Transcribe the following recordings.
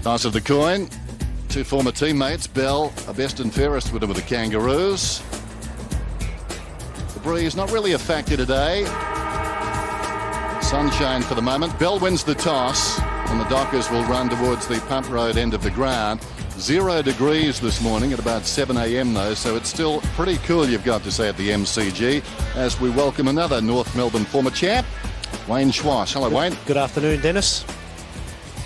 Toss of the coin. Two former teammates, Bell, a best and fairest with the Kangaroos. The breeze not really a factor today. Sunshine for the moment. Bell wins the toss and the Dockers will run towards the Punt Road end of the ground. 0 degrees this morning at about 7 a.m. though, so it's still pretty cool, you've got to say, at the MCG as we welcome another North Melbourne former champ, Wayne Schwass. Hello, Wayne. Good afternoon, Dennis.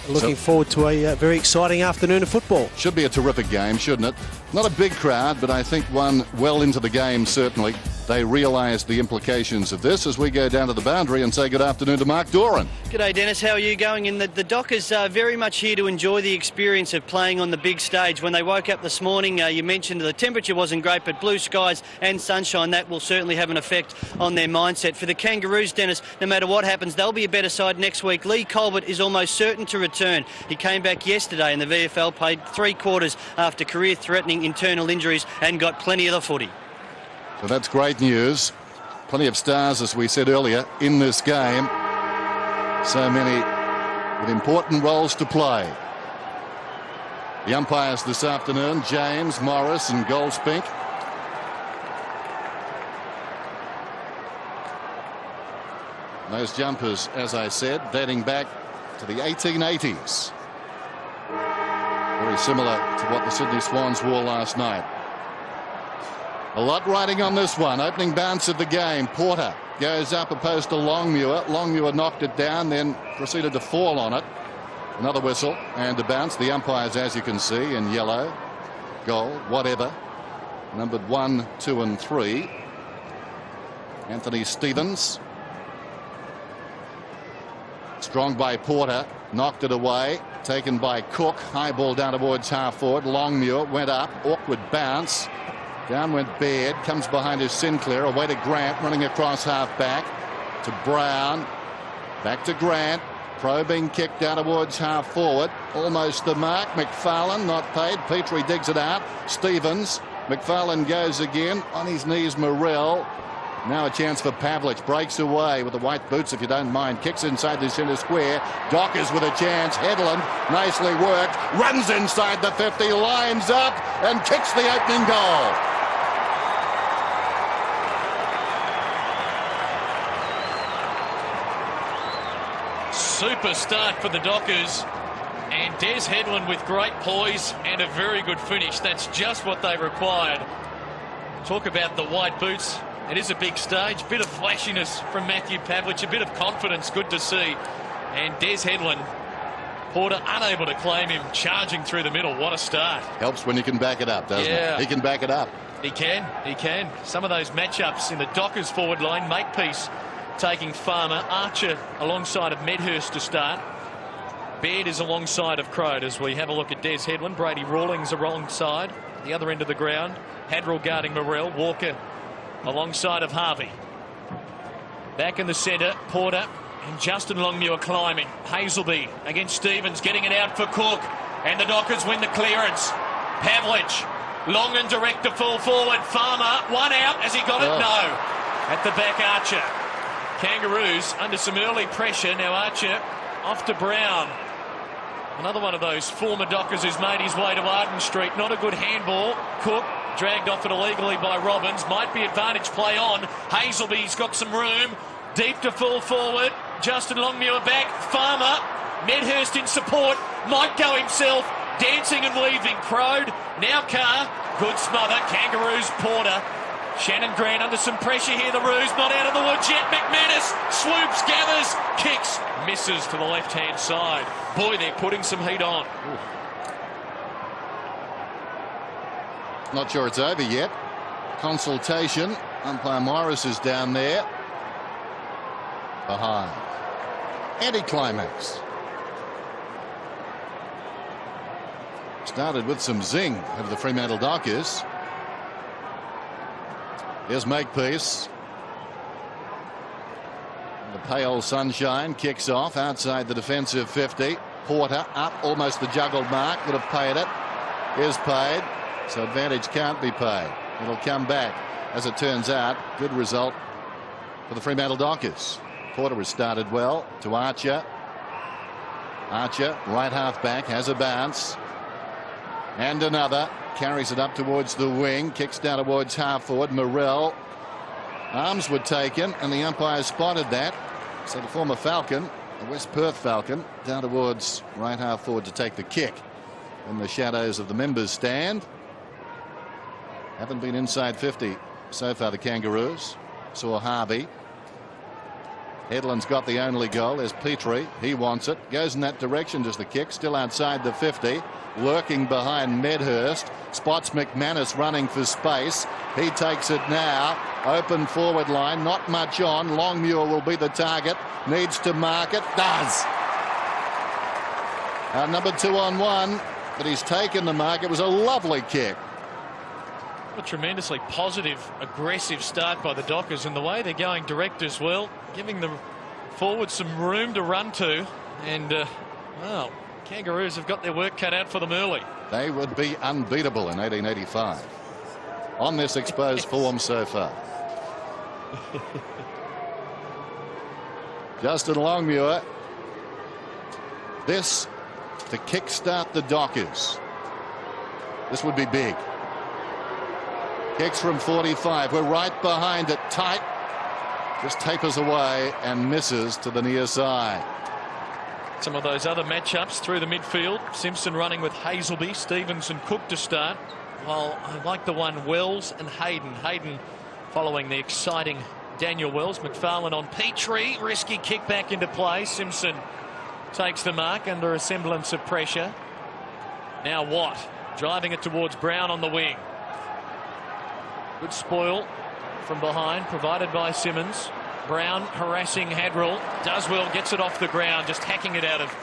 Looking forward to a very exciting afternoon of football. Should be a terrific game, shouldn't it? Not a big crowd, but I think one well into the game, certainly. They realise the implications of this as we go down to the boundary and say good afternoon to Mark Doran. G'day, Dennis. How are you going? And the Dockers are very much here to enjoy the experience of playing on the big stage. When they woke up this morning, you mentioned the temperature wasn't great, but blue skies and sunshine, that will certainly have an effect on their mindset. For the Kangaroos, Dennis, no matter what happens, they'll be a better side next week. Lee Colbert is almost certain to return. He came back yesterday in the VFL, played 3 quarters after career-threatening internal injuries and got plenty of the footy. So that's great news. Plenty of stars, as we said earlier, in this game. So many with important roles to play. The umpires this afternoon, James, Morris and Goldspink. Those jumpers, as I said, dating back to the 1880s. Very similar to what the Sydney Swans wore last night. A lot riding on this one. Opening bounce of the game. Porter goes up opposed to Longmuir. Longmuir knocked it down, then proceeded to fall on it. Another whistle and a bounce. The umpires, as you can see, in yellow, gold, whatever. Numbered 1, 2 and 3. Anthony Stevens. Strong by Porter. Knocked it away. Taken by Cook. High ball down towards half forward. Longmuir went up. Awkward bounce. Down went Baird, comes behind his Sinclair, away to Grant, running across half back to Brown, back to Grant, probing kick down towards half forward, almost the mark. McFarlane not paid. Petrie digs it out. Stevens, McFarlane goes again, on his knees Morrell. Now a chance for Pavlich, breaks away with the white boots if you don't mind, kicks inside the centre square. Dockers with a chance. Headland, nicely worked, runs inside the 50, lines up and kicks the opening goal. Super start for the Dockers, and Des Headland with great poise and a very good finish. That's just what they required. Talk about the white boots. It is a big stage. Bit of flashiness from Matthew Pavlich, a bit of confidence, good to see. And Des Headland, Porter unable to claim him, charging through the middle. What a start. Helps when you can back it up, doesn't it? He can back it up. He can. Some of those matchups in the Dockers forward line, Makepeace taking Farmer, Archer alongside of Medhurst to start. Baird is alongside of Crode as we have a look at Des Headland. Brady Rawlings alongside the other end of the ground. Hadrell guarding Morrell. Walker alongside of Harvey. Back in the centre, Porter and Justin Longmuir climbing. Hazelby against Stevens, getting it out for Cook, and the Dockers win the clearance. Pavlich, long and direct to full forward. Farmer, one out. Has he got it? No. At the back, Archer. Kangaroos under some early pressure. Now Archer off to Brown. Another one of those former Dockers who's made his way to Arden Street. Not a good handball. Cook dragged off it illegally by Robbins. Might be advantage play on. Hazelby's got some room. Deep to full forward. Justin Longmuir back. Farmer. Medhurst in support. Might go himself. Dancing and weaving. Crode. Now Carr. Good smother. Kangaroos. Porter. Shannon Grant under some pressure here. The Roos not out of the woods yet. McManus swoops, gathers, kicks, misses to the left-hand side. Boy, they're putting some heat on. Not sure it's over yet. Consultation. Umpire Morris is down there. Behind. Anticlimax. Started with some zing of the Fremantle Dockers. Here's Makepeace. The pale sunshine kicks off outside the defensive 50. Porter up almost the juggled mark. Would have paid it. Is paid. So advantage can't be paid. It'll come back. As it turns out, good result for the Fremantle Dockers. Porter has started well to Archer. Archer, right half back, has a bounce. And another. Carries it up towards the wing. Kicks down towards half forward. Morrell. Arms were taken and the umpire spotted that. So the former Falcon, the West Perth Falcon, down towards right half forward to take the kick in the shadows of the members stand. Haven't been inside 50 so far, the Kangaroos. Saw Harvey. Headland's got the only goal. There's Petrie. He wants it. Goes in that direction. Does the kick. Still outside the 50. Lurking behind Medhurst. Spots McManus running for space. He takes it now. Open forward line. Not much on. Longmuir will be the target. Needs to mark it. Does. Number 2 on 1. But he's taken the mark. It was a lovely kick. A tremendously positive, aggressive start by the Dockers, and the way they're going direct as well, giving the forward some room to run to. And well, Kangaroos have got their work cut out for them early. They would be unbeatable in 1885 on this exposed form so far. Justin Longmuir. This to kickstart the Dockers. This would be big. Kicks from 45. We're right behind it. Tight. Just tapers away and misses to the near side. Some of those other matchups through the midfield. Simpson running with Hazelby, Stevens and Cook to start. Well, I like the one Wells and Hayden. Hayden following the exciting Daniel Wells. McFarlane on Petrie. Risky kick back into play. Simpson takes the mark under a semblance of pressure. Now Watt driving it towards Brown on the wing. Good spoil from behind provided by Simmons. Brown harassing Hadrill. Does well, gets it off the ground, just hacking it out of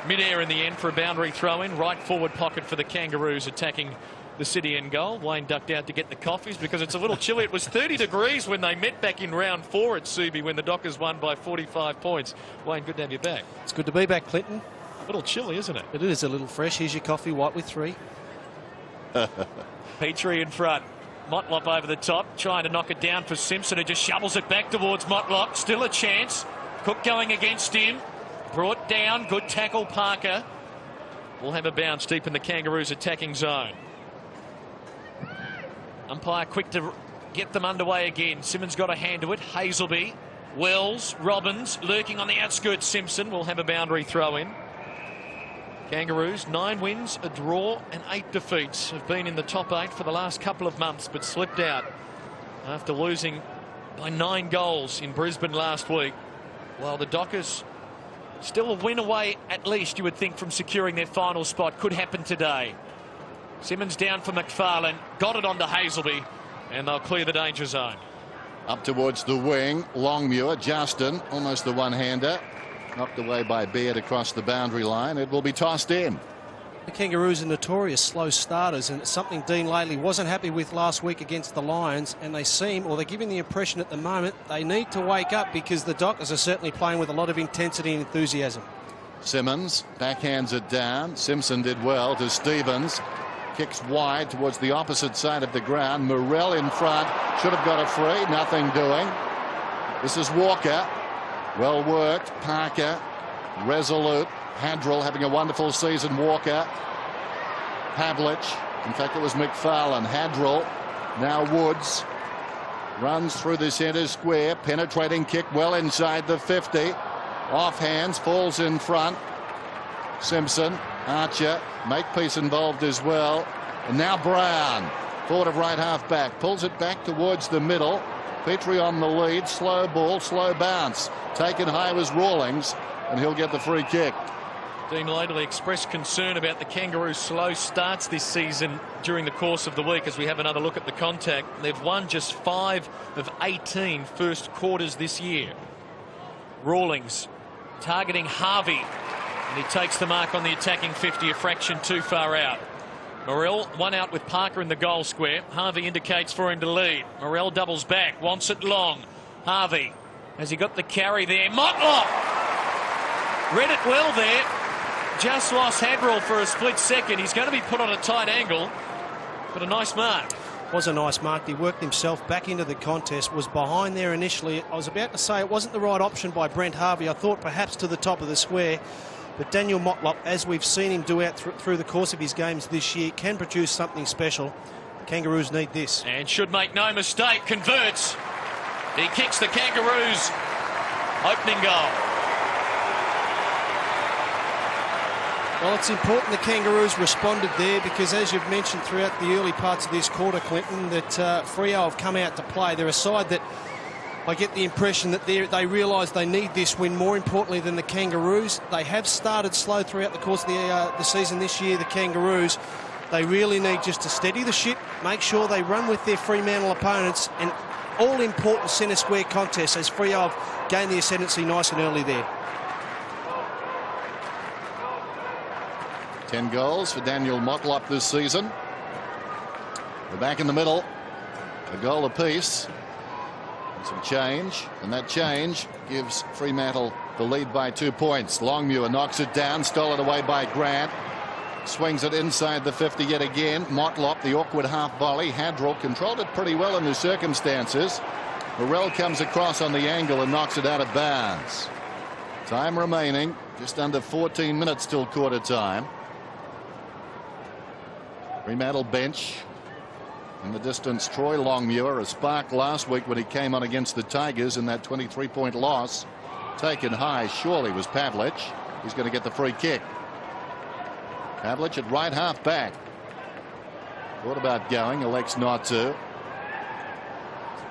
midair in the end for a boundary throw in. Right forward pocket for the Kangaroos attacking the city end goal. Wayne ducked out to get the coffees because it's a little chilly. It was 30 degrees when they met back in round 4 at Subi when the Dockers won by 45 points. Wayne, good to have you back. It's good to be back, Clinton. A little chilly, isn't it? It is a little fresh. Here's your coffee, white with 3. Petrie in front. Motlop over the top, trying to knock it down for Simpson, who just shovels it back towards Motlop. Still a chance. Cook going against him. Brought down. Good tackle, Parker. Will have a bounce deep in the Kangaroos attacking zone. Umpire quick to get them underway again. Simmons got a hand to it. Hazelby, Wells, Robbins lurking on the outskirts. Simpson will have a boundary throw in. Kangaroos 9 wins, a draw and 8 defeats. Have been in the top 8 for the last couple of months, but slipped out after losing by 9 goals in Brisbane last week. While the Dockers still a win away, at least you would think, from securing their final spot. Could happen today. Simmons down for McFarlane, got it onto Hazelby, and they'll clear the danger zone. Up towards the wing, Longmuir, Justin, almost the one-hander. Knocked away by Baird across the boundary line. It will be tossed in. The Kangaroos are notorious slow starters, and it's something Dean Lately wasn't happy with last week against the Lions, and they seem, or they're giving the impression at the moment, they need to wake up because the Dockers are certainly playing with a lot of intensity and enthusiasm. Simmons backhands it down. Simpson did well to Stevens. Kicks wide towards the opposite side of the ground. Morrell in front. Should have got a free. Nothing doing. This is Walker. Well worked. Parker. Resolute. Hadrill having a wonderful season. Walker. Pavlich. In fact, it was McFarlane. Hadrill. Now Woods. Runs through the centre square. Penetrating kick well inside the 50. Off hands. Falls in front. Simpson. Archer. Makepeace involved as well. And now Brown. Forward of right half back. Pulls it back towards the middle. Petrie on the lead. Slow ball. Slow bounce. Taken high was Rawlings. And he'll get the free kick. Dean Lately expressed concern about the Kangaroos' slow starts this season during the course of the week. As we have another look at the contact, they've won just 5 of 18 first quarters this year. Rawlings targeting Harvey, and he takes the mark on the attacking 50, a fraction too far out. Morrell one out with Parker in the goal square. Harvey indicates for him to lead. Morrell doubles back, wants it long. Harvey, has he got the carry there? Motlop read it well there. Just lost Hadrill for a split second. He's going to be put on a tight angle, but a nice mark. Was a nice mark. He worked himself back into the contest, was behind there initially. I was about to say it wasn't the right option by Brent Harvey. I thought perhaps to the top of the square. But Daniel Motlop, as we've seen him do out through the course of his games this year, can produce something special. The Kangaroos need this. And should make no mistake, converts. He kicks the Kangaroos' opening goal. Well, it's important the Kangaroos responded there because, as you've mentioned throughout the early parts of this quarter, Clinton, that Freo have come out to play. They're a side that I get the impression that they realise they need this win more importantly than the Kangaroos. They have started slow throughout the course of the season this year, the Kangaroos. They really need just to steady the ship, make sure they run with their Fremantle opponents, and all-important centre square contests as Freo have gained the ascendancy nice and early there. 10 goals for Daniel Motlop this season. They're back in the middle. A goal apiece. Some change, and that change gives Fremantle the lead by 2 points. Longmuir knocks it down, stolen away by Grant. Swings it inside the 50 yet again. Motlop, the awkward half volley. Hadrill controlled it pretty well in the circumstances. Morrell comes across on the angle and knocks it out of bounds. Time remaining, just under 14 minutes till quarter time. Fremantle bench. In the distance, Troy Longmuir, a spark last week when he came on against the Tigers in that 23-point loss. Taken high, surely was Pavlich. He's going to get the free kick. Pavlich at right half back. Thought about going, elects not to.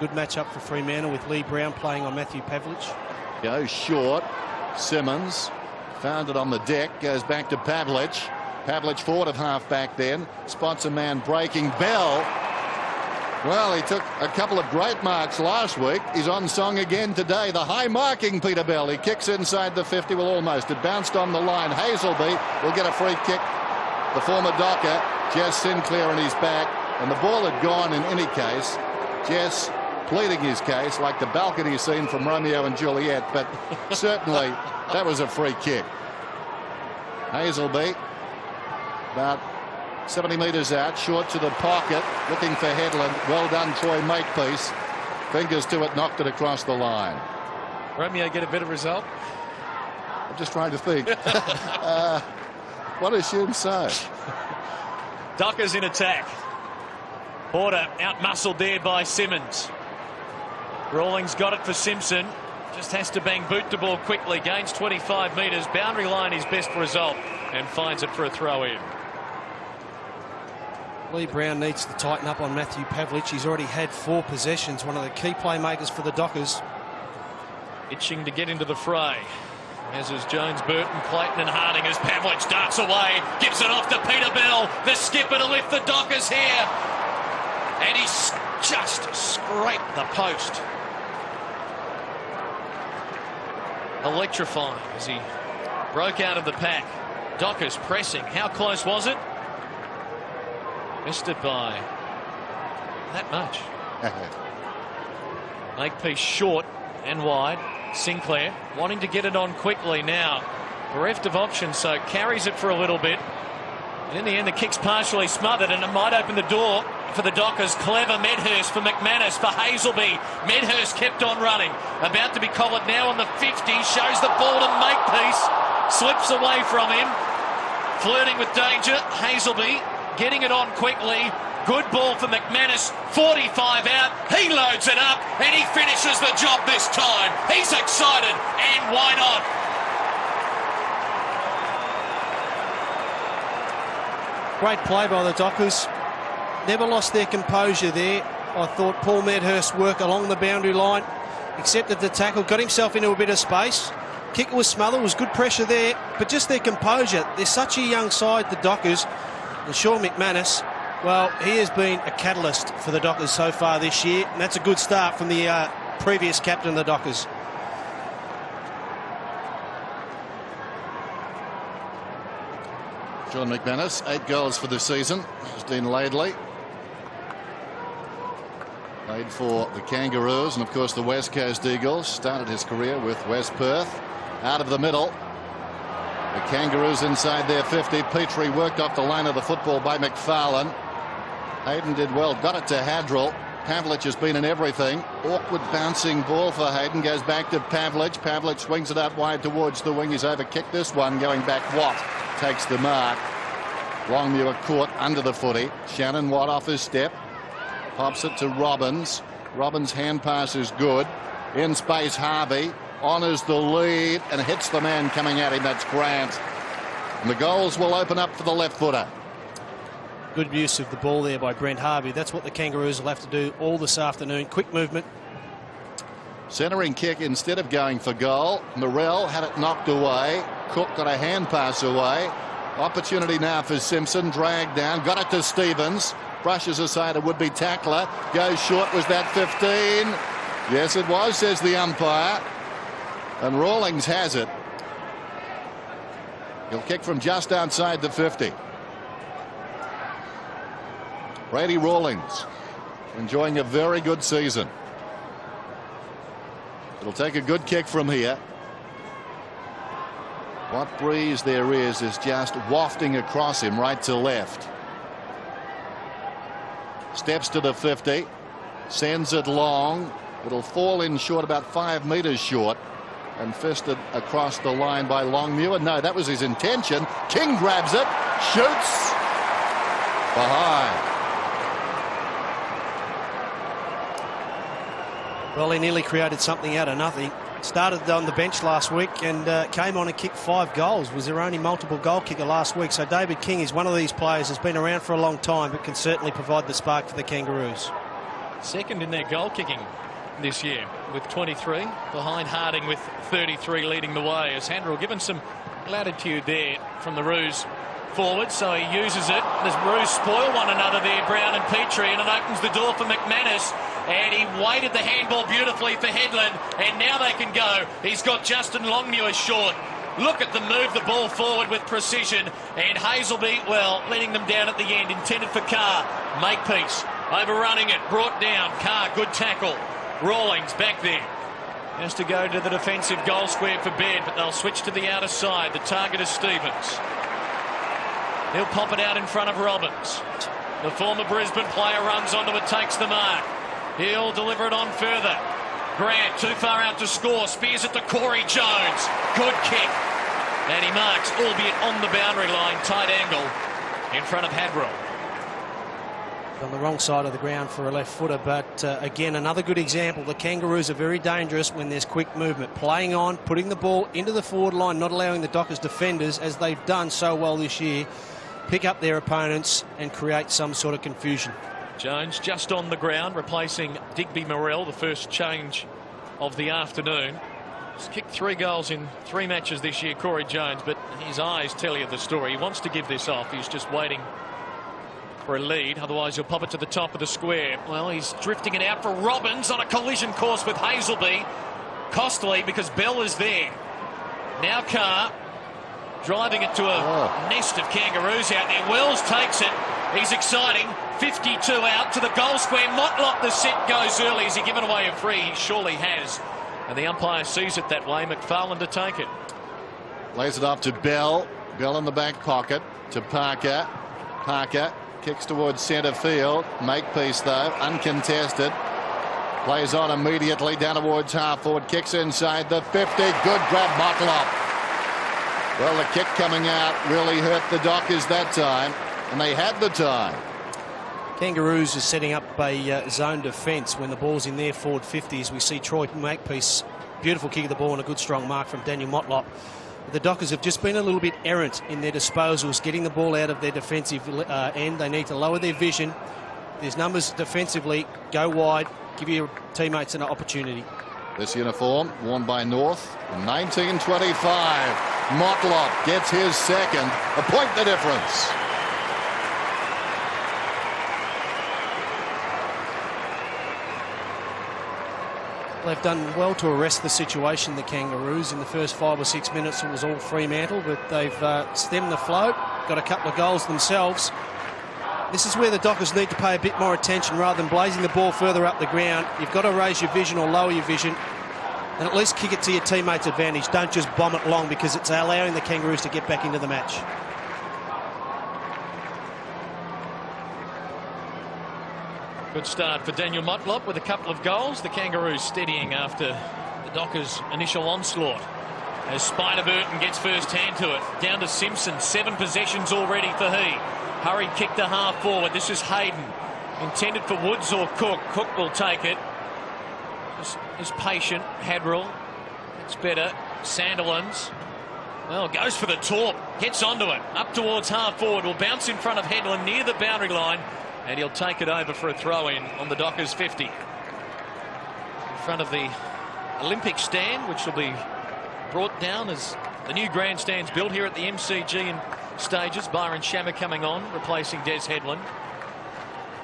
Good matchup for Fremantle with Lee Brown playing on Matthew Pavlich. Goes short. Simmons found it on the deck, goes back to Pavlich. Pavlich forward of half back then. Spots a man breaking. Bell. Well, he took a couple of great marks last week. He's on song again today. The high marking Peter Bell. He kicks inside the 50. Well, almost. It bounced on the line. Hazelby will get a free kick. The former Docker, Jess Sinclair in his back. And the ball had gone in any case. Jess pleading his case like the balcony scene from Romeo and Juliet. But certainly that was a free kick. Hazelby about 70 metres out, short to the pocket, looking for Headland. Well done, Troy Makepeace. Fingers to it, knocked it across the line. Romeo get a better result? I'm just trying to think. What assume so? Docker's in attack. Porter out-muscled there by Simmons. Rawlings got it for Simpson. Just has to bang boot the ball quickly. Gains 25 metres. Boundary line his best result. And finds it for a throw-in. Lee Brown needs to tighten up on Matthew Pavlich. He's already had 4 possessions, one of the key playmakers for the Dockers. Itching to get into the fray. As is Jones, Burton, Clayton and Harding as Pavlich darts away. Gives it off to Peter Bell, the skipper, to lift the Dockers here. And he's just scraped the post. Electrifying as he broke out of the pack. Dockers pressing. How close was it? Missed it by that much. Makepeace short and wide. Sinclair wanting to get it on quickly now. Bereft of options, so carries it for a little bit. And in the end, the kick's partially smothered, and it might open the door for the Dockers. Clever Medhurst for McManus, for Hazelby. Medhurst kept on running. About to be collared now on the 50. Shows the ball to Makepeace. Slips away from him. Flirting with danger. Hazelby getting it on quickly. Good ball for McManus. 45 out. He loads it up and he finishes the job this time. He's excited, and why not? Great play by the Dockers. Never lost their composure there. I thought Paul Medhurst work along the boundary line. Accepted the tackle. Got himself into a bit of space. Kick was smothered. Was good pressure there. But just their composure. They're such a young side, the Dockers. And Sean McManus, well, he has been a catalyst for the Dockers so far this year, and that's a good start from the previous captain of the Dockers. Sean McManus, 8 goals for the season. Dean Laidley played for the Kangaroos and of course the West Coast Eagles. Started his career with West Perth. Out of the middle, the Kangaroos inside their 50. Petrie worked off the line of the football by McFarlane. Hayden did well, got it to Hadrill. Pavlich has been in everything. Awkward bouncing ball for Hayden. Goes back to Pavlich. Pavlich swings it out wide towards the wing. He's overkicked this one. Going back, Watt takes the mark. Longmuir caught under the footy. Shannon Watt off his step. Pops it to Robbins. Robbins' hand pass is good. In space, Harvey honours the lead and hits the man coming at him. That's Grant. And the goals will open up for the left footer. Good use of the ball there by Brent Harvey. That's what the Kangaroos will have to do all this afternoon. Quick movement. Centering kick instead of going for goal. Morrell had it knocked away. Cook got a hand pass away. Opportunity now for Simpson. Dragged down. Got it to Stevens. Brushes aside a would-be tackler. Goes short. Was that 15? Yes, it was, says the umpire. And Rawlings has it. He'll kick from just outside the 50. Brady Rawlings enjoying a very good season. It'll take a good kick from here. What breeze there is just wafting across him right to left. Steps to the 50. Sends it long. It'll fall in short, about 5 metres short. And fisted across the line by Longmuir. No, that was his intention. King grabs it. Shoots. Behind. Well, he nearly created something out of nothing. Started on the bench last week and came on and kicked 5 goals. Was their only multiple goal kicker last week. So David King is one of these players that's been around for a long time but can certainly provide the spark for the Kangaroos. Second in their goal kicking this year with 23, behind Harding with 33 leading the way, as Handrell given some latitude there from the Roos forward, so he uses it. The Roos spoil one another there, Brown and Petrie, and it opens the door for McManus. And he weighted the handball beautifully for Headland, and now they can go. He's got Justin Longmuir short. Look at them move the ball forward with precision, and Hazelby, well, letting them down at the end. Intended for Carr. Makepeace overrunning it, brought down. Carr, good tackle. Rawlings back there. Has to go to the defensive goal square for Baird, but they'll switch to the outer side. The target is Stevens. He'll pop it out in front of Robbins. The former Brisbane player runs onto it, takes the mark. He'll deliver it on further. Grant too far out to score. Spears it to Corey Jones. Good kick. And he marks, albeit on the boundary line, tight angle in front of Hadrell. On the wrong side of the ground for a left footer, but again, another good example. The Kangaroos are very dangerous when there's quick movement. Playing on, putting the ball into the forward line, not allowing the Dockers defenders, as they've done so well this year, pick up their opponents and create some sort of confusion. Jones just on the ground, replacing Digby Morrell, the first change of the afternoon. He's kicked 3 goals in 3 matches this year, Corey Jones, but his eyes tell you the story. He wants to give this off. He's just waiting for a lead, otherwise he'll pop it to the top of the square. Well, he's drifting it out for Robbins on a collision course with Hazelby. Costly because Bell is there. Now Carr driving it to a nest of Kangaroos out there. Wells takes it. He's exciting. 52 out to the goal square. Motlop, the set goes early. Has he given away a free? He surely has. And the umpire sees it that way. McFarlane to take it. Lays it off to Bell. Bell in the back pocket to Parker. Parker kicks towards centre field. Makepeace though, uncontested. Plays on immediately down towards half forward. Kicks inside the 50. Good grab, Motlop. Well, the kick coming out really hurt the Dockers that time, and they had the time. Kangaroos is setting up a zone defence when the ball's in their forward 50s. We see Troy Makepeace, beautiful kick of the ball and a good strong mark from Daniel Motlop. The Dockers have just been a little bit errant in their disposals, getting the ball out of their defensive end. They need to lower their vision. There's numbers defensively. Go wide. Give your teammates an opportunity. This uniform worn by North in 1925. Motlop gets his second. A point the difference. They've done well to arrest the situation, the Kangaroos. In the first 5 or 6 minutes, it was all Fremantle, but they've stemmed the flow, got a couple of goals themselves. This is where the Dockers need to pay a bit more attention rather than blazing the ball further up the ground. You've got to raise your vision or lower your vision and at least kick it to your teammates' advantage. Don't just bomb it long, because it's allowing the Kangaroos to get back into the match. Good start for Daniel Motlop with a couple of goals. The Kangaroos steadying after the Dockers' initial onslaught. As Spider-Burton gets first hand to it. Down to Simpson. 7 possessions already for he. Hurried kick to half forward. This is Hayden. Intended for Woods or Cook. Cook will take it. Is patient. Hadrill. It's better. Sandilands. Well, goes for the torp. Gets onto it. Up towards half forward. Will bounce in front of Headland near the boundary line. And he'll take it over for a throw-in on the Dockers 50. In front of the Olympic stand, which will be brought down as the new grandstand's built here at the MCG in stages. Byron Shammer coming on, replacing Des Headland.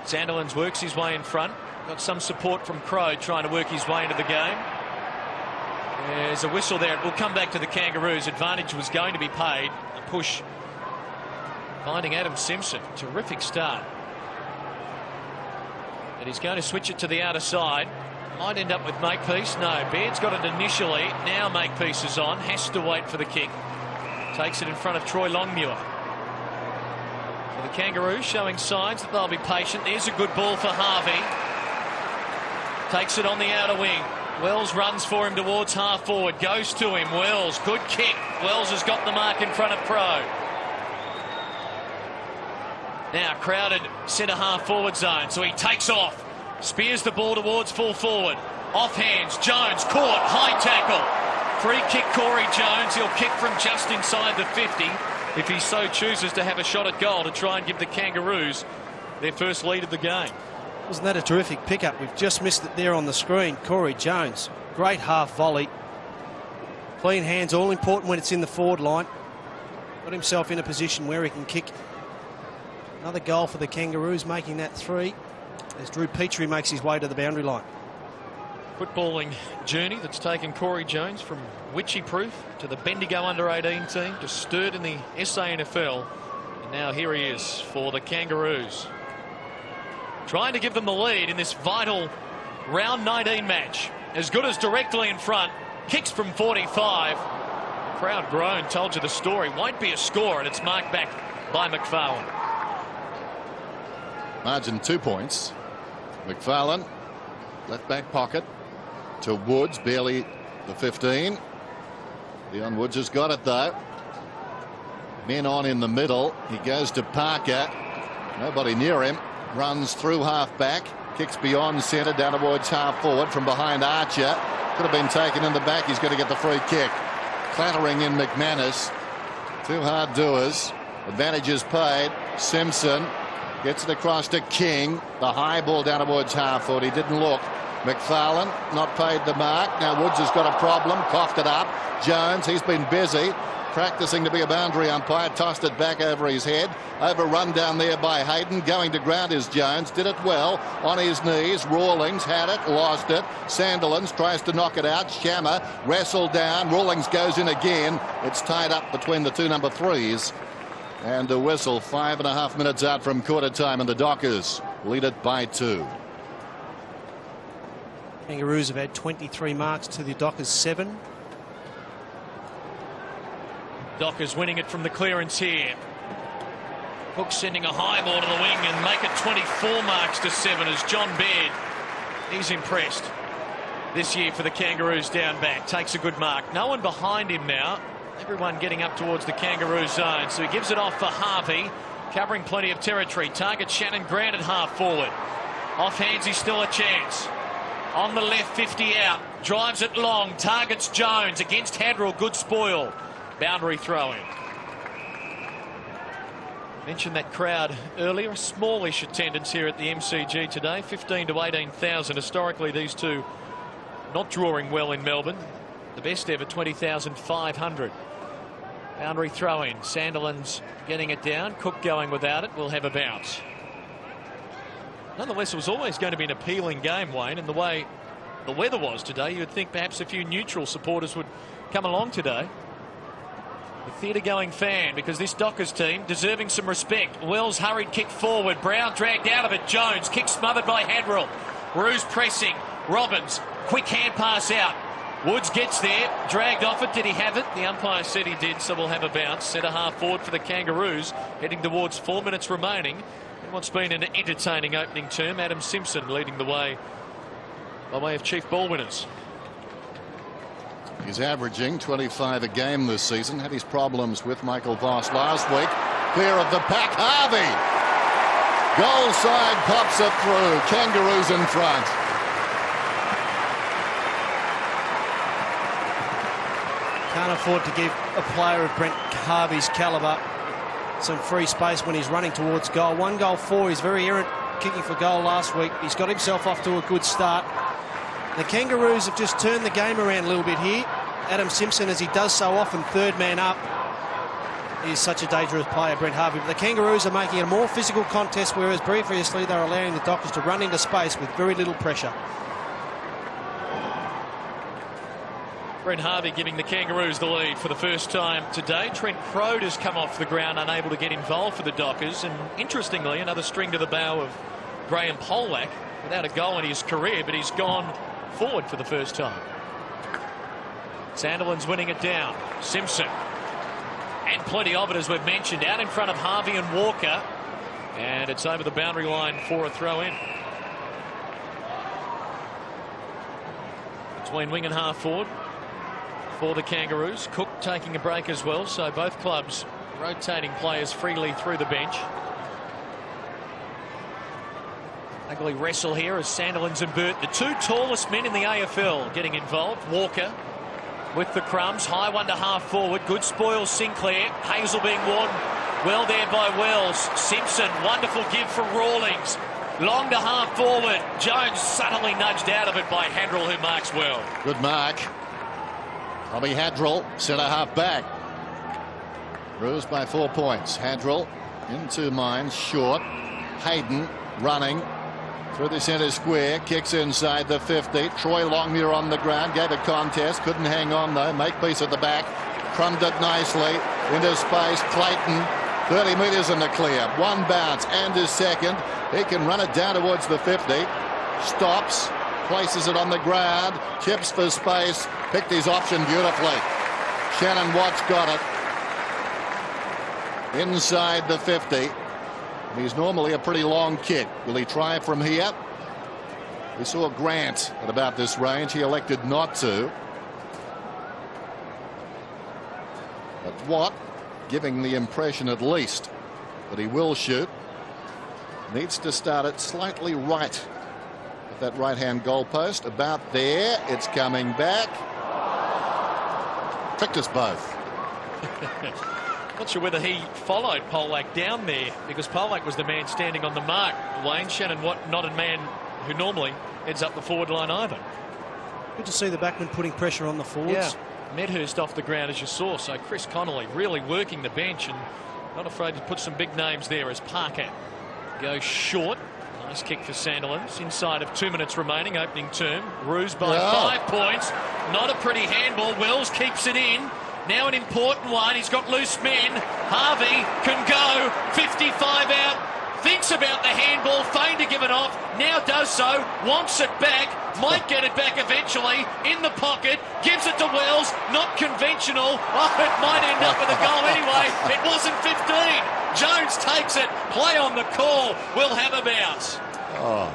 Sandilands works his way in front. Got some support from Crow trying to work his way into the game. There's a whistle there. It will come back to the Kangaroos. Advantage was going to be paid. A push finding Adam Simpson. Terrific start. And he's going to switch it to the outer side. Might end up with Makepeace. No, Baird's got it initially. Now Makepeace is on. Has to wait for the kick. Takes it in front of Troy Longmuir. So the Kangaroos showing signs that they'll be patient. There's a good ball for Harvey. Takes it on the outer wing. Wells runs for him towards half forward. Goes to him. Wells, good kick. Wells has got the mark in front of Crow. Now crowded centre half forward zone. So he takes off. Spears the ball towards full forward. Off hands. Jones caught. High tackle. Free kick Corey Jones. He'll kick from just inside the 50 if he so chooses to have a shot at goal to try and give the Kangaroos their first lead of the game. Wasn't that a terrific pickup? We've just missed it there on the screen. Corey Jones. Great half volley. Clean hands. All important when it's in the forward line. Got himself in a position where he can kick. Another goal for the Kangaroos, making that 3 as Drew Petrie makes his way to the boundary line. Footballing journey that's taken Corey Jones from Witchy Proof to the Bendigo under-18 team to Sturt in the SANFL. And now here he is for the Kangaroos. Trying to give them the lead in this vital round 19 match. As good as directly in front. Kicks from 45. Crowd groan, told you the story. Won't be a score, and it's marked back by McFarlane. Margin 2 points. McFarlane, left back pocket to Woods, barely the 15. Leon Woods has got it though. Men on in the middle. He goes to Parker. Nobody near him. Runs through half back. Kicks beyond centre down towards half forward from behind Archer. Could have been taken in the back. He's going to get the free kick. Clattering in McManus. 2 hard doers. Advantages paid. Simpson gets it across to King. The high ball down towards half forward. He didn't look. McFarlane not paid the mark. Now Woods has got a problem. Coughed it up. Jones, he's been busy practicing to be a boundary umpire. Tossed it back over his head. Overrun down there by Hayden. Going to ground is Jones. Did it well on his knees. Rawlings had it. Lost it. Sandilands tries to knock it out. Shammer wrestled down. Rawlings goes in again. It's tied up between the 2 number 3s. And a whistle. 5.5 minutes out from quarter time, and the Dockers lead it by 2. Kangaroos have had 23 marks to the Dockers 7. Dockers winning it from the clearance here. Cook sending a high ball to the wing and make it 24 marks to 7 as John Baird. He's impressed this year for the Kangaroos down back. Takes a good mark. No one behind him now. Everyone getting up towards the Kangaroo zone. So he gives it off for Harvey. Covering plenty of territory. Target Shannon Grant at half forward. Off hands, he's still a chance. On the left, 50 out. Drives it long. Targets Jones against Hadrill. Good spoil. Boundary throw-in. Mentioned that crowd earlier. A smallish attendance here at the MCG today. 15 to 18,000. Historically, these two not drawing well in Melbourne. The best ever, 20,500. Boundary throw-in. Sandilands getting it down. Cook going without it. Will have a bounce. Nonetheless, it was always going to be an appealing game, Wayne, and the way the weather was today, you would think perhaps a few neutral supporters would come along today. The theatre-going fan, because this Dockers team deserving some respect. Wells hurried kick forward. Brown dragged out of it. Jones kick smothered by Hadrill. Roos pressing. Robbins quick hand pass out. Woods gets there, dragged off it. Did he have it? The umpire said he did, so we'll have a bounce. Centre half forward for the Kangaroos, heading towards 4 minutes remaining. What's been an entertaining opening term. Adam Simpson leading the way by way of chief ball winners. He's averaging 25 a game this season. Had his problems with Michael Voss last week. Clear of the pack. Harvey. Goal side pops it through. Kangaroos in front. Can't afford to give a player of Brent Harvey's calibre some free space when he's running towards goal. 1 goal 4. He's very errant kicking for goal last week. He's got himself off to a good start. The Kangaroos have just turned the game around a little bit here. Adam Simpson, as he does so often, third man up. He is such a dangerous player, Brent Harvey. But the Kangaroos are making it a more physical contest, whereas previously they were allowing the Dockers to run into space with very little pressure. Brent Harvey giving the Kangaroos the lead for the first time today. Trent Crode has come off the ground, unable to get involved for the Dockers. And interestingly, another string to the bow of Graham Polak, without a goal in his career, but he's gone forward for the first time. Sandilands winning it down. Simpson. And plenty of it, as we've mentioned, out in front of Harvey and Walker. And it's over the boundary line for a throw in. Between wing and half forward for the Kangaroos. Cook taking a break as well, so both clubs rotating players freely through the bench. Ugly wrestle here as Sandilands and Burt, the 2 tallest men in the AFL, getting involved. Walker with the crumbs, high one to half forward. Good spoil Sinclair. Hazel being worn well there by Wells. Simpson, wonderful give for Rawlings. Long to half forward. Jones subtly nudged out of it by Hadrill, who marks well. Good mark. Robbie Hadrill, centre half back. Roos by 4 points. Hadrill into mines, short. Hayden running through the centre square, kicks inside the 50. Troy Longmuir on the ground, gave a contest, couldn't hang on though. Makepeace at the back, crumbed it nicely into space. Clayton 30 metres in the clear, 1 bounce and his second. He can run it down towards the 50. Stops, places it on the ground, chips for space, picked his option beautifully. Shannon Watts got it inside the 50. He's normally a pretty long kick. Will he try from here? We saw Grant at about this range. He elected not to. But Watt, giving the impression at least that he will shoot, needs to start it slightly right at that right-hand goalpost. About there. It's coming back. Tricked us both. Not sure whether he followed Polak down there, because Polak was the man standing on the mark. Wayne Shannon Watt, not a man who normally heads up the forward line either. Good to see the backman putting pressure on the forwards. Yeah. Medhurst off the ground, as you saw. So Chris Connolly really working the bench and not afraid to put some big names there as Parker goes short. Nice kick for Sandilands. Inside of 2 minutes remaining, opening term. Roos by 5 points. Not a pretty handball. Wells keeps it in. Now an important one. He's got loose men. Harvey can go. 55 out. Thinks about the handball. Feigned to give it off. Now does so. Wants it back. Might get it back eventually. In the pocket. Gives it to Wells. Not conventional. Oh, it might end up with a goal anyway. It wasn't 15. Jones takes it. Play on the call. We'll have a bounce. Oh,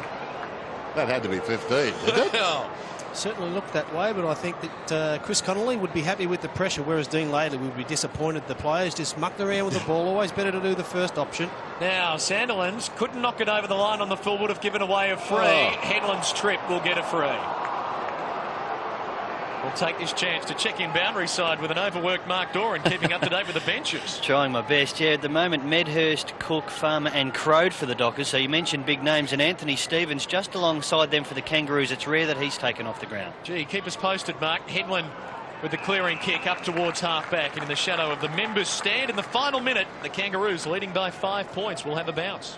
that had to be 15, didn't it? Certainly looked that way, but I think that Chris Connolly would be happy with the pressure, whereas Dean Laidley would be disappointed. The players just mucked around with the ball. Always better to do the first option. Now Sandilands couldn't knock it over the line on the full, would have given away a free. Headland's trip will get a free. We'll take this chance to check in boundary side with an overworked Mark Doran, keeping up to date with the benches. Trying my best. Yeah, at the moment, Medhurst, Cook, Farmer and Crode for the Dockers. So you mentioned big names, and Anthony Stevens just alongside them for the Kangaroos. It's rare that he's taken off the ground. Gee, keep us posted, Mark. Headland with the clearing kick up towards half-back, and in the shadow of the members' stand in the final minute, the Kangaroos leading by 5 points will have a bounce.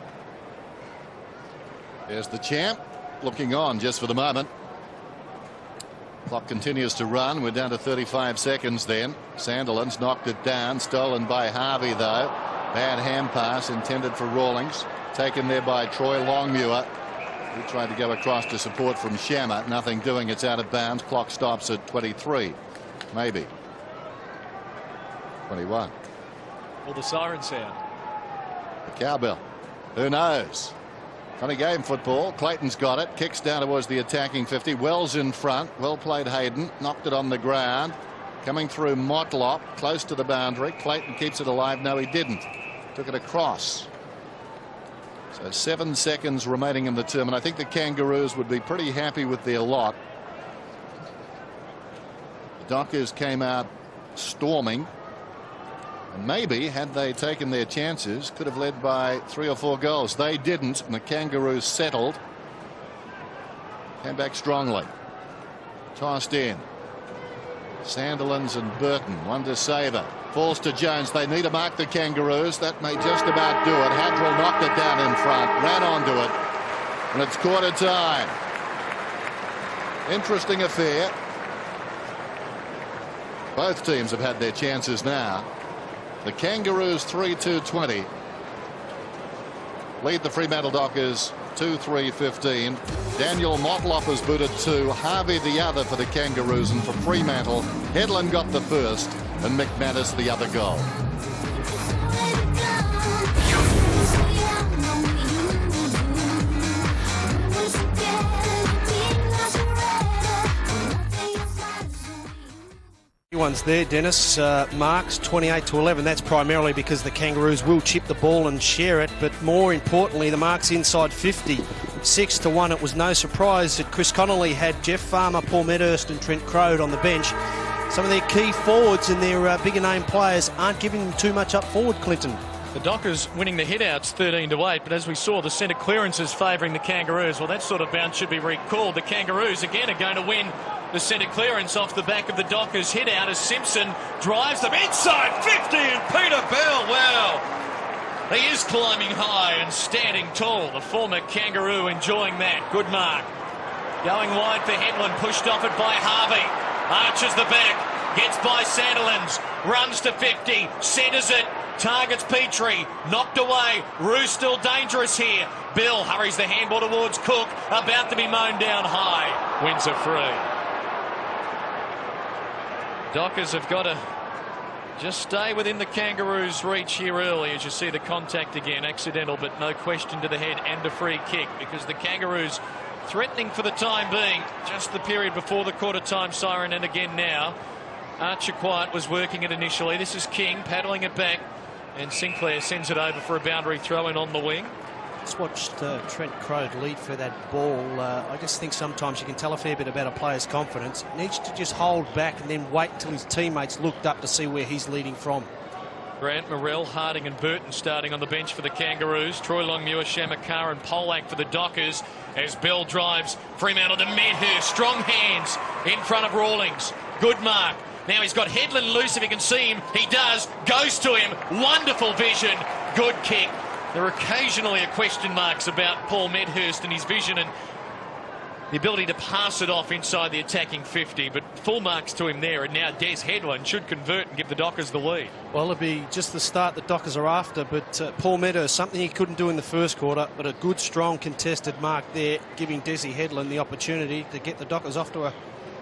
There's the champ looking on just for the moment. Clock continues to run. We're down to 35 seconds then. Sandilands knocked it down. Stolen by Harvey, though. Bad hand pass intended for Rawlings. Taken there by Troy Longmuir. He tried to go across to support from Shammer. Nothing doing. It's out of bounds. Clock stops at 23. Maybe. 21. Or the siren sound. The cowbell. Who knows? Funny game, football. Clayton's got it. Kicks down towards the attacking 50. Wells in front. Well played, Hayden. Knocked it on the ground. Coming through Motlop. Close to the boundary. Clayton keeps it alive. No, he didn't. Took it across. So 7 seconds remaining in the term. And I think the Kangaroos would be pretty happy with their lot. The Dockers came out storming. And maybe, had they taken their chances, could have led by 3 or 4 goals. They didn't, and the Kangaroos settled. Came back strongly. Tossed in. Sandilands and Burton, one to Saver. Falls to Jones. They need to mark the Kangaroos. That may just about do it. Hadrill knocked it down in front, ran onto it, and it's quarter time. Interesting affair. Both teams have had their chances now. The Kangaroos 3-2-20 lead the Fremantle Dockers 2-3-15. Daniel Motlop has booted 2, Harvey the other for the Kangaroos, and for Fremantle, Headland got the first and McManus the other goal. Ones there, Dennis. Marks 28-11. That's primarily because the Kangaroos will chip the ball and share it, but more importantly, the marks inside 50. 6-1. It was no surprise that Chris Connolly had Jeff Farmer, Paul Medhurst and Trent Crode on the bench. Some of their key forwards and their bigger name players aren't giving them too much up forward, Clinton. The Dockers winning the hit-outs 13-8, but as we saw, the centre clearances favouring the Kangaroos. Well, that sort of bounce should be recalled. The Kangaroos again are going to win the centre clearance off the back of the Dockers hit-out as Simpson drives them inside 50, and Peter Bell, wow, he is climbing high and standing tall. The former Kangaroo enjoying that. Good mark. Going wide for Headland, pushed off it by Harvey. Arches the back, gets by Sandilands, runs to 50, centres it, targets Petrie, knocked away. Roo's still dangerous here. Bill hurries the handball towards Cook, about to be mown down high. Wins a free. Dockers have got to just stay within the Kangaroos' reach here early, as you see the contact again. Accidental, but no question, to the head and a free kick, because the Kangaroos threatening for the time being. Just the period before the quarter-time siren, and again now. Archer Quiet was working it initially. This is King paddling it back, and Sinclair sends it over for a boundary throw-in on the wing. Just watched Trent Crode lead for that ball. I just think sometimes you can tell a fair bit about a player's confidence. He needs to just hold back and then wait until his teammates looked up to see where he's leading from. Grant, Morrell, Harding and Burton starting on the bench for the Kangaroos. Troy Longmuir, Shamakar and Polak for the Dockers as Bell drives Fremantle to Medhurst. Strong hands in front of Rawlings. Good mark. Now he's got Headland loose if he can see him. He does. Goes to him. Wonderful vision. Good kick. There are occasionally question marks about Paul Medhurst and his vision and the ability to pass it off inside the attacking 50, but full marks to him there, and now Des Headland should convert and give the Dockers the lead. Well, it'll be just the start the Dockers are after, but Paul Medhurst, something he couldn't do in the first quarter, but a good, strong, contested mark there, giving Desi Headland the opportunity to get the Dockers off to a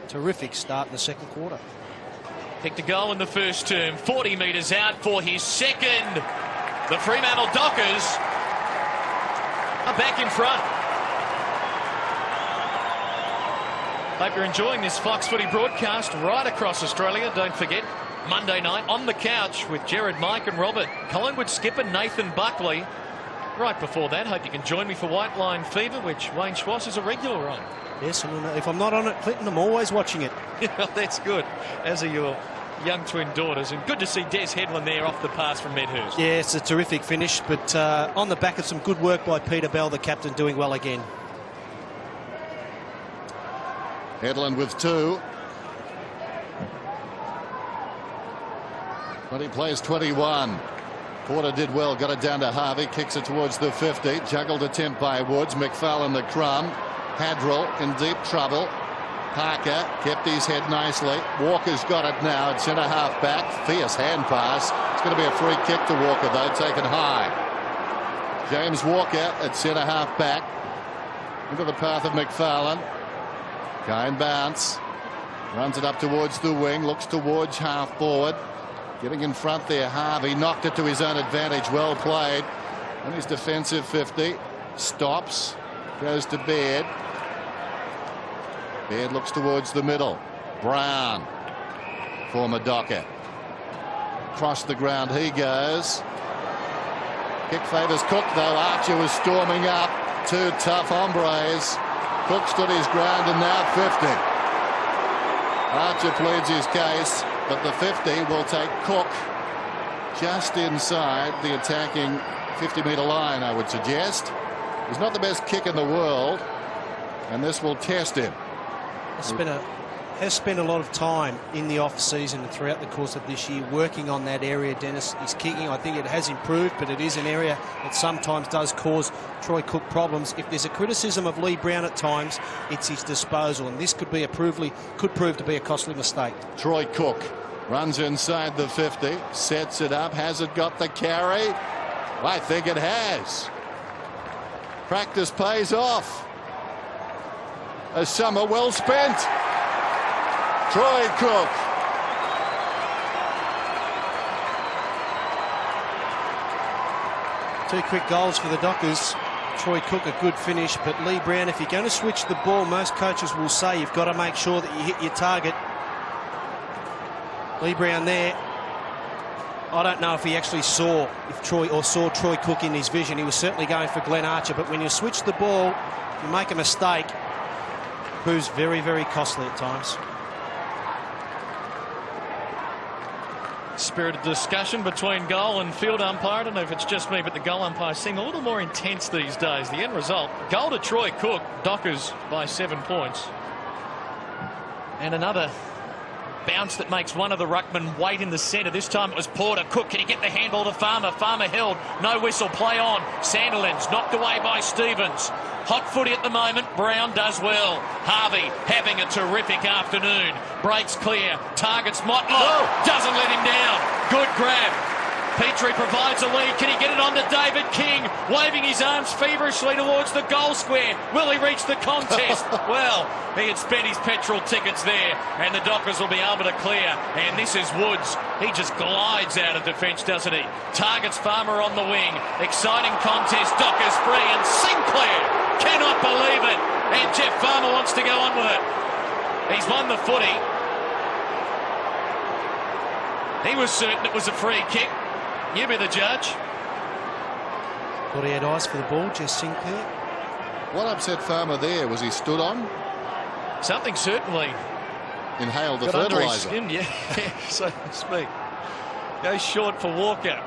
terrific start in the second quarter. Picked a goal in the first term, 40 metres out for his second. The Fremantle Dockers are back in front. Hope you're enjoying this Fox Footy broadcast right across Australia. Don't forget, Monday night on the couch with Gerard, Mike and Robert. Collingwood skipper Nathan Buckley. Right before that, hope you can join me for White Line Fever, which Wayne Schwass is a regular on. Yes, and if I'm not on it, Clinton, I'm always watching it. That's good, as are your young twin daughters, and good to see Des Headland there off the pass from Medhurst. Yeah, it's a terrific finish, but on the back of some good work by Peter Bell, the captain, doing well again. Headland with 2. But he plays 21. Porter did well, got it down to Harvey, kicks it towards the 50. Juggled attempt by Woods. McFarlane the crumb. Hadrill in deep trouble. Parker kept his head nicely. Walker's got it now at centre half back. Fierce hand pass. It's going to be a free kick to Walker though, taken high. James Walker at centre half back. Into the path of McFarlane. Kind bounce. Runs it up towards the wing. Looks towards half forward. Getting in front there, Harvey knocked it to his own advantage. Well played. On his defensive 50. Stops. Goes to Baird. Baird looks towards the middle. Brown. Former Docker. Across the ground he goes. Kick favours Cook though. Archer was storming up. Two tough hombres. Cook stood his ground and now 50. Archer pleads his case, but the 50 will take Cook just inside the attacking 50-metre line, I would suggest. He's not the best kick in the world, and this will test him. Has spent a lot of time in the off-season and throughout the course of this year working on that area, Dennis. His kicking, I think it has improved, but it is an area that sometimes does cause Troy Cook problems. If there's a criticism of Lee Brown at times, it's his disposal, and this could prove to be a costly mistake. Troy Cook runs inside the 50, sets it up. Has it got the carry? I think it has. Practice pays off. A summer well spent. Troy Cook. Two quick goals for the Dockers. Troy Cook, a good finish, but Lee Brown, if you're going to switch the ball, most coaches will say you've got to make sure that you hit your target. Lee Brown there. I don't know if he actually saw Troy Cook in his vision. He was certainly going for Glenn Archer, but when you switch the ball, you make a mistake. It proves very, very costly at times. Spirited discussion between goal and field umpire. I don't know if it's just me, but the goal umpire seem a little more intense these days. The end result, goal to Troy Cook, Dockers by 7 points. And another bounce that makes one of the ruckmen wait in the centre. This time it was Porter. Cook, can he get the handball to Farmer? Farmer held. No whistle. Play on. Sandilands knocked away by Stevens. Hot footy at the moment. Brown does well. Harvey having a terrific afternoon. Breaks clear. Targets Motlop. Doesn't let him down. Good grab. Petrie provides a lead. Can he get it on to David King? Waving his arms feverishly towards the goal square. Will he reach the contest? Well, he had spent his petrol tickets there, and the Dockers will be able to clear. And this is Woods. He just glides out of defence, doesn't he? Targets Farmer on the wing. Exciting contest. Dockers free, and Sinclair cannot believe it. And Jeff Farmer wants to go on with it. He's won the footy. He was certain it was a free kick. You be the judge. Thought he had eyes for the ball, Jess Sinclair. What upset Farmer there? Was he stood on? Something certainly. Inhaled the got under his fertiliser. skin, yeah, so to speak. Goes short for Walker.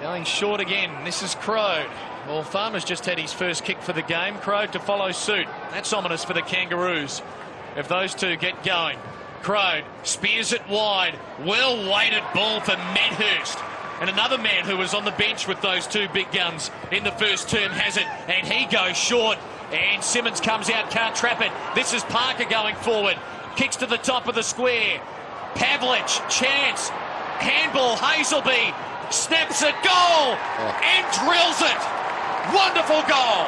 Going short again. This is Crode. Well, Farmer's just had his first kick for the game. Crode to follow suit. That's ominous for the Kangaroos if those two get going. Crode spears it wide. Well-weighted ball for Medhurst. And another man who was on the bench with those two big guns in the first term has it. And he goes short. And Simmons comes out, can't trap it. This is Parker going forward. Kicks to the top of the square. Pavlich, chance. Handball, Hazelby. Snaps it, goal! And drills it. Wonderful goal.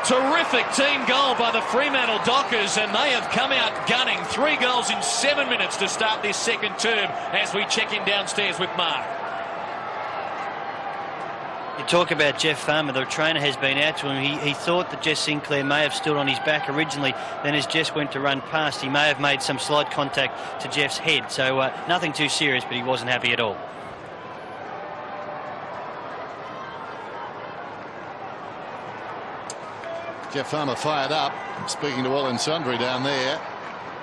Terrific team goal by the Fremantle Dockers, and they have come out gunning. 3 goals in 7 minutes to start this second term as we check in downstairs with Mark. You talk about Jeff Farmer, the trainer has been out to him. He thought that Jess Sinclair may have stood on his back originally. Then as Jess went to run past, he may have made some slight contact to Jeff's head. So nothing too serious, but he wasn't happy at all. Jeff Farmer fired up, speaking to all and sundry down there.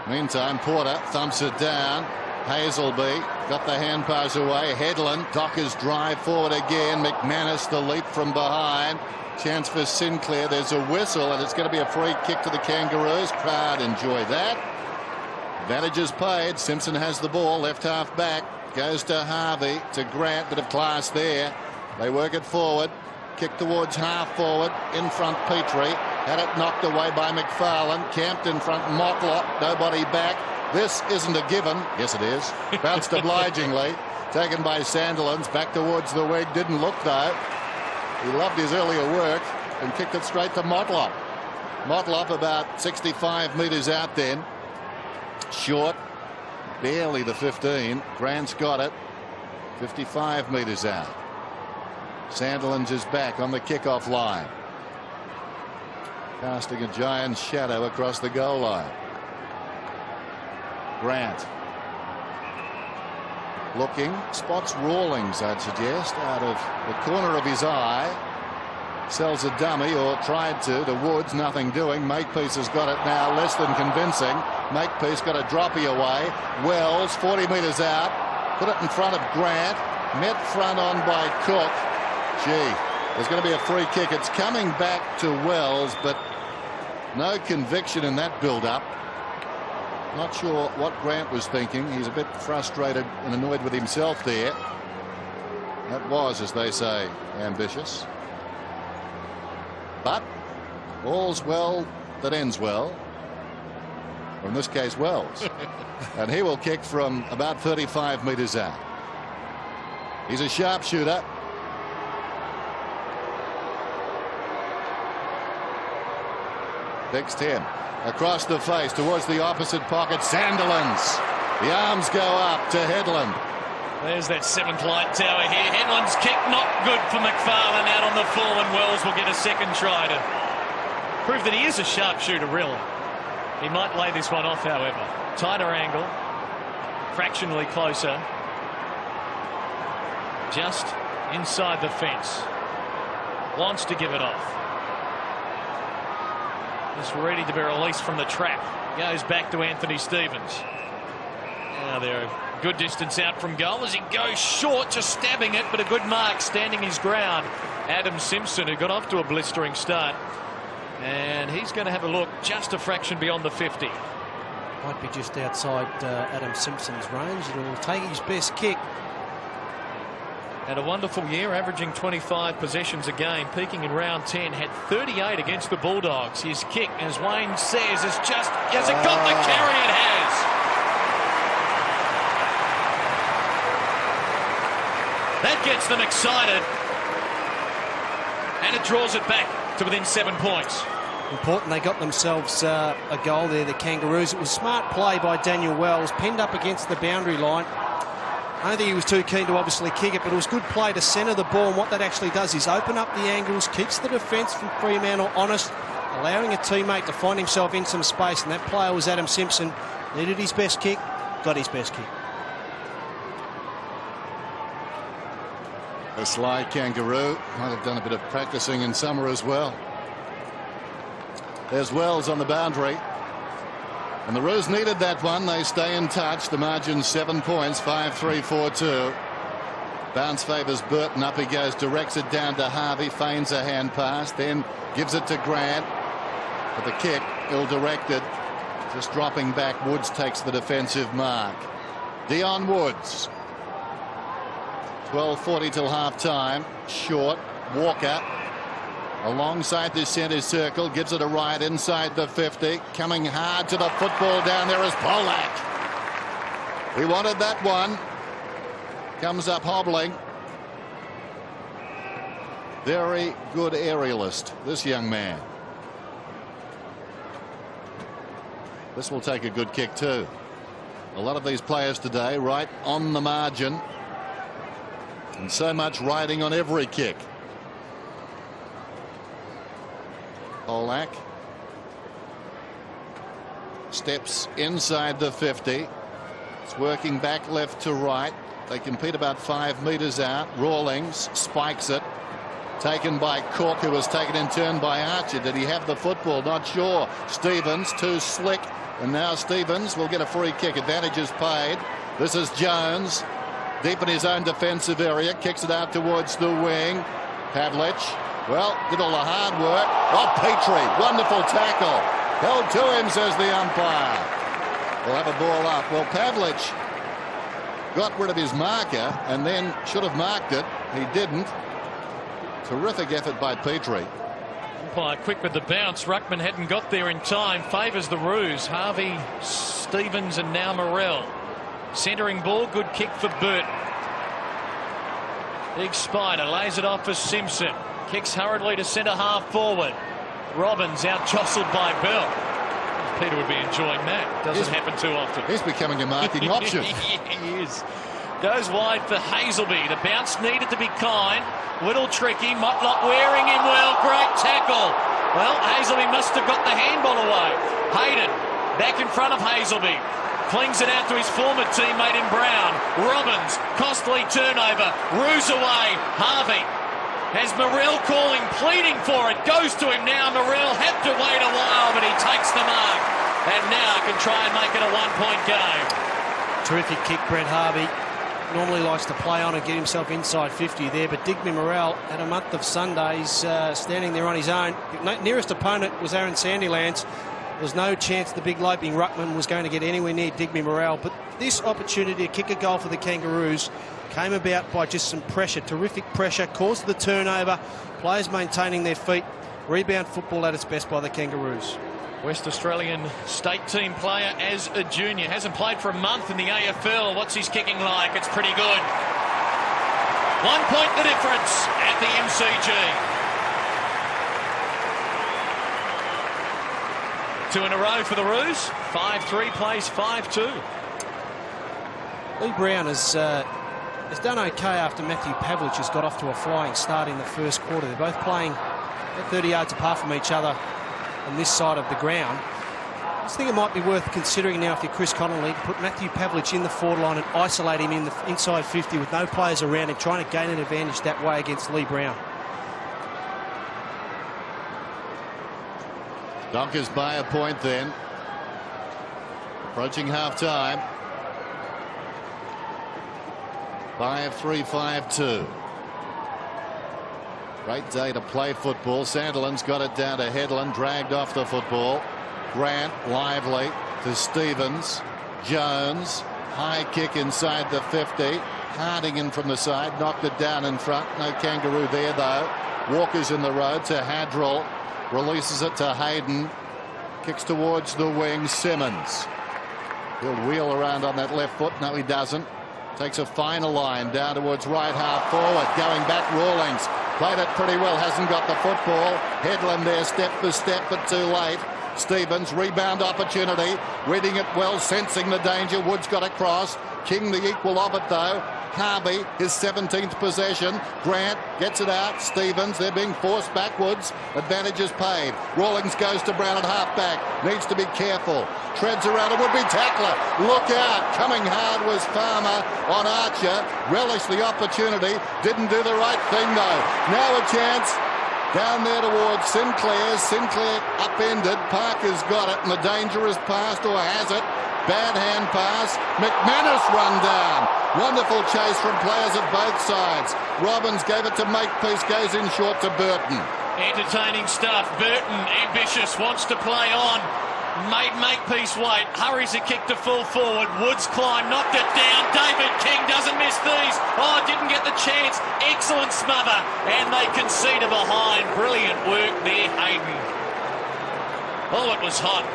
Meantime, Porter thumps it down. Hazelby got the hand pass away. Headland, Dockers drive forward again. McManus the leap from behind. Chance for Sinclair. There's a whistle, and it's going to be a free kick to the Kangaroos. Crowd enjoy that. Advantages paid. Simpson has the ball, left half back. Goes to Harvey, to Grant. Bit of class there. They work it forward. Kick towards half forward. In front, Petrie. Had it knocked away by McFarlane. Camped in front, Motlop. Nobody back. This isn't a given. Yes, it is. Bounced obligingly. Taken by Sandilands. Back towards the wing. Didn't look, though. He loved his earlier work and kicked it straight to Motlop. Motlop about 65 metres out then. Short. barely the 15. Grant's got it. 55 metres out. Sandilands is back on the kickoff line, casting a giant shadow across the goal line. Grant looking, spots Rawlings, I'd suggest, out of the corner of his eye. Sells a dummy, or tried to Woods. Nothing doing. Makepeace has got it now, less than convincing. Makepeace got a droppy away. Wells 40 metres out, put it in front of Grant, met front on by Cook. Gee, there's going to be a free kick. It's coming back to Wells, but no conviction in that build-up. Not sure what Grant was thinking. He's a bit frustrated and annoyed with himself there. That was, as they say, ambitious. But all's well that ends well. Or in this case, Wells. And he will kick from about 35 metres out. He's a sharpshooter. Fixed him. Across the face towards the opposite pocket. Sandilands. The arms go up to Headland. There's that seventh light tower here. Headland's kick not good for McFarlane out on the full, and Wells will get a second try to prove that he is a sharpshooter, really. He might lay this one off, however. Tighter angle. Fractionally closer. Just inside the fence. Wants to give it off. Is ready to be released from the trap. Goes back to Anthony Stevens. Now they're a good distance out from goal as he goes short, just stabbing it, but a good mark, standing his ground. Adam Simpson, who got off to a blistering start, and he's going to have a look just a fraction beyond the 50. Might be just outside Adam Simpson's range. It'll take his best kick. Had a wonderful year, averaging 25 possessions a game, peaking in round 10, had 38 against the Bulldogs. His kick, as Wayne says, is just, has it got the carry? It has. That gets them excited, and it draws it back to within 7 points. Important they got themselves a goal there, the Kangaroos. It was smart play by Daniel Wells, pinned up against the boundary line. I don't think he was too keen to obviously kick it, but it was good play to centre the ball, and what that actually does is open up the angles, keeps the defence from Fremantle honest, allowing a teammate to find himself in some space, and that player was Adam Simpson. Needed his best kick, got his best kick. A sly Kangaroo. Might have done a bit of practicing in summer as well. There's Wells on the boundary. And the Roos needed that one. They stay in touch. The margin 7 points, 5-3, 4-2. Bounce favours Burton. Up he goes, directs it down to Harvey, feigns a hand pass, then gives it to Grant. But the kick, ill-directed. Just dropping back. Woods takes the defensive mark. Dion Woods. 12:40 till half-time. Short. Walker. Alongside the centre circle, gives it a ride inside the 50. Coming hard to the football down there is Polak. He wanted that one. Comes up hobbling. Very good aerialist, this young man. This will take a good kick too. A lot of these players today right on the margin. And so much riding on every kick. Polak steps inside the 50. It's working back left to right. They compete about 5 metres out. Rawlings spikes it. Taken by Cook, who was taken in turn by Archer. Did he have the football? Not sure. Stevens too slick, and now Stevens will get a free kick. Advantage is paid. This is Jones deep in his own defensive area. Kicks it out towards the wing. Pavlich. Well, did all the hard work. Oh, Petrie, wonderful tackle. Held to him, says the umpire. We'll have a ball up. Well, Pavlich got rid of his marker and then should have marked it. He didn't. Terrific effort by Petrie. Umpire quick with the bounce. Ruckman hadn't got there in time. Favours the Roos. Harvey, Stevens, and now Morrell. Centering ball. Good kick for Burton. Big Spider lays it off for Simpson. Kicks hurriedly to centre half forward. Robbins out jostled by Bell. Peter would be enjoying that. Doesn't happen too often. He's becoming a marking option. He is. Goes wide for Hazelby. The bounce needed to be kind. Little tricky. Motlop wearing him well. Great tackle. Well, Hazelby must have got the handball away. Hayden back in front of Hazelby. Flings it out to his former teammate in Brown. Robbins, costly turnover. Roos away. Harvey has Morrell calling, pleading for it. Goes to him now. Morrell had to wait a while, but he takes the mark. And now can try and make it a one-point game. Terrific kick, Brent Harvey. Normally likes to play on and get himself inside 50 there, but Digby Morrell had a month of Sundays standing there on his own. The nearest opponent was Aaron Sandilands. There was no chance the big loping ruckman was going to get anywhere near Digby Morrell, but this opportunity to kick a goal for the Kangaroos came about by just some pressure, terrific pressure, caused the turnover, players maintaining their feet, rebound football at its best by the Kangaroos. West Australian state team player as a junior. Hasn't played for a month in the AFL. What's his kicking like? It's pretty good. 1 point the difference at the MCG. 2 in a row for the Roos. 5-3 plays 5-2. Lee Brown has done okay after Matthew Pavlich has got off to a flying start in the first quarter. They're both playing at 30 yards apart from each other on this side of the ground. I just think it might be worth considering now, if you're Chris Connolly, to put Matthew Pavlich in the forward line and isolate him in the inside 50 with no players around him, trying to gain an advantage that way against Lee Brown. Dockers by a point then. Approaching half-time. 5-3, 5-2. Great day to play football. Sandilands got it down to Headland, dragged off the football. Grant, lively to Stevens. Jones, high kick inside the 50. Harding in from the side, knocked it down in front. No Kangaroo there though. Walker's in the road to Hadrill. Releases it to Hayden. Kicks towards the wing. Simmons. He'll wheel around on that left foot. No, he doesn't. Takes a final line down towards right half forward. Going back, Rawlings. Played it pretty well. Hasn't got the football. Headland there step for step, but too late. Stevens, rebound opportunity. Reading it well, sensing the danger. Woods got across. King the equal of it though. Harvey, his 17th possession. Grant gets it out. Stevens, they're being forced backwards. Advantage is paid. Rawlings goes to Brown at halfback. Needs to be careful. Treads around a would-be tackler. Look out. Coming hard was Farmer on Archer. Relished the opportunity. Didn't do the right thing though. Now a chance. Down there towards Sinclair. Sinclair upended. Parker's got it, and the danger is past, or has it. Bad hand pass. McManus run down. Wonderful chase from players at both sides. Robbins gave it to Makepeace. Goes in short to Burton. Entertaining stuff. Burton, ambitious, wants to play on. Made Makepeace wait. Hurries a kick to full forward. Woods climb, knocked it down. David King doesn't miss these. Oh, didn't get the chance. Excellent smother. And they concede behind. Brilliant work there, Hayden. Oh, it was hot.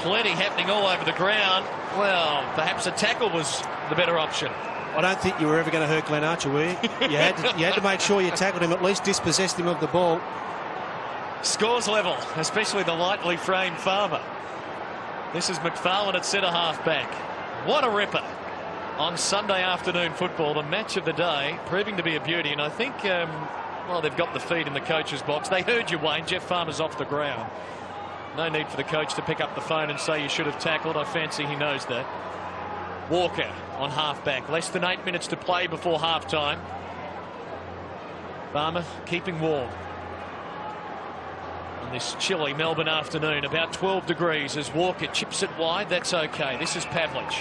Plenty happening all over the ground. Well, perhaps a tackle was the better option. I don't think you were ever going to hurt Glenn Archer, were you? You had to make sure you tackled him, at least dispossessed him of the ball. Scores level, especially the lightly framed Farmer. This is McFarlane at centre half back. What a ripper on Sunday afternoon football. The match of the day, proving to be a beauty. And I think, well, they've got the feed in the coach's box. They heard you, Wayne. Jeff Farmer's off the ground. No need for the coach to pick up the phone and say you should have tackled. I fancy he knows that. Walker on half-back. Less than 8 minutes to play before half-time. Farmer keeping warm on this chilly Melbourne afternoon. About 12 degrees as Walker chips it wide. That's okay. This is Pavlich.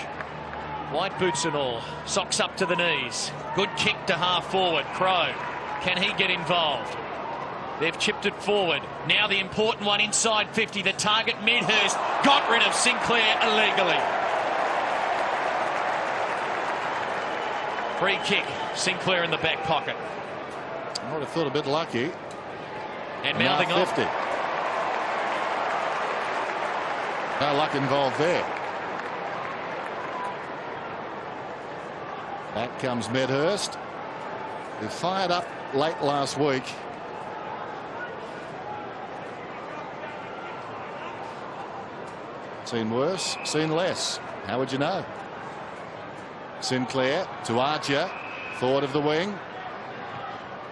White boots and all. Socks up to the knees. Good kick to half-forward. Crow. Can he get involved? They've chipped it forward. Now the important one inside 50. The target, Midhurst, got rid of Sinclair illegally. Free kick. Sinclair in the back pocket. I would have felt a bit lucky. And mouthing off. 50. No luck involved there. Back comes Medhurst. He fired up late last week. Seen worse, seen less. How would you know? Sinclair to Archer, forward of the wing.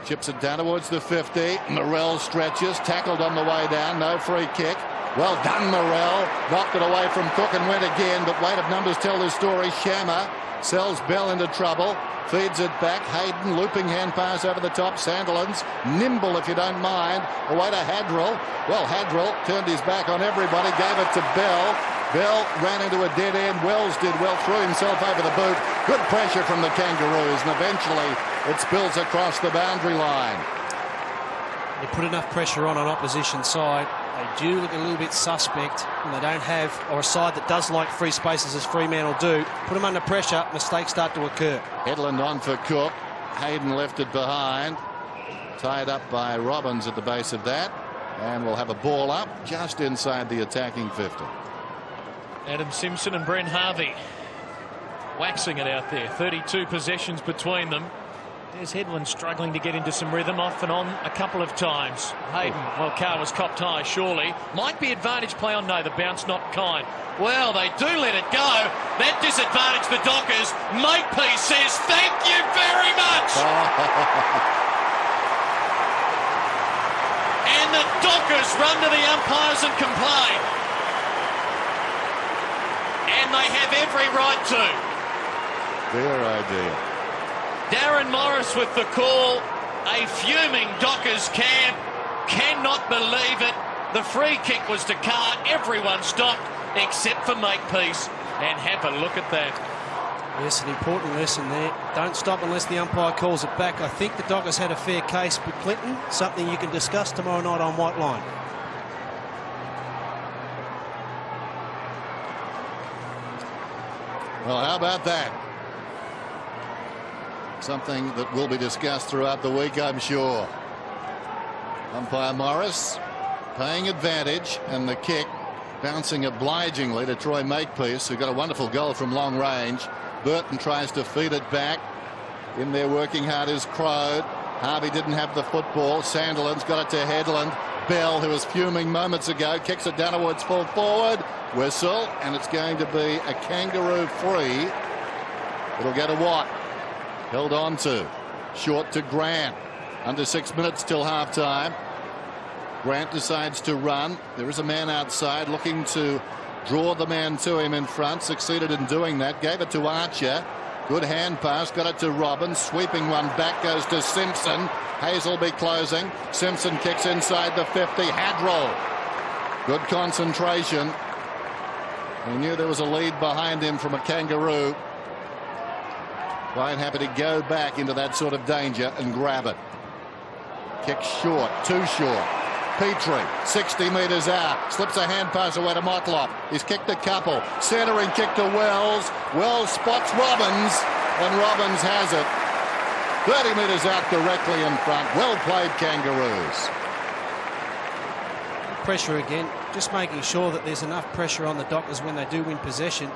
Chips it down towards the 50. Morrell stretches, tackled on the way down, no free kick. Well done, Morrell. Knocked it away from Cook and went again, but weight of numbers tell the story. Shammer sells Bell into trouble, feeds it back. Hayden looping hand pass over the top. Sandilands nimble, if you don't mind, away to Hadrill. Well, Hadrill turned his back on everybody, gave it to Bell. Bell ran into a dead end. Wells did well, threw himself over the boot. Good pressure from the Kangaroos, and eventually it spills across the boundary line. You put enough pressure on an opposition side, they do look a little bit suspect, and they don't have, or a side that does like free spaces as Fremantle do. Put them under pressure, mistakes start to occur. Headland on for Cook. Hayden left it behind. Tied up by Robbins at the base of that. And we'll have a ball up just inside the attacking 50. Adam Simpson and Brent Harvey waxing it out there. 32 possessions between them. There's Headland struggling to get into some rhythm, off and on a couple of times. Hayden, well, Carr was copped high, surely. Might be advantage play on, no, the bounce not kind. Well, they do let it go. That disadvantage the Dockers. Makepeace says, thank you very much. And the Dockers run to the umpires and complain. And they have every right to. Their idea. Darren Morris with the call. A fuming Dockers camp cannot believe it. The free kick was to Carr. Everyone stopped except for Makepeace. And have a look at that. Yes, an important lesson there. Don't stop unless the umpire calls it back. I think the Dockers had a fair case with Clinton. Something you can discuss tomorrow night on White Line. Well, how about that? Something that will be discussed throughout the week, I'm sure. Umpire Morris paying advantage, and the kick bouncing obligingly to Troy Makepeace, who got a wonderful goal from long range. Burton tries to feed it back. In there working hard is Crode. Harvey didn't have the football. Sandilands got it to Headland. Bell, who was fuming moments ago, kicks it down towards full forward. Whistle, and it's going to be a Kangaroo free. It'll go to Watt. Held on to. Short to Grant. Under 6 minutes till half-time. Grant decides to run. There is a man outside looking to draw the man to him in front. Succeeded in doing that. Gave it to Archer. Good hand pass. Got it to Robbins. Sweeping one back goes to Simpson. Hazelby closing. Simpson kicks inside the 50. Hadrill. Good concentration. He knew there was a lead behind him from a Kangaroo. Quite happy to go back into that sort of danger and grab it. Kick short. Too short. Petrie, 60 metres out, slips a hand pass away to Motlop. He's kicked a couple. Centering kick to Wells. Wells spots Robbins, and Robbins has it. 30 metres out directly in front. Well played, Kangaroos. Pressure again, just making sure that there's enough pressure on the Dockers when they do win possession.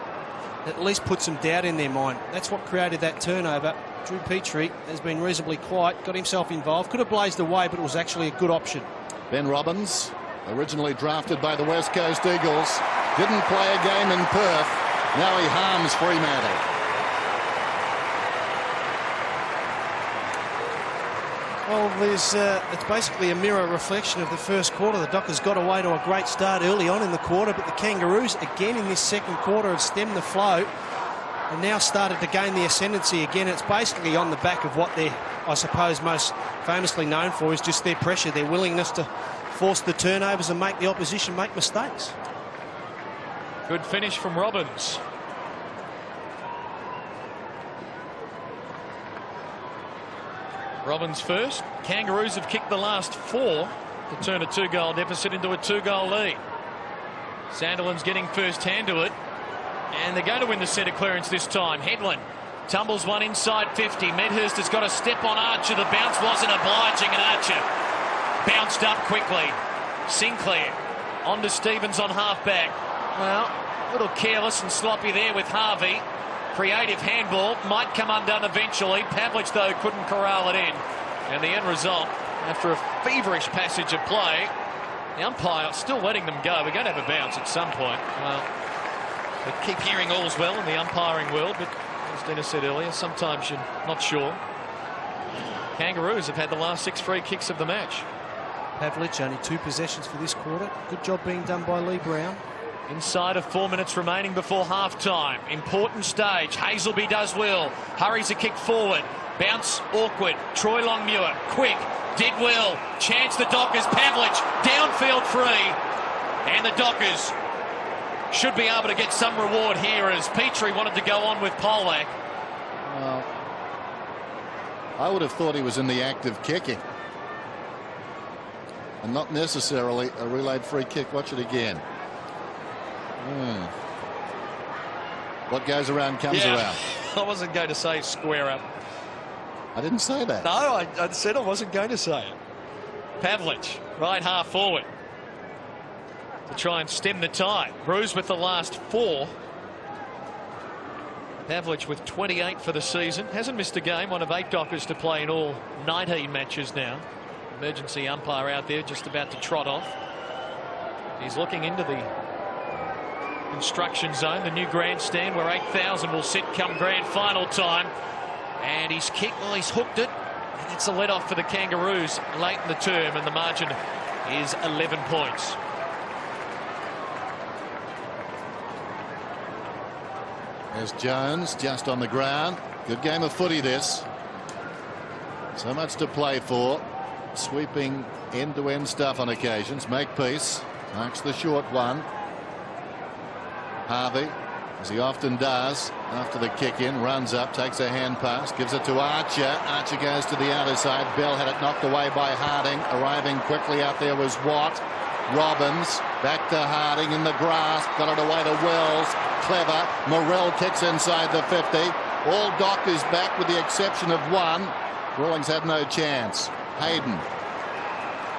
At least put some doubt in their mind. That's what created that turnover. Drew Petrie has been reasonably quiet, got himself involved, could have blazed away, but it was actually a good option. Ben Robbins, originally drafted by the West Coast Eagles, didn't play a game in Perth. Now he harms Fremantle. Well, it's basically a mirror reflection of the first quarter. The Dockers got away to a great start early on in the quarter, but the Kangaroos, again in this second quarter, have stemmed the flow and now started to gain the ascendancy again. It's basically on the back of what they're, I suppose, most famously known for, is just their pressure, their willingness to force the turnovers and make the opposition make mistakes. Good finish from Robbins. Robbins first. Kangaroos have kicked the last 4 to turn a 2-goal deficit into a 2-goal lead. Sandilands getting first hand to it, and they're going to win the centre clearance this time. Headland tumbles one inside 50. Medhurst has got a step on Archer. The bounce wasn't obliging, and Archer bounced up quickly. Sinclair on to Stevens on half-back. Well, a little careless and sloppy there with Harvey. Creative handball, might come undone eventually. Pavlich, though, couldn't corral it in. And the end result, after a feverish passage of play, the umpire still letting them go. We're going to have a bounce at some point. Well, But keep hearing all's well in the umpiring world, but as Dennis said earlier, sometimes you're not sure. Kangaroos have had the last 6 free kicks of the match. Pavlich only 2 possessions for this quarter. Good job being done by Lee Brown. Inside of 4 minutes remaining before half-time. Important stage. Hazelby does well. Hurries a kick forward. Bounce awkward. Troy Longmuir. Quick. Did well. Chance the Dockers. Pavlich. Downfield free. And the Dockers should be able to get some reward here as Petrie wanted to go on with Polak. Well, I would have thought he was in the act of kicking. And not necessarily a relayed free kick. Watch it again. What goes around comes around. I wasn't going to say square up. I didn't say that. No, I said I wasn't going to say it. Pavlich, right half forward, to try and stem the tide. Roos with the last 4. Pavlich with 28 for the season. Hasn't missed a game. One of 8 Dockers to play in all 19 matches now. Emergency umpire out there just about to trot off. He's looking into the construction zone, the new grandstand where 8,000 will sit come grand final time. And he's kicked, well, he's hooked it. And it's a let-off for the Kangaroos late in the term, and the margin is 11 points. There's Jones just on the ground. Good game of footy this. So much to play for. Sweeping end-to-end stuff on occasions. Makepeace marks the short one. Harvey, as he often does after the kick in, runs up, takes a hand pass, gives it to Archer. Archer goes to the outer side. Bell had it knocked away by Harding. Arriving quickly out there was Watt. Robbins back to Harding in the grass, got it away to Wells. Clever. Morrell kicks inside the 50. All Dockers back with the exception of one. Rawlings had no chance. Hayden.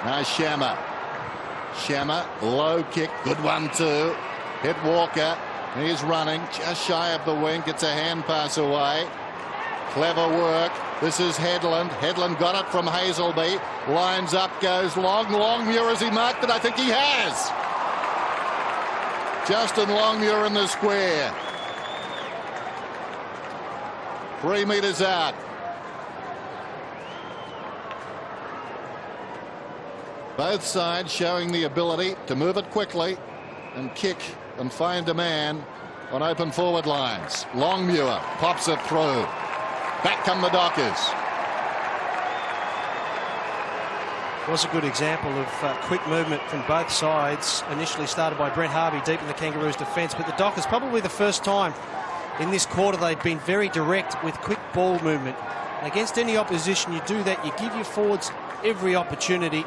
Now Shammer. Shammer, low kick, good one too. Hit Walker. He's running just shy of the wing. Gets a hand pass away. Clever work. This is Headland. Headland got it from Hazelby. Lines up, goes long. Longmuir, has he marked it? I think he has. Justin Longmuir in the square. 3 metres out. Both sides showing the ability to move it quickly and kick and find a man on open forward lines. Longmuir pops it through. Back come the Dockers. Was a good example of quick movement from both sides. Initially started by Brent Harvey deep in the Kangaroos defence, but the Dockers, probably the first time in this quarter, they've been very direct with quick ball movement. And against any opposition, you do that. You give your forwards every opportunity.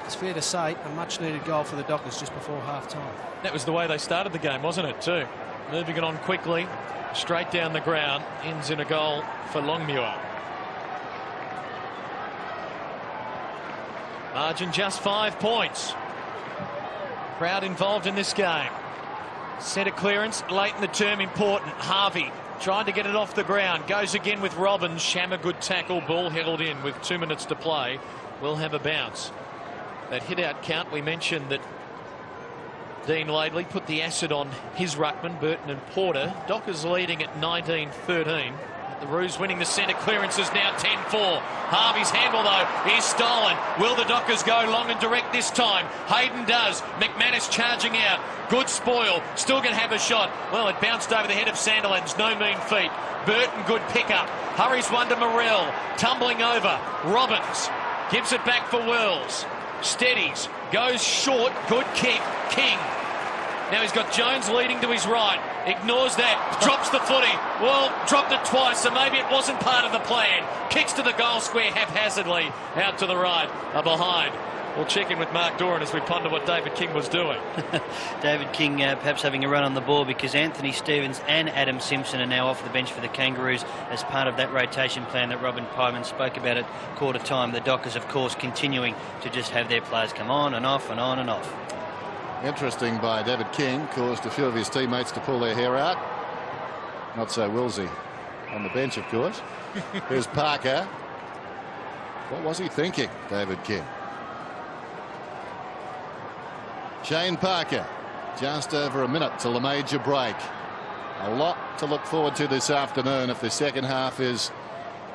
It's fair to say a much needed goal for the Dockers just before half time. That was the way they started the game, wasn't it, too? Moving it on quickly, straight down the ground, ends in a goal for Longmuir. Margin just 5 points. Crowd involved in this game. Centre clearance late in the term important. Harvey trying to get it off the ground. Goes again with Robbins. Shammer, good tackle. Ball held in with 2 minutes to play. Will have a bounce. That hit out count, we mentioned that Dean Laidley put the acid on his ruckman, Burton and Porter. Dockers leading at 19-13. The Roos winning the centre clearance is now 10-4. Harvey's handle, though, is stolen. Will the Dockers go long and direct this time? Hayden does. McManus charging out. Good spoil. Still going to have a shot. Well, it bounced over the head of Sandilands. No mean feat. Burton, good pickup. Hurries one to Morrell. Tumbling over. Robbins gives it back for Wells. Steadies. Goes short. Good kick. King. Now he's got Jones leading to his right. Ignores that. Drops the footy. Well, dropped it twice, so maybe it wasn't part of the plan. Kicks to the goal square haphazardly. Out to the right. Behind. We'll check in with Mark Doran as we ponder what David King was doing. David King perhaps having a run on the ball because Anthony Stevens and Adam Simpson are now off the bench for the Kangaroos as part of that rotation plan that Robin Pyman spoke about at quarter time. The Dockers, of course, continuing to just have their players come on and off and on and off. Interesting by David King, caused a few of his teammates to pull their hair out. Not so Wilsey on the bench, of course. Here's Parker. What was he thinking, David King? Shane Parker Just over a minute till the major break. A lot to look forward to this afternoon if the second half is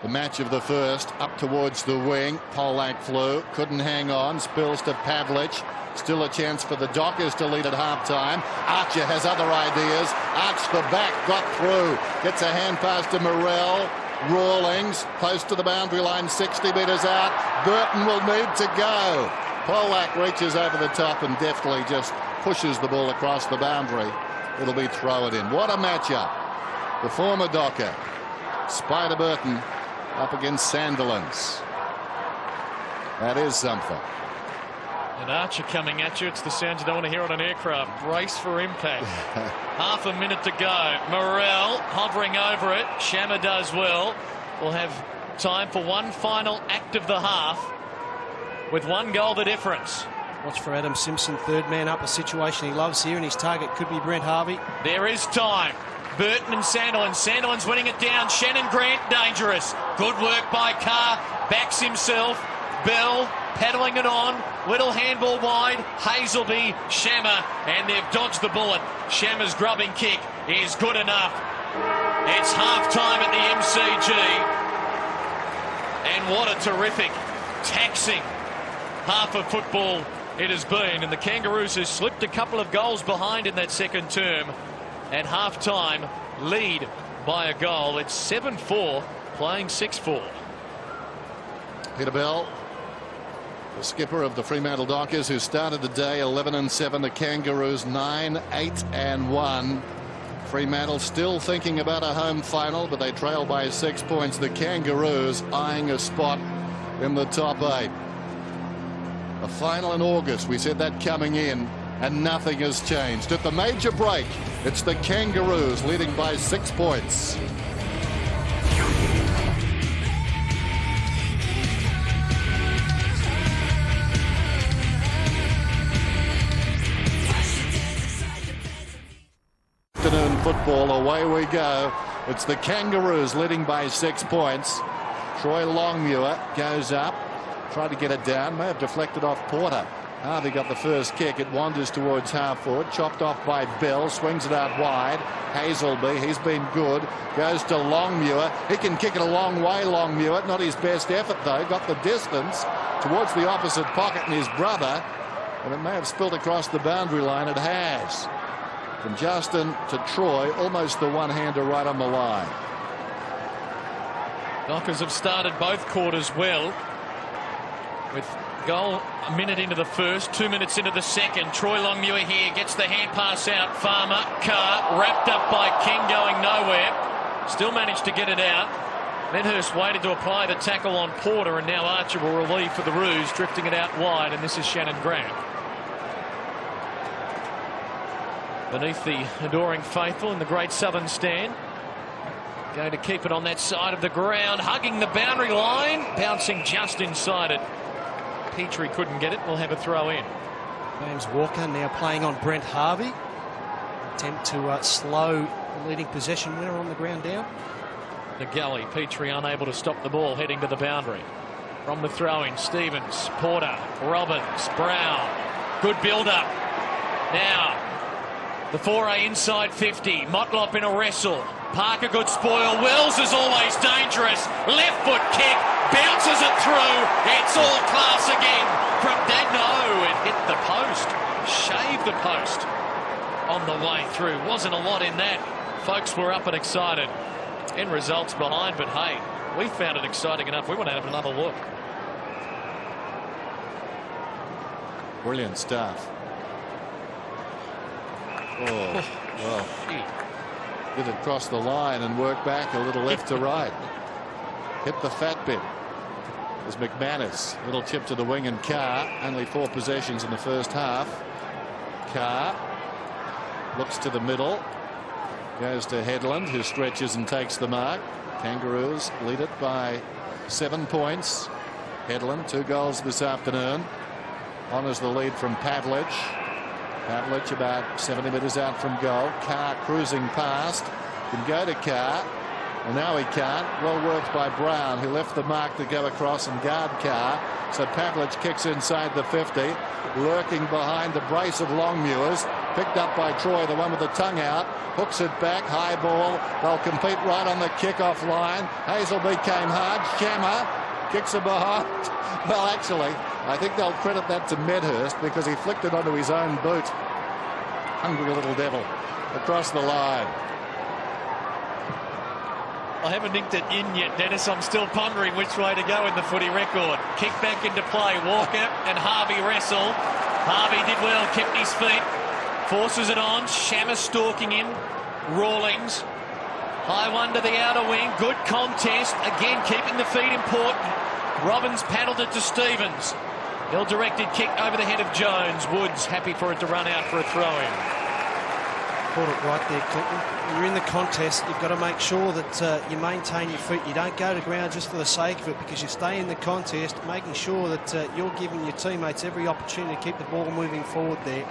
the match of the first. Up towards the wing. Polak flew. Couldn't hang on. Spills to Pavlich. Still a chance for the Dockers to lead at half-time. Archer has other ideas. Arcs the back. Got through. Gets a hand pass to Morrell. Rawlings. Close to the boundary line. 60 metres out. Burton will need to go. Polak reaches over the top and deftly just pushes the ball across the boundary. It'll be thrown in. What a matchup. The former Docker, Spider Burton, up against Sandilands. That is something. And Archer coming at you. It's the sound you don't want to hear on an aircraft. Brace for impact. Half a minute to go. Morrell hovering over it. Shammer does well. We'll have time for one final act of the half with one goal the difference. Watch for Adam Simpson, third man up, a situation he loves here, and his target could be Brent Harvey. There is time. Burton and Sandilands. Sandilands winning it down. Shannon Grant dangerous. Good work by Carr. Backs himself. Bell paddling it on. Little handball wide. Hazelby, Shammer, and they've dodged the bullet. Shammer's grubbing kick is good enough. It's half-time at the MCG. And what a terrific, taxing half of football it has been, and the Kangaroos have slipped a couple of goals behind in that second term. At half-time, lead by a goal. It's 7-4, playing 6-4. Peter Bell, the skipper of the Fremantle Dockers, who started the day 11-7. The Kangaroos 9-8-1. Fremantle still thinking about a home final, but they trail by 6 points. The Kangaroos eyeing a spot in the top 8. A final in August, we said that coming in, and nothing has changed. At the major break, it's the Kangaroos leading by 6 points. Afternoon football, away we go. It's the Kangaroos leading by 6 points. Troy Longmuir goes up. Tried to get it down, may have deflected off Porter. Harvey got the first kick. It wanders towards half forward, chopped off by Bell, swings it out wide. Hazelby, he's been good, goes to Longmuir. He can kick it a long way, Longmuir. Not his best effort though, got the distance towards the opposite pocket and his brother, and it may have spilled across the boundary line. It has. From Justin to Troy, almost the one-hander right on the line. Dockers have started both quarters well, with goal a minute into the first, 2 minutes into the second. Troy Longmuir here gets the hand pass out. Farmer, Carr, wrapped up by King, going nowhere. Still managed to get it out. Medhurst waited to apply the tackle on Porter, and now Archer will relieve for the Roos, drifting it out wide, and this is Shannon Grant. Beneath the adoring faithful in the Great Southern Stand. Going to keep it on that side of the ground, hugging the boundary line, bouncing just inside it. Petrie couldn't get it. We'll have a throw in. James Walker now playing on Brent Harvey. Attempt to slow the leading possession winner on the ground down. The gully. Petrie unable to stop the ball heading to the boundary. From the throw-in, Stevens, Porter, Robbins, Brown. Good build-up. Now, the foray inside 50. Motlop in a wrestle. Parker good spoil. Wells is always dangerous. Left foot kick. Bounces it through. It's all class again from Dagno. It hit the post. Shaved the post on the way through. Wasn't a lot in that. Folks were up and excited. End results behind, but hey, we found it exciting enough. We want to have another look. Brilliant stuff. Oh, well, did it cross the line and work back a little left to right. Hit the fat bit. There's McManus. Little chip to the wing, and Carr. Only 4 possessions in the first half. Carr looks to the middle. Goes to Headland, who stretches and takes the mark. Kangaroos lead it by 7 points. Headland, 2 goals this afternoon. Honours the lead from Pavlich. Pavlich about 70 metres out from goal. Carr cruising past. Can go to Carr. Well, now he can't. Well worked by Brown, who left the mark to go across and guard Carr. So Pavlich kicks inside the 50, lurking behind the brace of Longmuir's. Picked up by Troy, the one with the tongue out. Hooks it back, high ball. They'll compete right on the kick-off line. Hazelby came hard. Shammer kicks it behind. Well, actually, I think they'll credit that to Medhurst because he flicked it onto his own boot. Hungry little devil across the line. I haven't nicked it in yet, Dennis. I'm still pondering which way to go in the footy record. Kick back into play. Walker and Harvey wrestle. Harvey did well, kept his feet. Forces it on. Shammer stalking him. Rawlings. High one to the outer wing. Good contest. Again, keeping the feet important. Robbins paddled it to Stevens. Ill-directed kick over the head of Jones. Woods happy for it to run out for a throw-in. Caught it right there, Clinton. When you're in the contest, you've got to make sure that you maintain your feet. You don't go to ground just for the sake of it, because you stay in the contest, making sure that you're giving your teammates every opportunity to keep the ball moving forward there.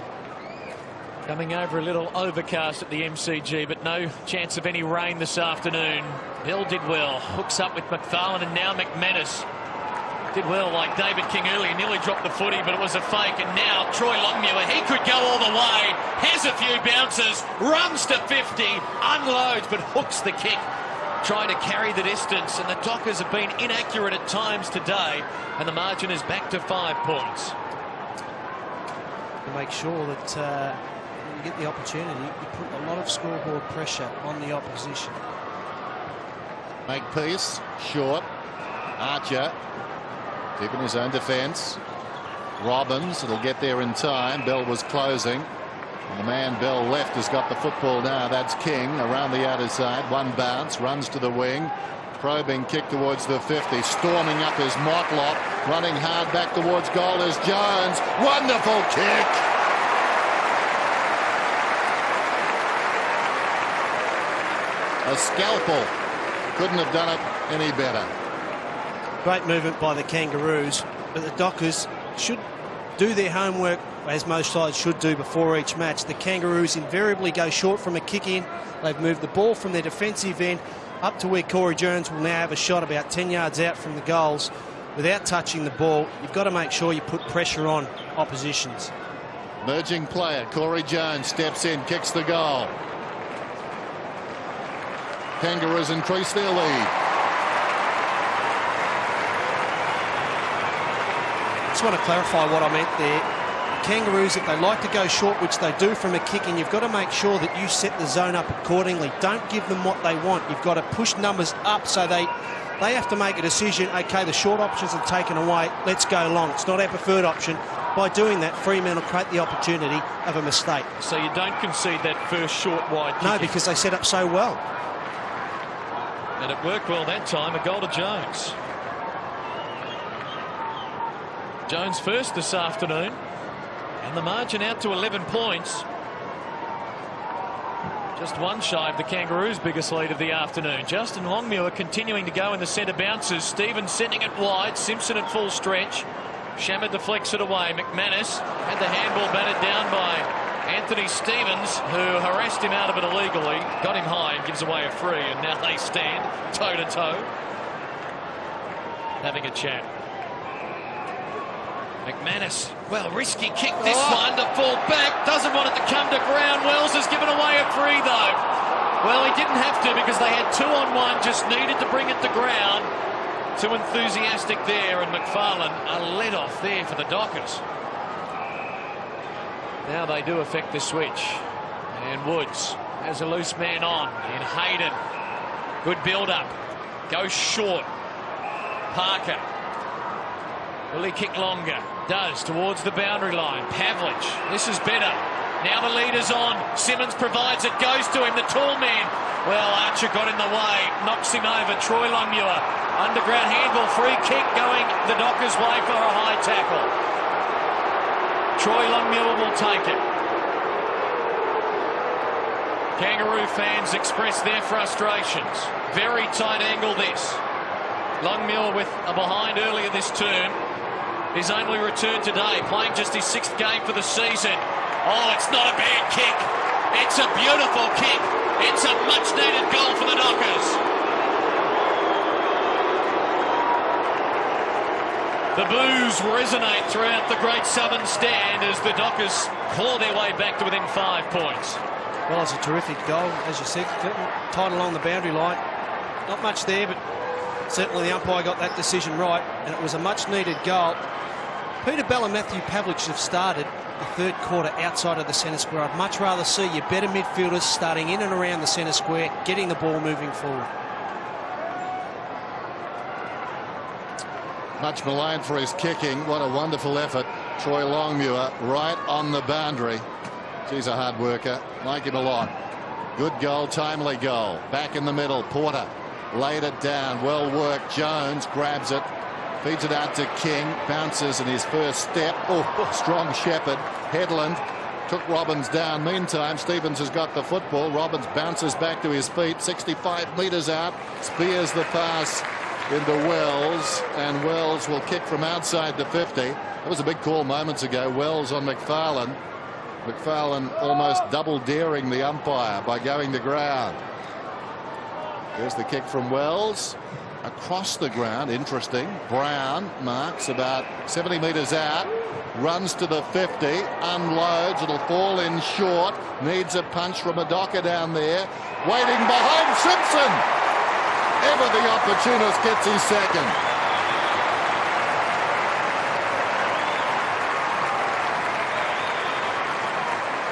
Coming over a little overcast at the MCG, but no chance of any rain this afternoon. Hill did well. Hooks up with McFarlane and now McManus. Did well like David King earlier, nearly dropped the footy, but it was a fake. And now Troy Longmuir, he could go all the way, has a few bounces, runs to 50, unloads, but hooks the kick, trying to carry the distance. And the Dockers have been inaccurate at times today, and the margin is back to 5 points. To make sure that when you get the opportunity, you put a lot of scoreboard pressure on the opposition. Makepeace, short. Archer. Deep in his own defence. Robbins, it'll get there in time. Bell was closing. And the man Bell left has got the football now. That's King around the outer side. One bounce, runs to the wing. Probing kick towards the 50. Storming up is Motlop. Running hard back towards goal is Jones. Wonderful kick. A scalpel. Couldn't have done it any better. Great movement by the Kangaroos, but the Dockers should do their homework, as most sides should do before each match. The Kangaroos invariably go short from a kick-in. They've moved the ball from their defensive end up to where Corey Jones will now have a shot about 10 yards out from the goals. Without touching the ball, you've got to make sure you put pressure on oppositions. Merging player, Corey Jones steps in, kicks the goal. Kangaroos increase their lead. I just want to clarify what I meant there. Kangaroos, if they like to go short, which they do from a kick-in, you've got to make sure that you set the zone up accordingly. Don't give them what they want. You've got to push numbers up so they have to make a decision. Okay, the short options are taken away. Let's go long. It's not our preferred option. By doing that, Fremantle create the opportunity of a mistake. So you don't concede that first short wide kick? No, because they set up so well. And it worked well that time. A goal to Jones. Jones first this afternoon, and the margin out to 11 points. Just one shy of the Kangaroos' biggest lead of the afternoon. Justin Longmuir continuing to go in the centre bounces. Stevens sending it wide. Simpson at full stretch. Shammer deflects it away. McManus had the handball batted down by Anthony Stevens, who harassed him out of it illegally. Got him high and gives away a free, and now they stand toe-to-toe having a chat. McManus, well, risky kick this one to fall back. Doesn't want it to come to ground. Wells has given away a free, though. Well, he didn't have to because they had 2-on-1, just needed to bring it to ground. Too enthusiastic there, and McFarlane a let off there for the Dockers. Now they do affect the switch. And Woods has a loose man on in Hayden. Good build-up. Goes short. Parker. Will he kick longer? Does, towards the boundary line. Pavlich, this is better. Now the leader's on. Simmons provides it, goes to him, the tall man. Well, Archer got in the way, knocks him over. Troy Longmuir, underground handball, free kick going the Dockers' way for a high tackle. Troy Longmuir will take it. Kangaroo fans express their frustrations. Very tight angle this. Longmuir with a behind earlier this term. His only return today, playing just his 6th game for the season. Oh, it's not a bad kick. It's a beautiful kick. It's a much-needed goal for the Dockers. The boos resonate throughout the Great Southern Stand as the Dockers claw their way back to within 5 points. Well, it's a terrific goal, as you said, Clinton, tight along the boundary line. Not much there, but certainly the umpire got that decision right, and it was a much-needed goal. Peter Bell and Matthew Pavlich have started the third quarter outside of the centre square. I'd much rather see your better midfielders starting in and around the centre square, getting the ball moving forward. Much maligned for his kicking. What a wonderful effort. Troy Longmuir right on the boundary. He's a hard worker. Like him a lot. Good goal, timely goal. Back in the middle. Porter laid it down. Well worked. Jones grabs it. Feeds it out to King. Bounces in his first step. Oh, strong shepherd. Headland took Robbins down. Meantime, Stevens has got the football. Robbins bounces back to his feet. 65 metres out. Spears the pass into Wells, and Wells will kick from outside the 50. That was a big call moments ago. Wells on McFarlane. McFarlane almost double daring the umpire by going to ground. There's the kick from Wells across the ground. Interesting. Brown marks about 70 metres out, runs to the 50, unloads. It'll fall in short. Needs a punch from a docker down there. Waiting behind Simpson. Ever the opportunist gets his second.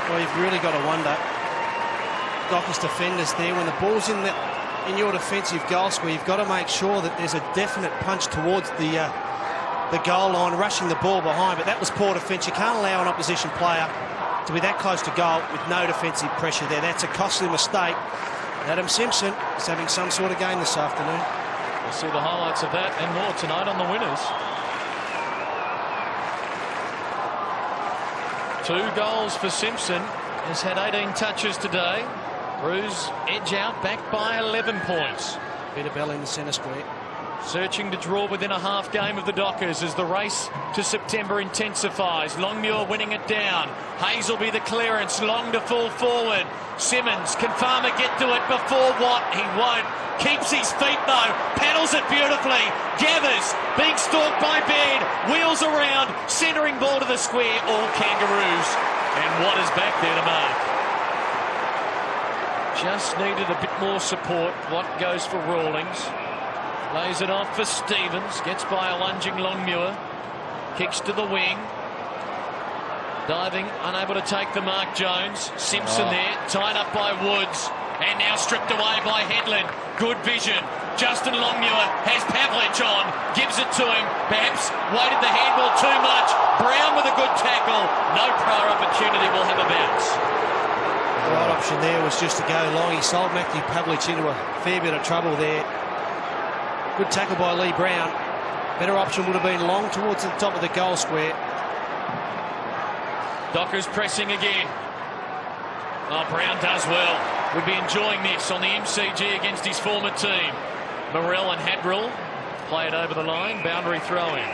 Well, you've really got to wonder, Dockers defenders there, when the ball's in your defensive goal square, you've got to make sure that there's a definite punch towards the goal line, rushing the ball behind. But that was poor defence. You can't allow an opposition player to be that close to goal with no defensive pressure there. That's a costly mistake. Adam Simpson is having some sort of game this afternoon. We'll see the highlights of that and more tonight on The Winners. 2 goals for Simpson. Has had 18 touches today. Roos edge out, back by 11 points. Peter Bell in the centre square. Searching to draw within a half game of the Dockers as the race to September intensifies. Longmuir winning it down. Hazelby the clearance. Long to fall forward. Simmons, can Farmer get to it before Watt? He won't. Keeps his feet though. Paddles it beautifully. Gathers, being stalked by Baird. Wheels around. Centering ball to the square. All Kangaroos. And Watt is back there to mark. Just needed a bit more support. Watt goes for Rawlings. Lays it off for Stevens. Gets by a lunging Longmuir. Kicks to the wing. Diving, unable to take the mark, Jones. Simpson there, tied up by Woods. And now stripped away by Headland. Good vision. Justin Longmuir has Pavlich on. Gives it to him. Perhaps weighted the handball too much. Brown with a good tackle. No prior opportunity, will have a bounce. The right option there was just to go long. He sold Matthew Pavlich into a fair bit of trouble there. Good tackle by Lee Brown. Better option would have been long towards the top of the goal square. Dockers pressing again. Oh, Brown does well. Would be enjoying this on the MCG against his former team. Morrell and Hadrill play it over the line. Boundary throw-in.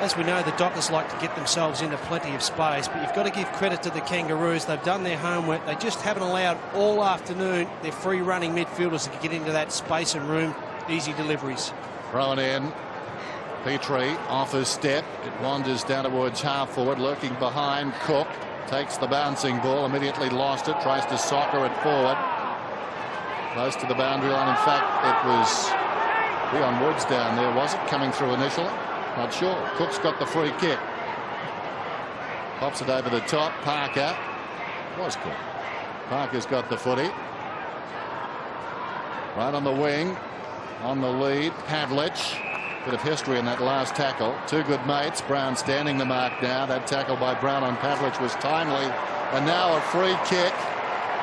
As we know, the Dockers like to get themselves into plenty of space, but you've got to give credit to the Kangaroos. They've done their homework. They just haven't allowed all afternoon their free-running midfielders to get into that space and room. Easy deliveries. Thrown in. Petrie off his step. It wanders down towards half forward, lurking behind Cook. Takes the bouncing ball, immediately lost it, tries to soccer it forward. Close to the boundary line. In fact, it was Leon Woods down there, was it? Coming through initially? Not sure. Cook's got the free kick. Pops it over the top. Parker. Was Cook. Parker's got the footy. Right on the wing. On the lead. Pavlich. Bit of history in that last tackle. Two good mates. Brown standing the mark now. That tackle by Brown on Pavlich was timely. And now a free kick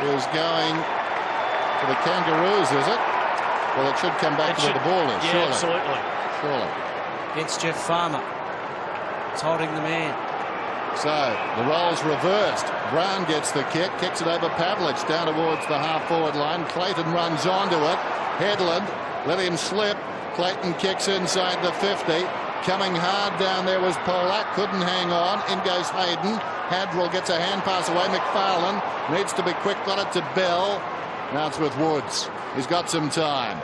is going to the Kangaroos, is it? Well, it should come back to where the ball is. Yeah, surely. absolutely. Surely. Against Jeff Farmer. It's holding the man. So the role's reversed. Brown gets the kick, kicks it over Pavlich down towards the half-forward line. Clayton runs onto it. Headland let him slip. Clayton kicks inside the 50. Coming hard down there was Polak. Couldn't hang on. In goes Hayden. Hadrill gets a hand pass away. McFarlane needs to be quick. Got it to Bell. Now it's with Woods. He's got some time.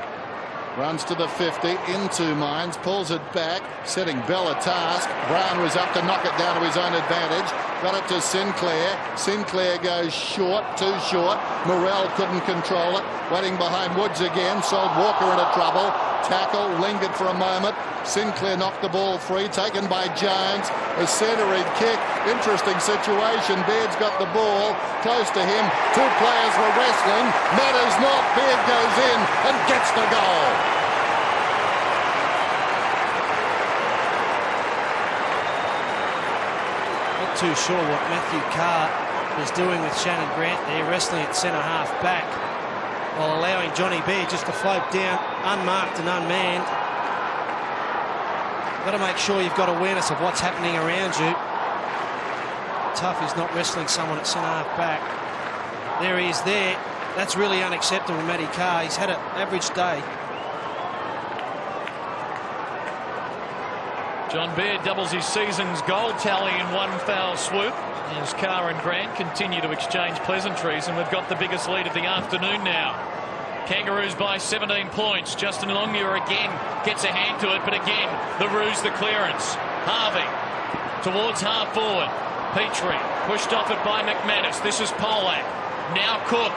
Runs to the 50, in two minds, pulls it back, setting Bell a task. Brown was up to knock it down to his own advantage. Got it to Sinclair. Sinclair goes short, too short. Morrell couldn't control it. Waiting behind Woods again. Sold Walker into trouble. Tackle, lingered for a moment. Sinclair knocked the ball free, taken by Jones. A centering kick. Interesting situation. Baird's got the ball close to him. Two players were wrestling. Matters not. Baird goes in and gets the goal. Not too sure what Matthew Carr is doing with Shannon Grant there, wrestling at centre half back while allowing Johnny Baird just to float down unmarked and unmanned. Got to make sure you've got awareness of what's happening around you. Tough he's not wrestling someone at centre half back. There he is there. That's really unacceptable, Matty Carr. He's had an average day. John Baird doubles his season's goal tally in one foul swoop as Carr and Grant continue to exchange pleasantries, and we've got the biggest lead of the afternoon now. Kangaroos by 17 points. Justin Longmuir again gets a hand to it, but again the Roos the clearance. Harvey towards half forward. Petrie pushed off it by McManus. This is Polak. Now Cook.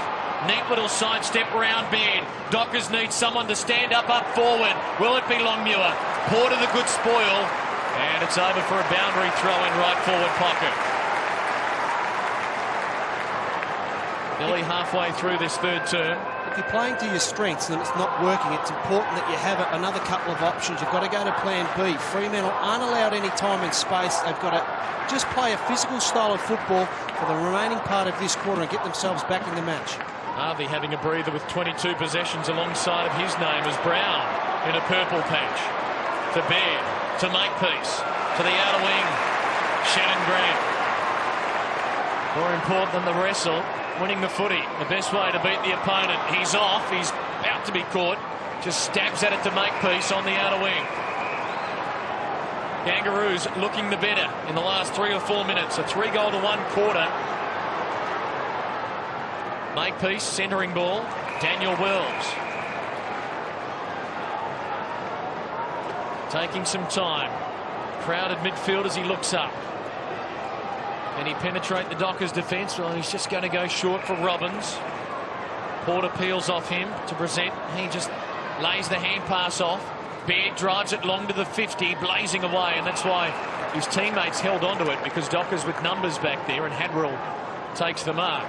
Neat little sidestep round Baird. Dockers need someone to stand up forward. Will it be Longmuir? Porter the good spoil. And it's over for a boundary throw in right forward pocket. Nearly halfway through this third term. If you're playing to your strengths and it's not working, it's important that you have another couple of options. You've got to go to plan B. Fremantle aren't allowed any time and space. They've got to just play a physical style of football for the remaining part of this quarter and get themselves back in the match. Harvey having a breather with 22 possessions alongside of his name as Brown in a purple patch. To Baird, to Makepeace, to the outer wing, Shannon Grant. More important than the wrestle, winning the footy. The best way to beat the opponent. He's off, he's about to be caught. Just stabs at it to Makepeace on the outer wing. Kangaroos looking the better in the last 3 or 4 minutes. A 3-goal-to-1 quarter. Makepeace centering ball. Daniel Wells taking some time. Crowded midfield as he looks up. Can he penetrate the Dockers defence? Well, he's just going to go short for Robbins. Porter peels off him to present. He just lays the hand pass off. Baird drives it long to the 50, blazing away, and that's why his teammates held onto it, because Dockers with numbers back there, and Hadrill takes the mark.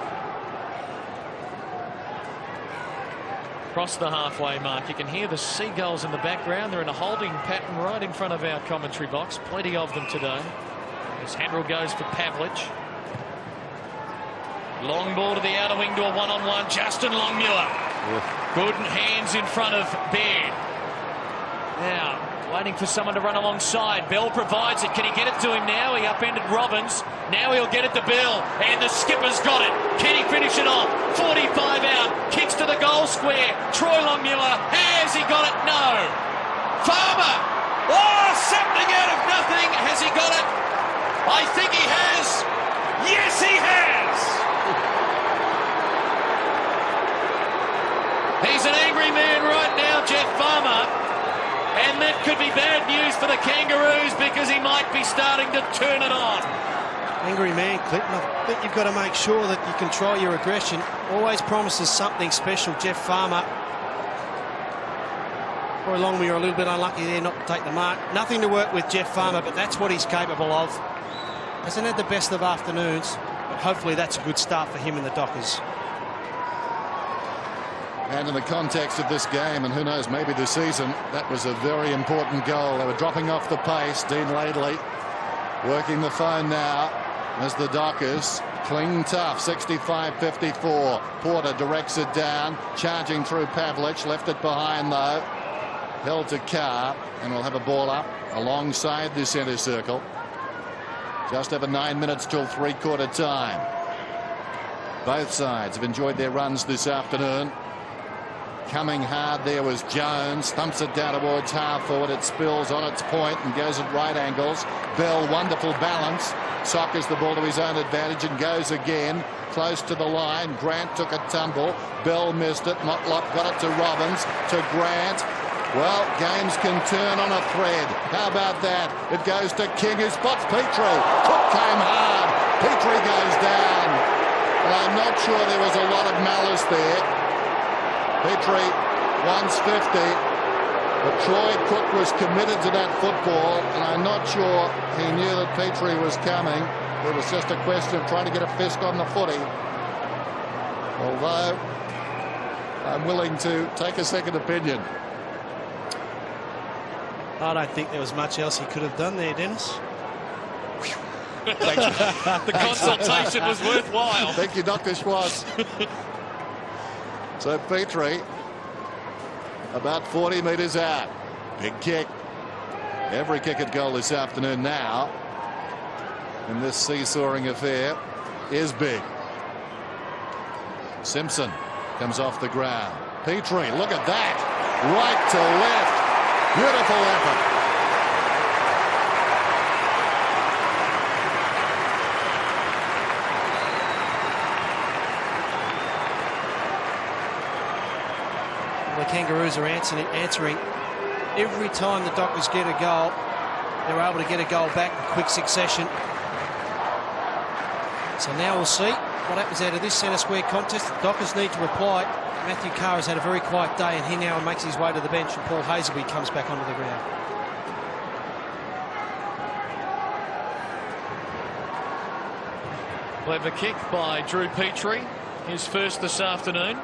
Across the halfway mark, you can hear the seagulls in the background. They're in a holding pattern right in front of our commentary box. Plenty of them today. As Hadrill goes for Pavlich. Long ball to the outer wing to a one-on-one. Justin Longmuir. Good hands in front of Baird. Now, waiting for someone to run alongside. Bell provides it. Can he get it to him now? He upended Robbins. Now he'll get it to Bell. And the skipper's got it. Can he finish it off? 45 out. Kicks to the goal square. Troy Longmuir. Has he got it? No. Farmer. Oh, something out of nothing. Has he got it? I think he has. Yes, he has. He's an angry man right now, Jeff Farmer. And that could be bad news for the Kangaroos, because he might be starting to turn it on. Angry man, Clinton. I think you've got to make sure that you control your aggression. Always promises something special, Jeff Farmer. Roy Longmuir a little bit unlucky there not to take the mark. Nothing to work with Jeff Farmer, but that's what he's capable of. Hasn't had the best of afternoons, but hopefully that's a good start for him and the Dockers. And in the context of this game, and who knows, maybe the season, that was a very important goal. They were dropping off the pace. Dean Laidley working the phone now as the Dockers cling tough. 65-54. Porter directs it down, charging through Pavlich. Left it behind though. Held to Carr, and we'll have a ball up alongside the centre circle. Just over 9 minutes till three-quarter time. Both sides have enjoyed their runs this afternoon. Coming hard there was Jones. Thumps it down towards half forward. It spills on its point and goes at right angles. Bell, wonderful balance. Sockers the ball to his own advantage and goes again. Close to the line. Grant took a tumble. Bell missed it. Motlop got it to Robbins. To Grant. Well, games can turn on a thread. How about that? It goes to King, who spots Petrie. Cook came hard. Petrie goes down. And I'm not sure there was a lot of malice there. Petrie wants 50. But Troy Cook was committed to that football, and I'm not sure he knew that Petrie was coming. It was just a question of trying to get a fist on the footy. Although I'm willing to take a second opinion. I don't think there was much else he could have done there, Dennis. The consultation was worthwhile. Thank you, Dr. Schwartz. So Petrie about 40 metres out. Big kick. Every kick at goal this afternoon now in this seesawing affair is big. Simpson comes off the ground. Petrie, look at that. Right to left. Beautiful effort. The Kangaroos are answering every time the Dockers get a goal. They're able to get a goal back in quick succession. So now we'll see what happens out of this centre square contest. The Dockers need to reply. Matthew Carr has had a very quiet day, and he now makes his way to the bench, and Paul Hazelby comes back onto the ground. Clever kick by Drew Petrie, his first this afternoon.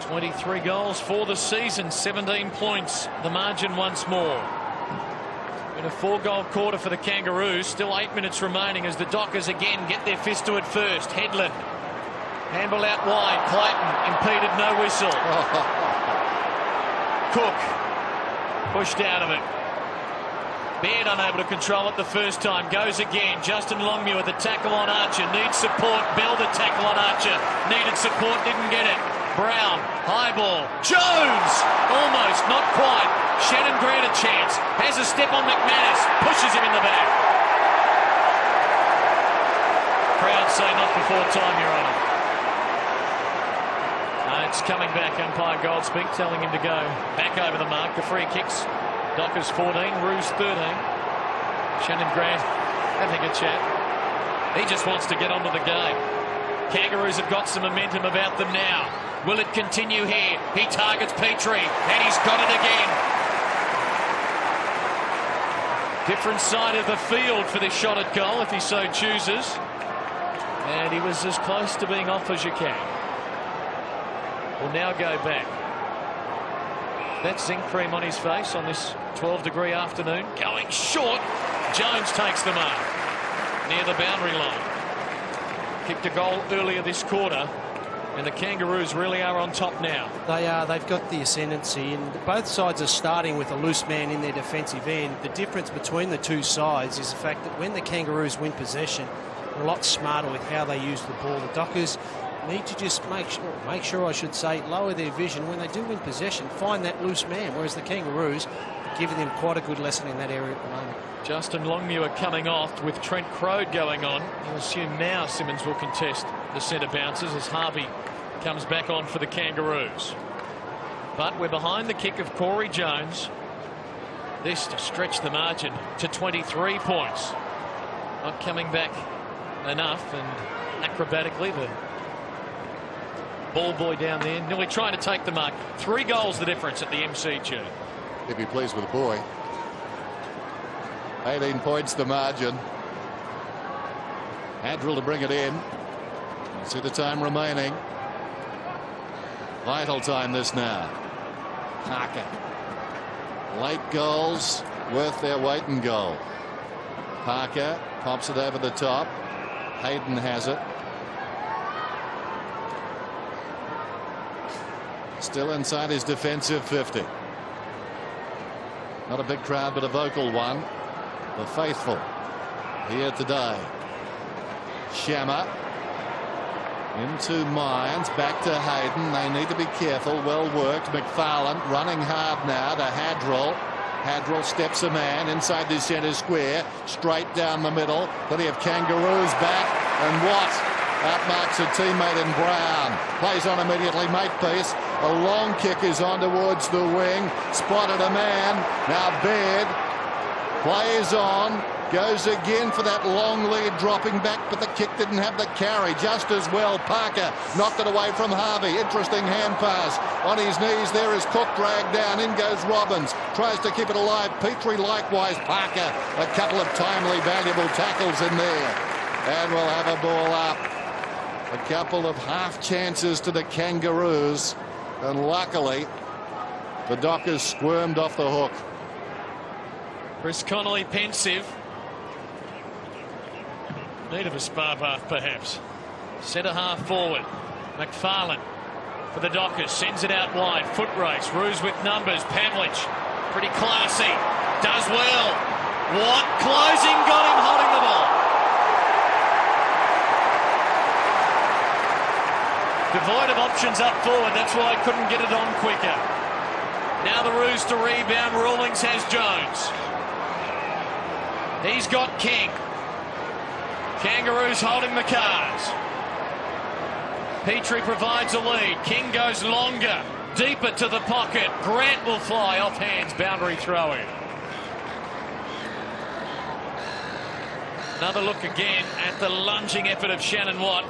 23 goals for the season, 17 points, the margin once more. In a 4-goal quarter for the Kangaroos, still 8 minutes remaining as the Dockers again get their fist to it first. Headland, handball out wide, Clayton impeded, no whistle. Cook pushed out of it. Baird unable to control it the first time, goes again. Justin Longmuir, the tackle on Archer, needs support. Bell, the tackle on Archer, needed support, didn't get it. Brown, high ball, Jones, almost, not quite. Shannon Grant a chance, has a step on McManus, pushes him in the back. Crowd say not before time, Your Honour. It's coming back, umpire Goldspeak telling him to go back over the mark. The free kicks, Dockers 14, Roos 13. Shannon Grant having a chat. He just wants to get onto the game. Kangaroos have got some momentum about them now. Will it continue here? He targets Petrie, and he's got it again. Different side of the field for this shot at goal, if he so chooses. And he was as close to being off as you can. Will now go back. That zinc cream on his face on this 12-degree afternoon. Going short. Jones takes the mark near the boundary line. Kicked a goal earlier this quarter, and the Kangaroos really are on top now. They are. They've got the ascendancy, and both sides are starting with a loose man in their defensive end. The difference between the two sides is the fact that when the Kangaroos win possession, they're a lot smarter with how they use the ball. The Dockers need to just make sure, I should say, lower their vision when they do win possession, find that loose man, whereas the Kangaroos are giving them quite a good lesson in that area at the moment. Justin Longmuir coming off with Trent Crode going on. You'll assume now Simmons will contest the centre bounces as Harvey comes back on for the Kangaroos. But we're behind the kick of Corey Jones. This to stretch the margin to 23 points. Not coming back enough, and acrobatically the ball boy down there nearly trying to take the mark. 3 goals the difference at the MCG. He'd be pleased with the boy. 18 points the margin. Hadrill to bring it in. See the time remaining. Vital time this now. Parker. Late goals worth their weight in gold. Parker pops it over the top. Hayden has it. Still inside his defensive 50. Not a big crowd, but a vocal one. The faithful here today. Shammer into Mines, back to Hayden. They need to be careful. Well worked. McFarlane running hard now to Hadrill. Hadrill steps a man inside the centre square, straight down the middle. Plenty of Kangaroos back, and what? Outmarks a teammate in Brown. Plays on immediately. Makepeace. A long kick is on towards the wing. Spotted a man. Now Baird plays on. Goes again for that long lead, dropping back, but the kick didn't have the carry. Just as well, Parker knocked it away from Harvey. Interesting hand pass. On his knees there is Cook, dragged down. In goes Robbins. Tries to keep it alive. Petrie likewise. Parker, a couple of timely, valuable tackles in there. And we'll have a ball up. A couple of half chances to the Kangaroos. And luckily, the Dockers squirmed off the hook. Chris Connolly pensive. Need of a spa bath, perhaps. Centre half forward. McFarlane for the Dockers. Sends it out wide. Foot race. Roos with numbers. Pavlich. Pretty classy. Does well. Watt closing. Got him holding the ball. Devoid of options up forward. That's why I couldn't get it on quicker. Now the Roos to rebound. Rawlings has Jones. He's got King. Kangaroos holding the cards. Petrie provides a lead. King goes longer, deeper to the pocket. Grant will fly off hands. Boundary throw in. Another look again at the lunging effort of Shannon Watt.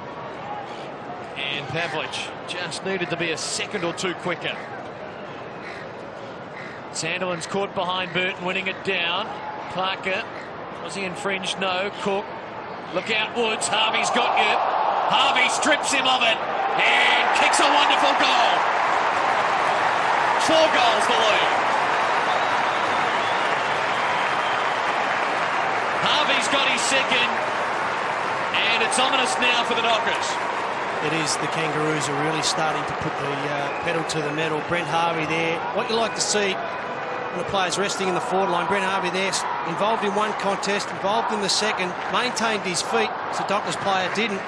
And Pavlich just needed to be a second or two quicker. Sandilands caught behind Burton, winning it down. Parker. Was he infringed? No. Cook. Look out, Woods. Harvey's got you. Harvey strips him of it and kicks a wonderful goal. 4 goals for lead. Harvey's got his second, and it's ominous now for the Dockers. It is. The Kangaroos are really starting to put the pedal to the metal. Brent Harvey there. What you like to see when the players resting in the forward line. Brent Harvey there, involved in one contest, involved in the second, maintained his feet. So Dockers player didn't.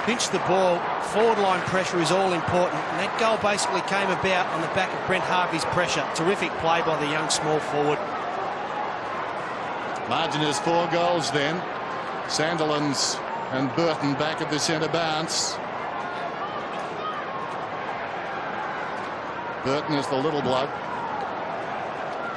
Pinched the ball. Forward line pressure is all important. And that goal basically came about on the back of Brent Harvey's pressure. Terrific play by the young small forward. Margin is 4 goals then. Sandilands and Burton back at the centre bounce. Burton is the little bloke.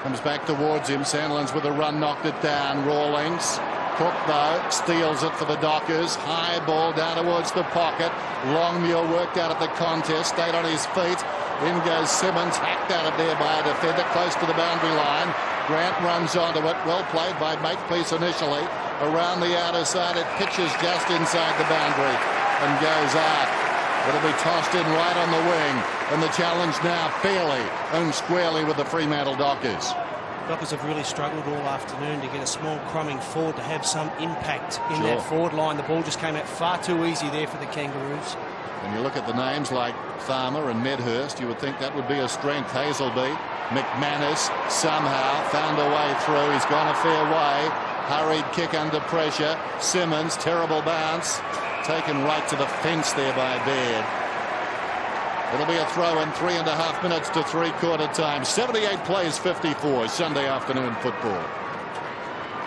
Comes back towards him. Sandilands with a run, knocked it down. Rawlings. Cook, though, steals it for the Dockers. High ball down towards the pocket. Longmuir worked out at the contest. Stayed on his feet. In goes Simmons. Hacked out of there by a defender close to the boundary line. Grant runs onto it. Well played by Makepeace initially. Around the outer side. It pitches just inside the boundary and goes out. It'll be tossed in right on the wing. And the challenge now fairly and squarely with the Fremantle Dockers. Dockers have really struggled all afternoon to get a small crumbing forward to have some impact in that forward line. The ball just came out far too easy there for the Kangaroos. When you look at the names like Farmer and Medhurst, you would think that would be a strength. Hazelby, McManus somehow found a way through. He's gone a fair way. Hurried kick under pressure. Simmons, terrible bounce. Taken right to the fence there by Baird. It'll be a throw in 3.5 minutes to 3/4 time. 78 plays 54 Sunday afternoon football.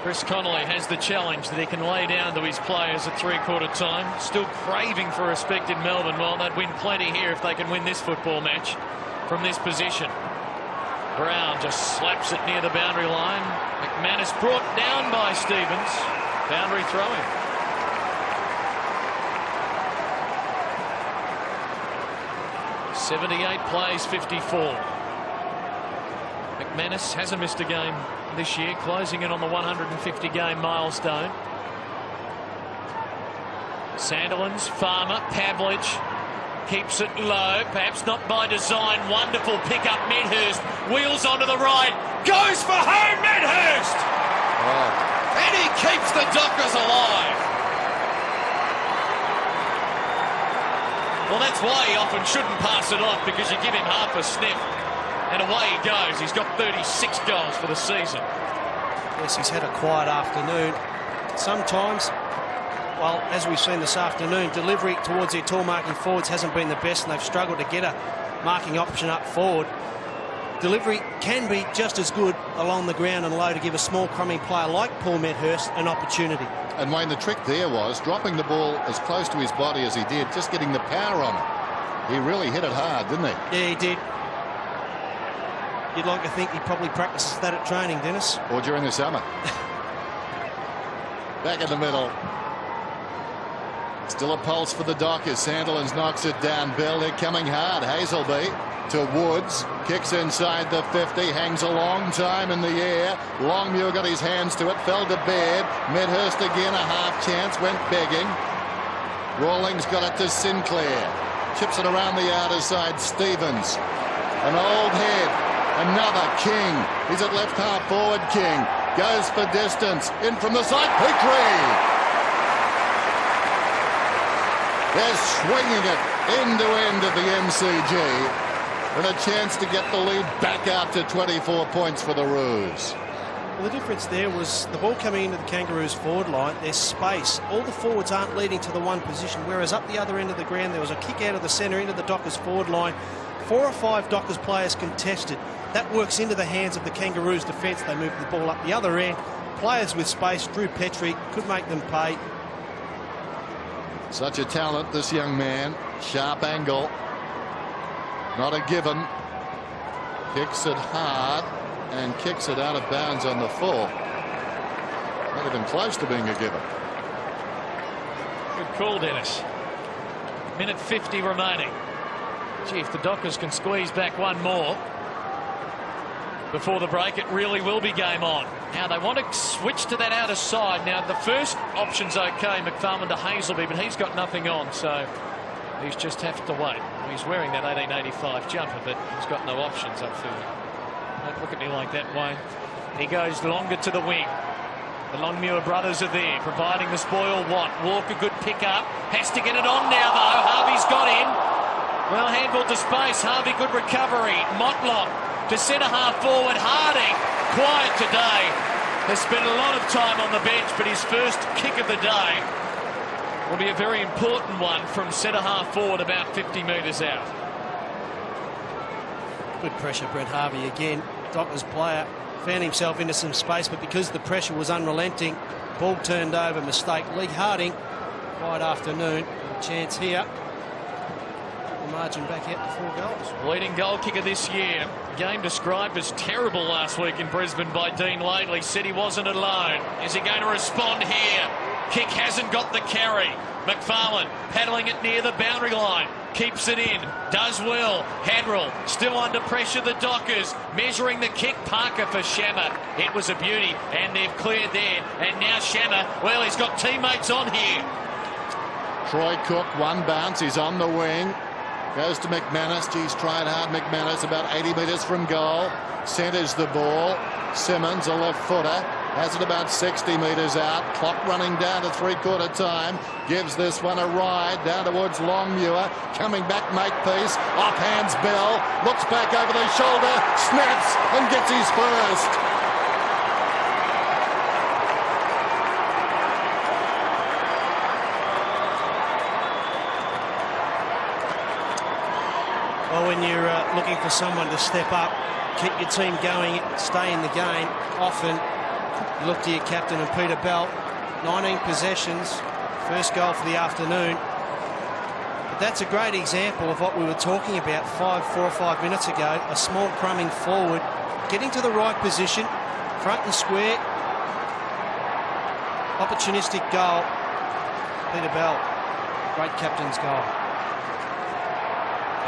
Chris Connolly has the challenge that he can lay down to his players at 3/4 time. Still craving for respect in Melbourne. Well, they'd win plenty here if they can win this football match from this position. Brown just slaps it near the boundary line. McManus brought down by Stevens. Boundary throwing. .78 plays 54. McManus hasn't missed a game this year, closing in on the 150-game milestone. Sandilands, Farmer, Pavlich keeps it low, perhaps not by design. Wonderful pick up, Medhurst wheels onto the right, goes for home, Medhurst! And he keeps the Dockers alive. Well, that's why he often shouldn't pass it off, because you give him half a sniff and away he goes. He's got 36 goals for the season. Yes, he's had a quiet afternoon. Sometimes, well, as we've seen this afternoon, delivery towards their tall marking forwards hasn't been the best, and they've struggled to get a marking option up forward. delivery can be just as good along the ground and low to give a small crumbing player like Paul Medhurst an opportunity. And Wayne, the trick there was dropping the ball as close to his body as he did, just getting the power on it. He really hit it hard, didn't he? Yeah, he did. You'd like to think he probably practices that at training, Dennis. Or during the summer. Back in the middle. Still a pulse for the Dockers. Sandilands knocks it down. Bell, they're coming hard. Hazelby to Woods. Kicks inside the 50. Hangs a long time in the air. Longmuir got his hands to it. Fell to Baird. Medhurst again, a half chance. Went begging. Rawlings got it to Sinclair. Chips it around the outer side. Stevens. An old head. Another King. He's at left half forward. King goes for distance. In from the side. Petrie. They're swinging it end to end at the MCG. And a chance to get the lead back out to 24 points for the Roos. Well, the difference there was the ball coming into the Kangaroos forward line. There's space. All the forwards aren't leading to the one position, whereas up the other end of the ground there was a kick out of the centre into the Dockers forward line. 4 or 5 Dockers players contested. That works into the hands of the Kangaroos defence. They move the ball up the other end. Players with space, Drew Petrie, could make them pay. Such a talent, this young man. Sharp angle. Not a given. Kicks it hard and kicks it out of bounds on the full. Not even close to being a given. Good call, Dennis. Minute 50 remaining. Gee, if the Dockers can squeeze back one more before the break, it really will be game on. Now they want to switch to that outer side. Now the first option's okay, McFarlane to Hazelby, but he's got nothing on, so he's just have to wait. He's wearing that 1885 jumper, but he's got no options upfield. Don't look at me like that, Wayne. He goes longer to the wing. The Longmuir brothers are there, providing the spoil want. Walker, good pick up. Has to get it on now, though. Harvey's got him. Well, handball to space. Harvey, good recovery. Motlop to centre half forward. Harding, quiet today. Has spent a lot of time on the bench, but his first kick of the day will be a very important one from centre half forward, about 50 metres out. Good pressure, Brent Harvey again. Dockers player found himself into some space, but because the pressure was unrelenting, ball turned over, mistake. Lee Harding, quiet afternoon, chance here. The margin back out to 4 goals. Leading goal kicker this year. Game described as terrible last week in Brisbane by Dean Laidley. Said he wasn't alone. Is he going to respond here? Kick hasn't got the carry. McFarlane paddling it near the boundary line. Keeps it in. Does well. Hadrell still under pressure. The Dockers measuring the kick. Parker for Shammer. It was a beauty. And they've cleared there. And now Shammer. Well, he's got teammates on here. Troy Cook, one bounce. He's on the wing. Goes to McManus. He's tried hard. McManus about 80 metres from goal. Centres the ball. Simmons, a left footer. Has it about 60 metres out. Clock running down to 3/4 time. Gives this one a ride down towards Longmuir. Coming back, Makepeace. Offhands Bell. Looks back over the shoulder. Snaps and gets his first. Well, when you're looking for someone to step up, keep your team going, stay in the game, often you look to your captain and Peter Bell. 19 possessions, first goal for the afternoon. But that's a great example of what we were talking about 4 or 5 minutes ago. A small crumbing forward, getting to the right position, front and square. Opportunistic goal. Peter Bell, great captain's goal.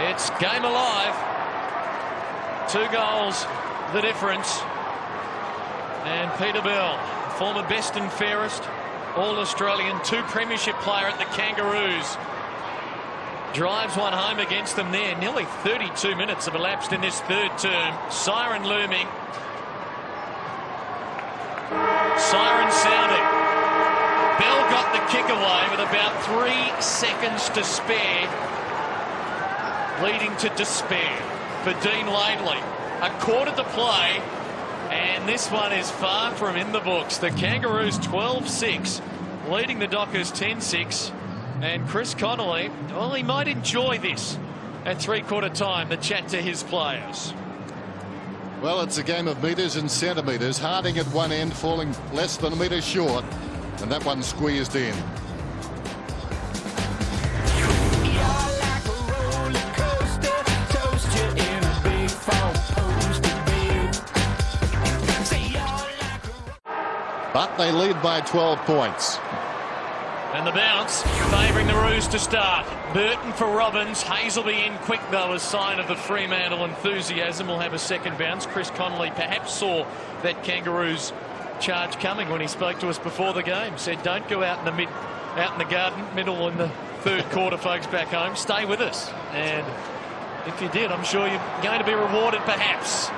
It's game alive. 2 goals, the difference. And Peter Bell, former best and fairest All-Australian, 2 premiership player at the Kangaroos, drives one home against them there. Nearly 32 minutes have elapsed in this third term. Siren looming. Siren sounding. Bell got the kick away with about 3 seconds to spare, leading to despair for Dean Laidley. A quarter to play, and this one is far from in the books. The Kangaroos 12-6, leading the Dockers 10-6. And Chris Connolly, well, he might enjoy this at 3/4 time, the chat to his players. Well, it's a game of metres and centimetres. Harding at one end falling less than a metre short, and that one squeezed in. But they lead by 12 points. And the bounce favouring the Roos to start. Burton for Robbins. Hazelby in quick though, a sign of the Fremantle enthusiasm. Will have a second bounce. Chris Connolly perhaps saw that Kangaroos charge coming when he spoke to us before the game. Said don't go out in the garden, middle in the third quarter, folks back home. Stay with us. And if you did, I'm sure you're going to be rewarded perhaps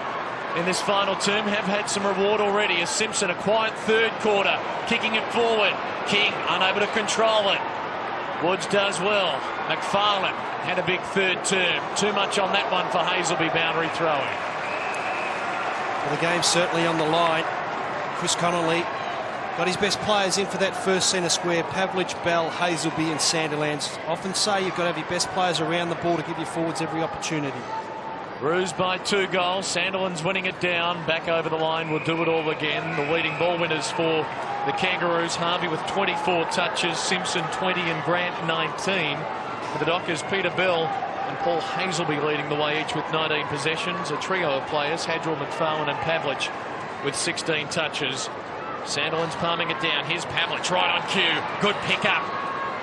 in this final term. Have had some reward already as Simpson, a quiet third quarter, kicking it forward. King unable to control it. Woods does well. McFarlane had a big third term. Too much on that one for Hazelby, boundary throwing. Well, the game's certainly on the line. Chris Connolly got his best players in for that first centre square. Pavlich, Bell, Hazelby and Sandilands. Often say you've got to have your best players around the ball to give your forwards every opportunity. Roos by 2 goals. Sandilands winning it down. Back over the line. Will do it all again. The leading ball winners for the Kangaroos. Harvey with 24 touches. Simpson 20 and Grant 19. For the Dockers, Peter Bell and Paul Hazelby leading the way, each with 19 possessions. A trio of players, Hadrell, McFarlane and Pavlich with 16 touches. Sandilands palming it down. Here's Pavlich right on cue. Good pick up.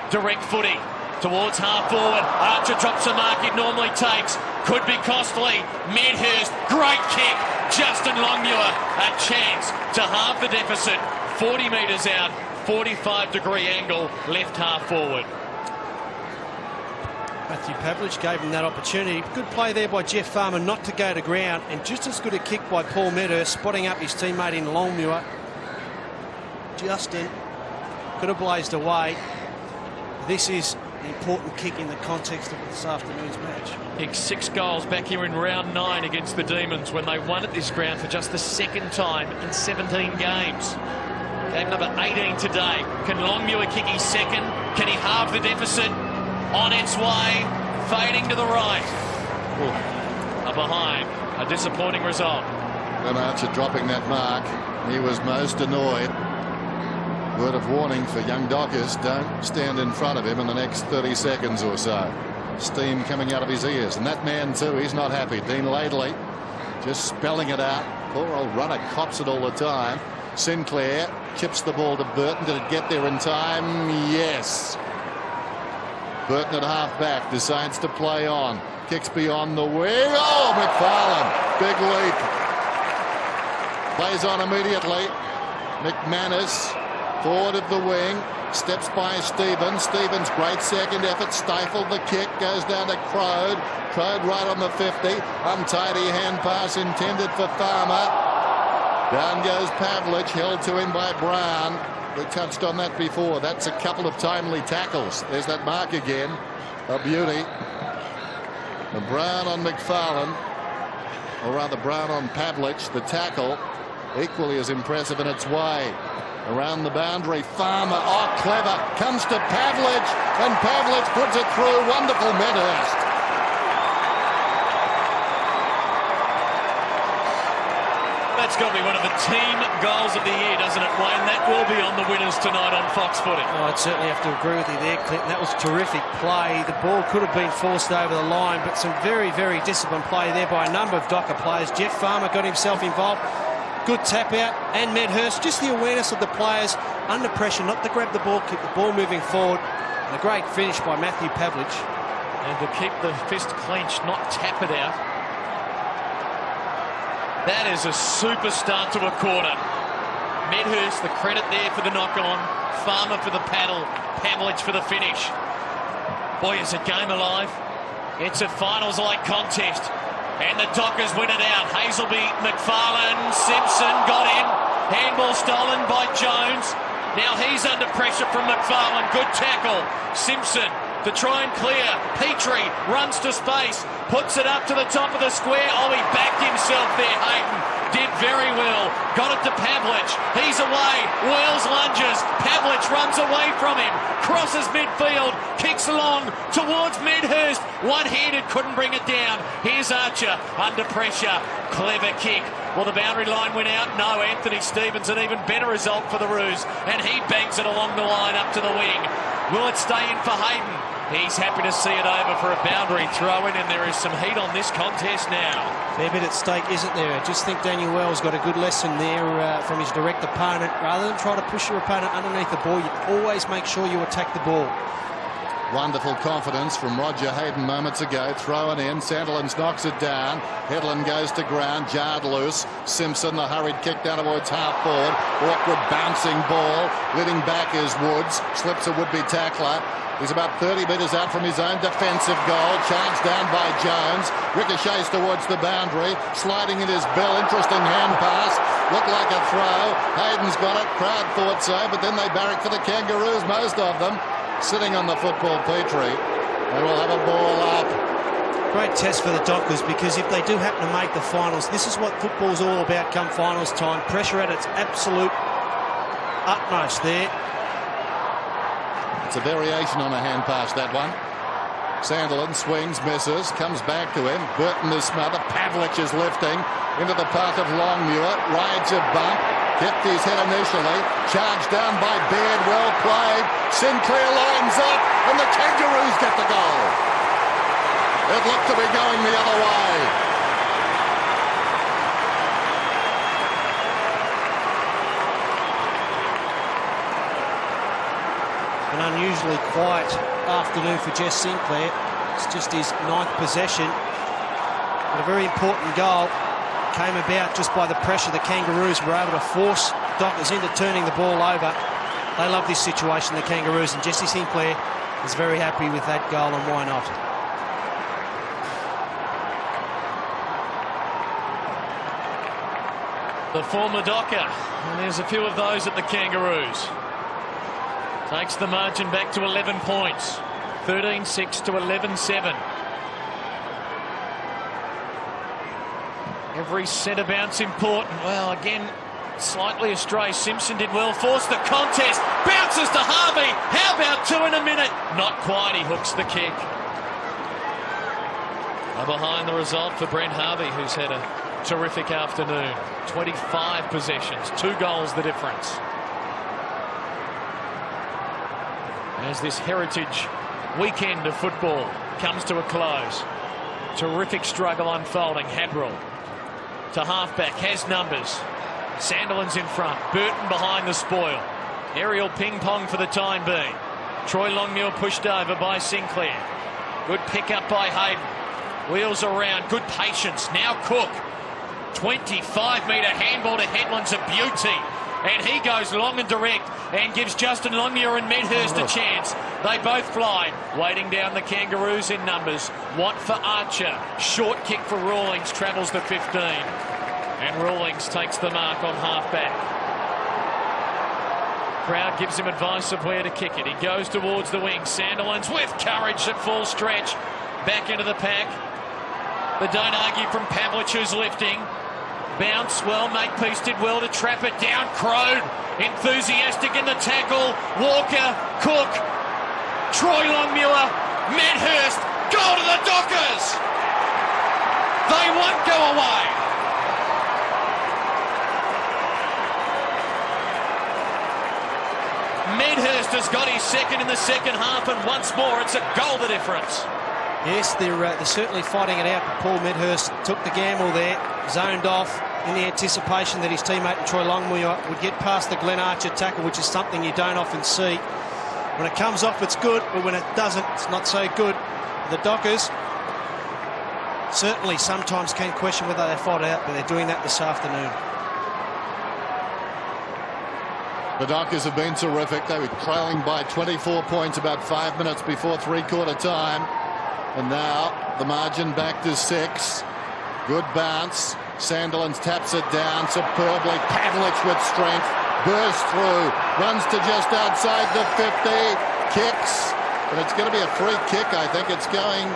Direct footy towards half forward. Archer drops a mark it normally takes. Could be costly. Medhurst, great kick. Justin Longmuir, a chance to halve the deficit. 40 metres out, 45-degree angle, left half forward. Matthew Pavlich gave him that opportunity. Good play there by Jeff Farmer not to go to ground, and just as good a kick by Paul Medhurst, spotting up his teammate in Longmuir. Justin could have blazed away. This is an important kick in the context of this afternoon's match. Kicked 6 goals back here in round 9 against the Demons when they won at this ground for just the second time in 17 games. Game number 18 today. Can Longmuir kick his second? Can he halve the deficit? On its way, fading to the right. A behind, a disappointing result. And Archer dropping that mark. He was most annoyed. Word of warning for young Dockers, don't stand in front of him in the next 30 seconds or so. Steam coming out of his ears, and that man too, he's not happy. Dean Laidley just spelling it out. Poor old runner cops it all the time. Sinclair chips the ball to Burton. Did it get there in time? Yes. Burton at half back decides to play on. Kicks beyond the wing. Oh, McFarlane. Big leap. Plays on immediately. McManus forward of the wing. Steps by Stevens. Stevens, great second effort. Stifled the kick. Goes down to Crode. Crode right on the 50. Untidy hand pass intended for Farmer. Down goes Pavlich. Held to him by Brown. We touched on that before. That's a couple of timely tackles. There's that mark again. A beauty. And Brown on McFarlane, or rather Brown on Pavlich. The tackle equally as impressive in its way. Around the boundary, Farmer, oh clever, comes to Pavlich, and Pavlich puts it through. Wonderful Medhurst. That's got to be one of the team goals of the year, doesn't it, Wayne? That will be on the winners tonight on Fox Footy. Oh, I'd certainly have to agree with you there, Clinton. That was terrific play. The ball could have been forced over the line, but some very, very disciplined play there by a number of Docker players. Jeff Farmer got himself involved. Good tap out, and Medhurst, just the awareness of the players under pressure, not to grab the ball, keep the ball moving forward. And a great finish by Matthew Pavlich. And to keep the fist clenched, not tap it out. That is a super start to a quarter. Medhurst, the credit there for the knock-on. Farmer for the paddle. Pavlich for the finish. Boy, is the game alive. It's a finals-like contest. And the Dockers win it out. Hazelby, McFarlane, Simpson got in. Handball stolen by Jones. Now he's under pressure from McFarlane. Good tackle. Simpson to try and clear. Petrie runs to space. Puts it up to the top of the square. Oh, he backed himself there, Hayden. Did very well. Got it to Pavlich. He's away. Wells lunges. Pavlich runs away from him, crosses midfield, kicks along towards Medhurst. One-handed, couldn't bring it down. Here's Archer under pressure. Clever kick. Well, the boundary line went out. No, Anthony Stevens, an even better result for the Roos. And he bangs it along the line up to the wing. Will it stay in for Hayden? He's happy to see it over for a boundary throw-in, and there is some heat on this contest now. Fair bit at stake, isn't there? I just think Daniel Wells got a good lesson there from his direct opponent. Rather than try to push your opponent underneath the ball, you always make sure you attack the ball. Wonderful confidence from Roger Hayden moments ago. Throw it in. Sandilands knocks it down. Headland goes to ground. Jarred loose. Simpson, the hurried kick down towards half forward. Awkward bouncing ball. Leading back is Woods. Slips a would-be tackler. He's about 30 metres out from his own defensive goal. Charged down by Jones. Ricochets towards the boundary. Sliding in his bill. Interesting hand pass. Looked like a throw. Hayden's got it. Crowd thought so, but then they barrack for the Kangaroos, most of them. Sitting on the football Petrie. They will have a ball up. Great test for the Dockers, because if they do happen to make the finals, this is what football's all about come finals time. Pressure at its absolute utmost there. It's a variation on a hand pass, that one. Sandilands swings, misses, comes back to him. Burton is smothered. Pavlich is lifting into the path of Longmuir. Rides a bump. Kept his head initially. Charged down by Baird. Well played. Sinclair lines up, and the Kangaroos get the goal. It looked to be going the other way. An unusually quiet afternoon for Jess Sinclair. It's just his 9th possession. But a very important goal came about just by the pressure the Kangaroos were able to force Dockers into turning the ball over. They love this situation, the Kangaroos, and Jesse Sinclair is very happy with that goal, and why not? The former Docker, and there's a few of those at the Kangaroos. Takes the margin back to 11 points. 13-6 to 11-7. Every centre bounce important. Well, again, slightly astray. Simpson did well. Forced the contest. Bounces to Harvey. How about 2 in a minute? Not quite. He hooks the kick. Behind the result for Brent Harvey, who's had a terrific afternoon. 25 possessions. 2 goals the difference. As this heritage weekend of football comes to a close. Terrific struggle unfolding. Hadrill to halfback, has numbers. Sandilands in front. Burton behind the spoil. Aerial ping pong for the time being. Troy Longmuir pushed over by Sinclair. Good pick up by Hayden. Wheels around. Good patience. Now Cook. 25-metre handball to Headland's a beauty. And he goes long and direct and gives Justin Longmuir and Medhurst a chance. They both fly. Waiting down the Kangaroos in numbers. Watt for Archer. Short kick for Rawlings. Travels the 15. And Rawlings takes the mark on halfback. Crowd gives him advice of where to kick it. He goes towards the wing. Sandilands with courage at full stretch. Back into the pack. The don't argue from Pavlich, who's lifting. Bounce well. Makepeace did well to trap it down. Crode enthusiastic in the tackle. Walker, Cook, Troy Longmuir, Medhurst. Goal to the Dockers. They won't go away. Medhurst has got his second in the second half, and once more it's a goal the difference. Yes, they're certainly fighting it out, but Paul Medhurst took the gamble there, zoned off in the anticipation that his teammate Troy Longmuir would get past the Glenn Archer tackle, which is something you don't often see. When it comes off, it's good, but when it doesn't, it's not so good. The Dockers certainly sometimes can question whether they fight out, but they're doing that this afternoon. The Dockers have been terrific. They were trailing by 24 points about 5 minutes before three-quarter time. And now the margin back to 6. Good bounce. Sandilands taps it down superbly. Pavlich with strength. Bursts through. Runs to just outside the 50. Kicks. And it's going to be a free kick, I think. It's going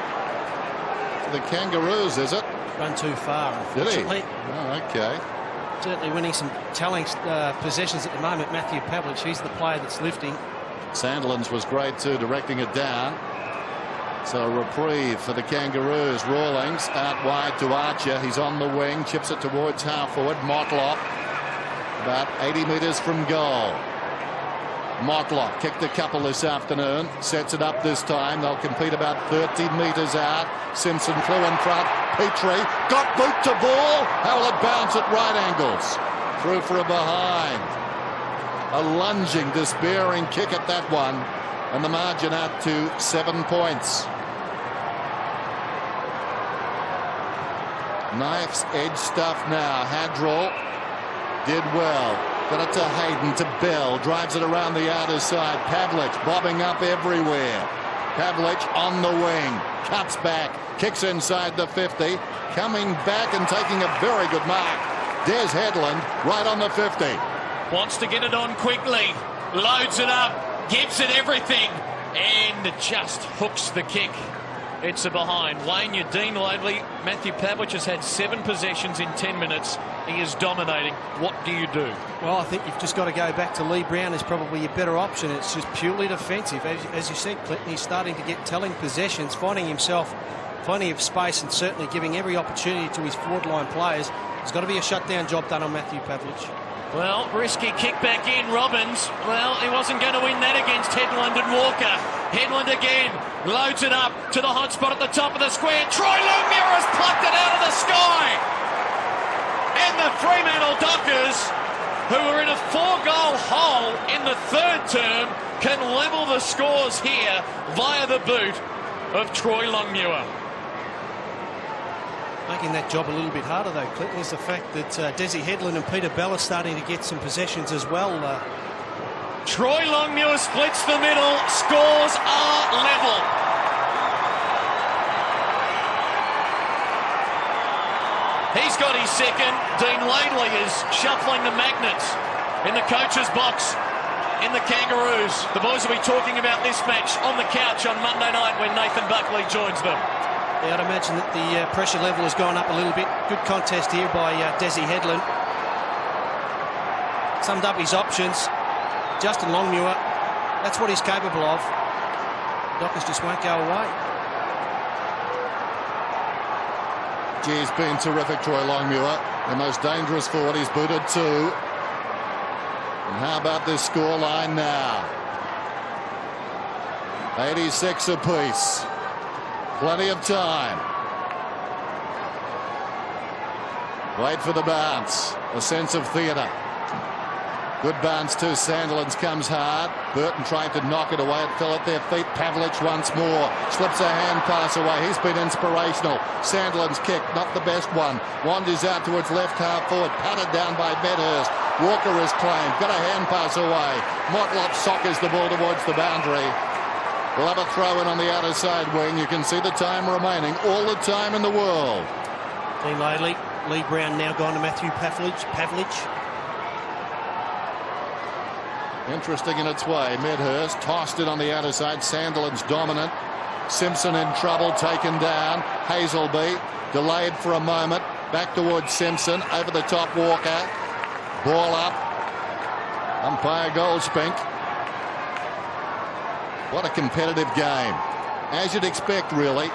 to the Kangaroos, is it? Run too far, unfortunately. Did he? Oh, okay. Certainly winning some telling possessions at the moment. Matthew Pavlich, he's the player that's lifting. Sandilands was great too, directing it down. So a reprieve for the Kangaroos. Rawlings out wide to Archer. He's on the wing, chips it towards half forward. Motlop about 80 metres from goal. Motlop kicked a couple this afternoon, sets it up this time. They'll compete about 30 metres out. Simpson flew in front. Petrie got boot to ball. How will it bounce at right angles? Through for a behind. A lunging, despairing kick at that one, and the margin out to 7 points. Knife's edge stuff now. Hadrill did well. Got it to Hayden, to Bell. Drives it around the outer side. Pavlich bobbing up everywhere. Pavlich on the wing. Cuts back. Kicks inside the 50. Coming back and taking a very good mark. Des Headland right on the 50. Wants to get it on quickly. Loads it up. Gives it everything. And just hooks the kick. It's a behind. Wayne, you're Dean Laidley. Matthew Pavlich has had 7 possessions in 10 minutes. He is dominating. What do you do? Well, I think you've just got to go back to Lee Brown as probably a better option. It's just purely defensive. As you said, Clinton, he's starting to get telling possessions, finding himself plenty of space and certainly giving every opportunity to his forward line players. There's got to be a shutdown job done on Matthew Pavlich. Well, risky kick back in. Robbins, well, he wasn't going to win that against Headland and Walker. Headland again, loads it up to the hot spot at the top of the square. Troy Longmuir has plucked it out of the sky. And the Fremantle Dockers, who are in a 4-goal hole in the 3rd term, can level the scores here via the boot of Troy Longmuir. Making that job a little bit harder though, Clinton, is the fact that Desi Headland and Peter Bell are starting to get some possessions as well. Troy Longmuir splits the middle. Scores are level. He's got his second. Dean Laidley is shuffling the magnets in the coach's box in the Kangaroos. The boys will be talking about this match on the couch on Monday night when Nathan Buckley joins them. Yeah, I'd imagine that the pressure level has gone up a little bit. Good contest here by Desi Headland. Summed up his options. Justin Longmuir, that's what he's capable of. Dockers just won't go away. Gee, he's been terrific, Troy Longmuir. The most dangerous forward. He's booted 2. And how about this scoreline now? 86 apiece. Plenty of time. Wait for the bounce. A sense of theatre. Good bounce too. Sandilands comes hard. Burton tried to knock it away. It fell at their feet. Pavlich once more. Slips a hand pass away. He's been inspirational. Sandilands kick, not the best one. Wanders out towards left half forward. Patted down by Medhurst. Walker is claimed. Got a hand pass away. Motlop sockers the ball towards the boundary. We'll have a throw in on the outer side wing. You can see the time remaining. All the time in the world. Dean Laidley. Lee Brown now gone to Matthew Pavlich. Interesting in its way. Medhurst tossed it on the outer side. Sandilands dominant. Simpson in trouble, taken down. Hazelby delayed for a moment. Back towards Simpson. Over the top, Walker. Ball up. Umpire Goldspink. What a competitive game. As you'd expect, really.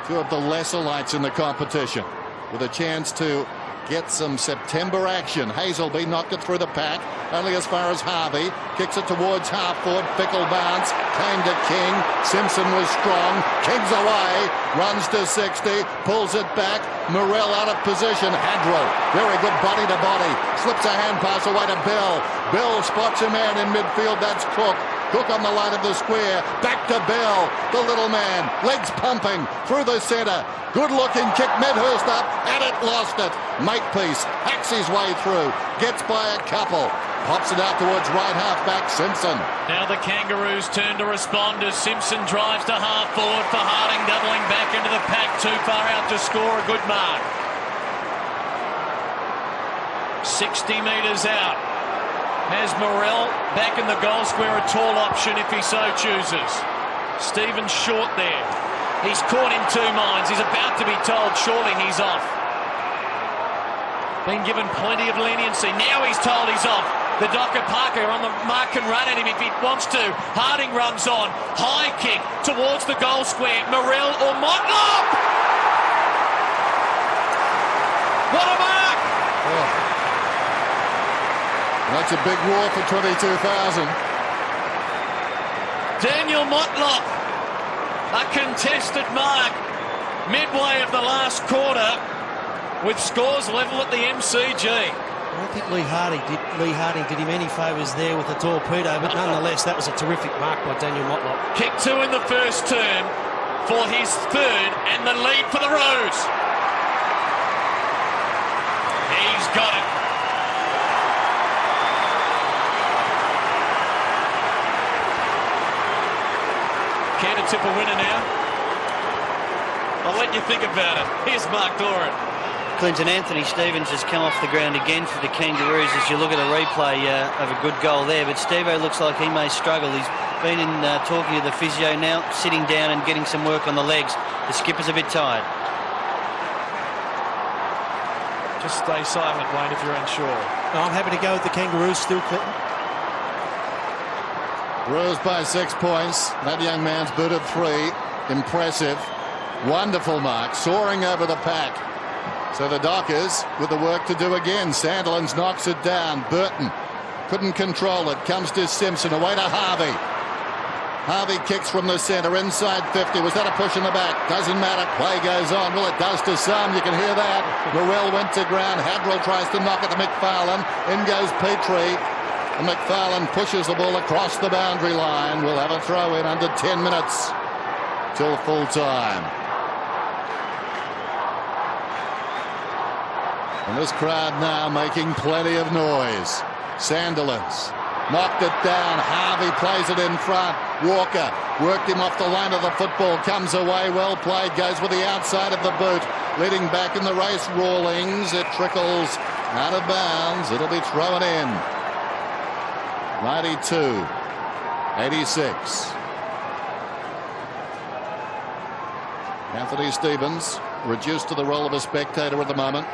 Two of the lesser lights in the competition with a chance to get some September action. Hazelby knocked it through the pack, only as far as Harvey. Kicks it towards half forward. Fickle bounce. Came to King. Simpson was strong. King's away. Runs to 60. Pulls it back. Morrell out of position. Hadrill. Very good body to body. Slips a hand pass away to Bell. Bell spots a man in midfield. That's Cook. Cook on the line of the square. Back to Bell. The little man. Legs pumping. Through the centre. Good looking kick. Medhurst up. At it. Lost it. Makepeace. Hacks his way through. Gets by a couple. Pops it out towards right half back. Simpson. Now the Kangaroos turn to respond as Simpson drives to half forward for Harding, doubling back into the pack. Too far out to score a good mark. 60 metres out. Has Morrell back in the goal square, a tall option if he so chooses. Stevens short there. He's caught in two minds. He's about to be told surely he's off. Been given plenty of leniency. Now he's told he's off. The Docker Parker on the mark can run at him if he wants to. Harding runs on. High kick towards the goal square. Morrell or Motlop! What a mark! Oh. That's a big war for 22,000. Daniel Motlop. A contested mark midway of the last quarter with scores level at the MCG. I don't think Lee Harding did him any favours there with the torpedo, but nonetheless that was a terrific mark by Daniel Motlop. Kick 2 in the first term for his third and the lead for the Roos. He's got it. Care to tip a winner now? I'll let you think about it. Here's Mark Doran. Clinton Anthony Stevens has come off the ground again for the Kangaroos as you look at a replay of a good goal there. But Stevo looks like he may struggle. He's been in talking to the physio now, sitting down and getting some work on the legs. The skipper's a bit tired. Just stay silent, Wayne, if you're unsure. No, I'm happy to go with the Kangaroos still, Clinton. Roos by 6 points. That young man's booted 3. Impressive. Wonderful mark. Soaring over the pack. So the Dockers with the work to do again. Sandilands knocks it down. Burton couldn't control it. Comes to Simpson. Away to Harvey. Harvey kicks from the centre. Inside 50. Was that a push in the back? Doesn't matter. Play goes on. Well, it does to some. You can hear that. Morrell went to ground. Hadrell tries to knock it to McFarlane. In goes Petrie. And McFarlane pushes the ball across the boundary line. We'll have a throw in under 10 minutes till full time. And this crowd now making plenty of noise. Sandilands knocked it down. Harvey plays it in front. Walker worked him off the line of the football. Comes away. Well played. Goes with the outside of the boot. Leading back in the race. Rawlings. It trickles out of bounds. It'll be thrown in. 92, 86. Anthony Stevens reduced to the role of a spectator at the moment.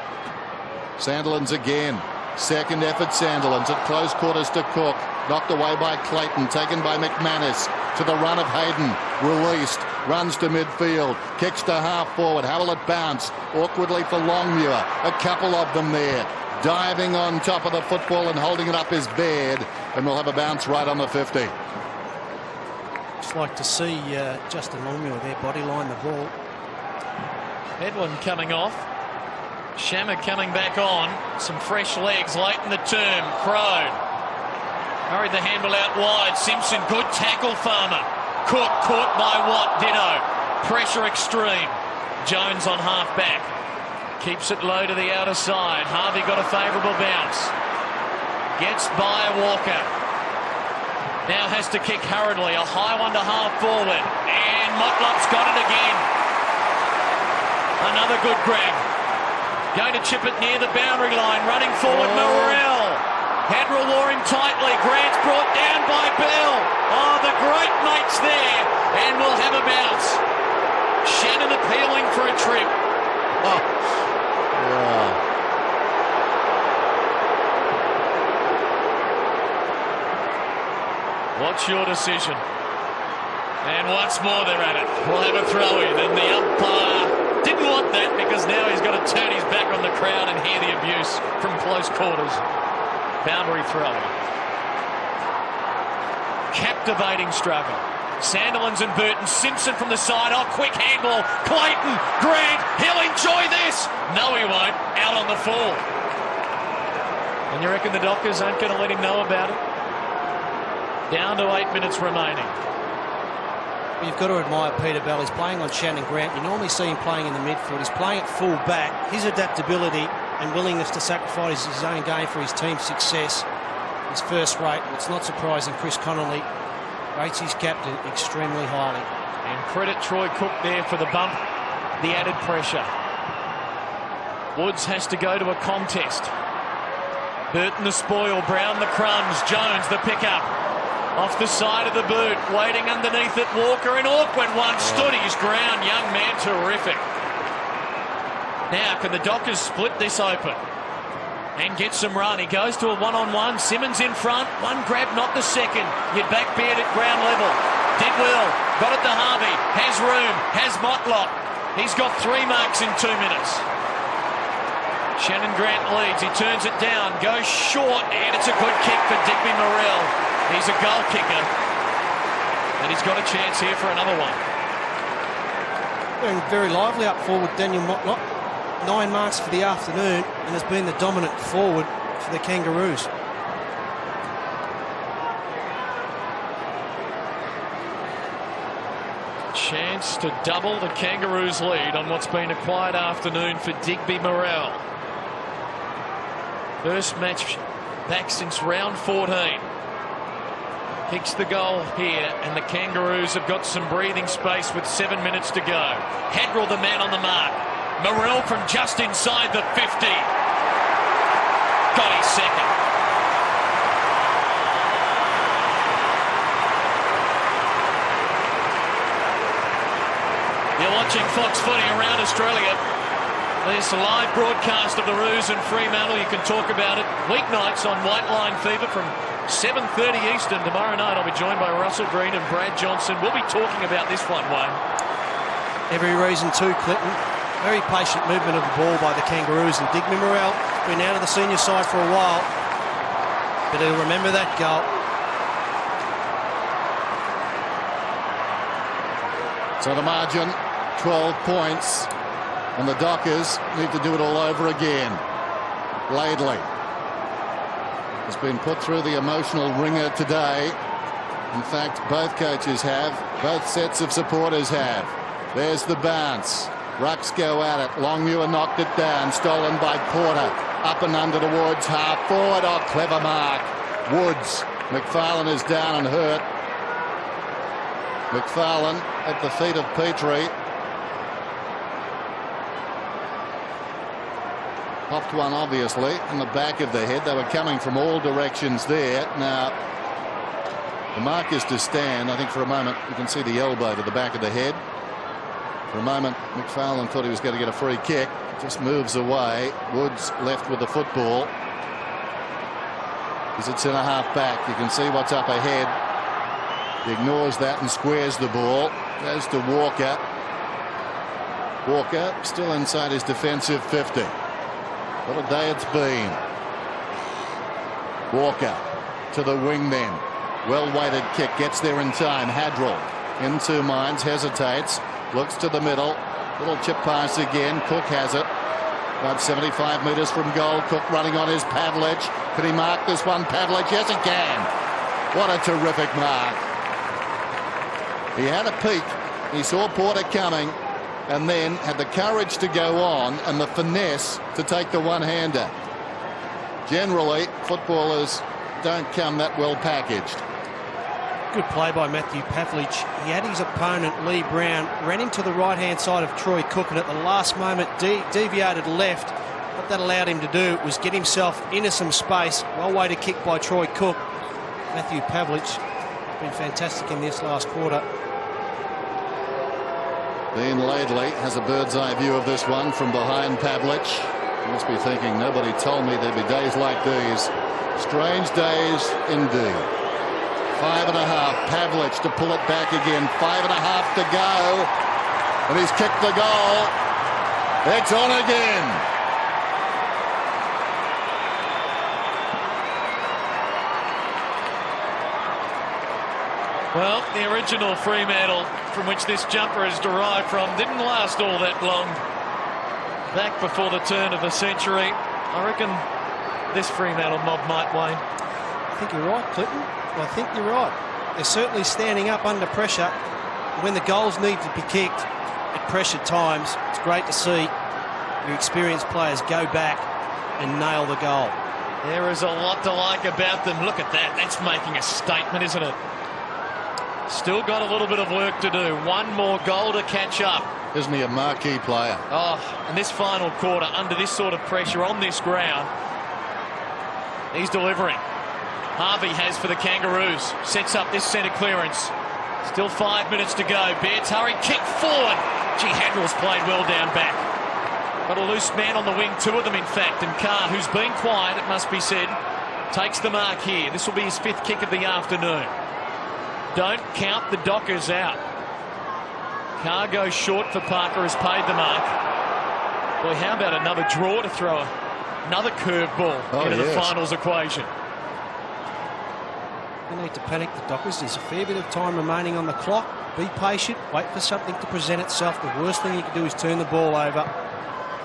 Sandilands again. Second effort Sandilands at close quarters to Cook. Knocked away by Clayton. Taken by McManus. To the run of Hayden. Released. Runs to midfield. Kicks to half forward. How will it bounce? Awkwardly for Longmuir. A couple of them there. Diving on top of the football and holding it up is Baird, and we'll have a bounce right on the 50. Just like to see Justin Longmuir there bodyline the ball. Edlin coming off. Shammer coming back on. Some fresh legs late in the term. Crone hurried the handle out wide. Simpson, good tackle, Farmer. Cook caught by Watt. Ditto. Pressure extreme. Jones on half back. Keeps it low to the outer side. Harvey got a favourable bounce. Gets by Walker. Now has to kick hurriedly. A high one to half forward. And Motlop's got it again. Another good grab. Going to chip it near the boundary line. Running forward, Morrell. Hadrell wore him tightly. Grant's brought down by Bell. Oh, the great mates there. And we'll have a bounce. Shannon appealing for a trip. Oh. Yeah. What's your decision? And once more they're at it. We'll have a throw in, and the umpire didn't want that because now he's got to turn his back on the crowd and hear the abuse from close quarters. Boundary throw. Captivating struggle. Sandilands and Burton. Simpson from the side. Oh, quick handball. Clayton. Grant. He'll enjoy this. No, he won't. Out on the fall. And you reckon the Dockers aren't going to let him know about it? Down to 8 minutes remaining. You've got to admire Peter Bell. He's playing on Shannon Grant. You normally see him playing in the midfield. He's playing at full back. His adaptability and willingness to sacrifice his own game for his team's success is first rate. It's not surprising Chris Connolly rates his captain extremely highly. And credit Troy Cook there for the bump, the added pressure. Woods has to go to a contest. Burton the spoil, Brown the crumbs, Jones the pickup. Off the side of the boot, waiting underneath it, Walker, and awkward one, stood his ground. Young man, terrific. Now, can the Dockers split this open and get some run? He goes to a one-on-one. Simmons in front. One grab, not the second. You'd back Beard at ground level. Did well. Got it to Harvey. Has room. Has Motlop. He's got 3 marks in 2 minutes. Shannon Grant leads. He turns it down. Goes short. And it's a good kick for Digby Morrell. He's a goal kicker. And he's got a chance here for another one. Doing very lively up forward, Daniel Motlop. 9 marks for the afternoon and has been the dominant forward for the Kangaroos. Chance to double the Kangaroos' lead on what's been a quiet afternoon for Digby Morrell. First match back since round 14. Kicks the goal here, and the Kangaroos have got some breathing space with 7 minutes to go. Hadrell, the man on the mark. Morrell from just inside the 50. Got his second. You're watching Fox Footy around Australia. There's a live broadcast of the Roos and Fremantle. You can talk about it weeknights on White Line Fever from 7:30 Eastern. Tomorrow night I'll be joined by Russell Green and Brad Johnson. We'll be talking about this one, Wayne. Every reason to, Clinton. Very patient movement of the ball by the Kangaroos, and Digby Morrell been out of the senior side for a while, but he'll remember that goal. So the margin, 12 points, and the Dockers need to do it all over again. Laidley has been put through the emotional ringer today. In fact, both coaches have, both sets of supporters have. There's the bounce. Rucks go at it. Longmuir knocked it down. Stolen by Porter. Up and under towards half forward. Oh, clever mark. Woods. McFarlane is down and hurt. McFarlane at the feet of Petrie. Popped one, obviously, in the back of the head. They were coming from all directions there. Now, the mark is to stand. I think for a moment you can see the elbow to the back of the head. For a moment, McFarlane thought he was going to get a free kick. Just moves away. Woods left with the football. He's at centre half back. You can see what's up ahead. He ignores that and squares the ball. Goes to Walker. Walker still inside his defensive 50. What a day it's been. Walker to the wing then. Well-weighted kick. Gets there in time. Hadrell in 2 minds. Hesitates. Looks to the middle. Little chip pass again. Cook has it. About 75 metres from goal. Cook running on his Pavlich. Can he mark this one? Pavlich, yes he can. What a terrific mark. He had a peek. He saw Porter coming and then had the courage to go on and the finesse to take the one-hander. Generally, footballers don't come that well packaged. Good play by Matthew Pavlich. He had his opponent Lee Brown, ran him to the right-hand side of Troy Cook, and at the last moment deviated left. What that allowed him to do was get himself into some space. Well-weighted kick by Troy Cook. Matthew Pavlich been fantastic in this last quarter. Dean Laidley has a bird's-eye view of this one from behind Pavlich. He must be thinking, nobody told me there'd be days like these. Strange days indeed. 5.5. Pavlich to pull it back again. 5.5 to go. And he's kicked the goal. It's on again. Well, the original Fremantle from which this jumper is derived from didn't last all that long. Back before the turn of the century. I reckon this Fremantle mob might wane. I think you're right, Clinton. I think you're right. They're certainly standing up under pressure. When the goals need to be kicked at pressure times, it's great to see your experienced players go back and nail the goal. There is a lot to like about them. Look at that. That's making a statement, isn't it? Still got a little bit of work to do. One more goal to catch up. Isn't he a marquee player? Oh, and this final quarter, under this sort of pressure on this ground, he's delivering. Harvey has for the Kangaroos. Sets up this centre clearance. Still 5 minutes to go. Baird's hurry, kick forward. Gee, Handrell's played well down back. Got a loose man on the wing, two of them in fact, and Carr, who's been quiet, it must be said, takes the mark here. This will be his 5th kick of the afternoon. Don't count the Dockers out. Carr goes short for Parker, has paid the mark. Boy, how about another draw to throw another curveball into the finals equation? You need to panic the Dockers. There's a fair bit of time remaining on the clock. Be patient, wait for something to present itself. The worst thing you can do is turn the ball over.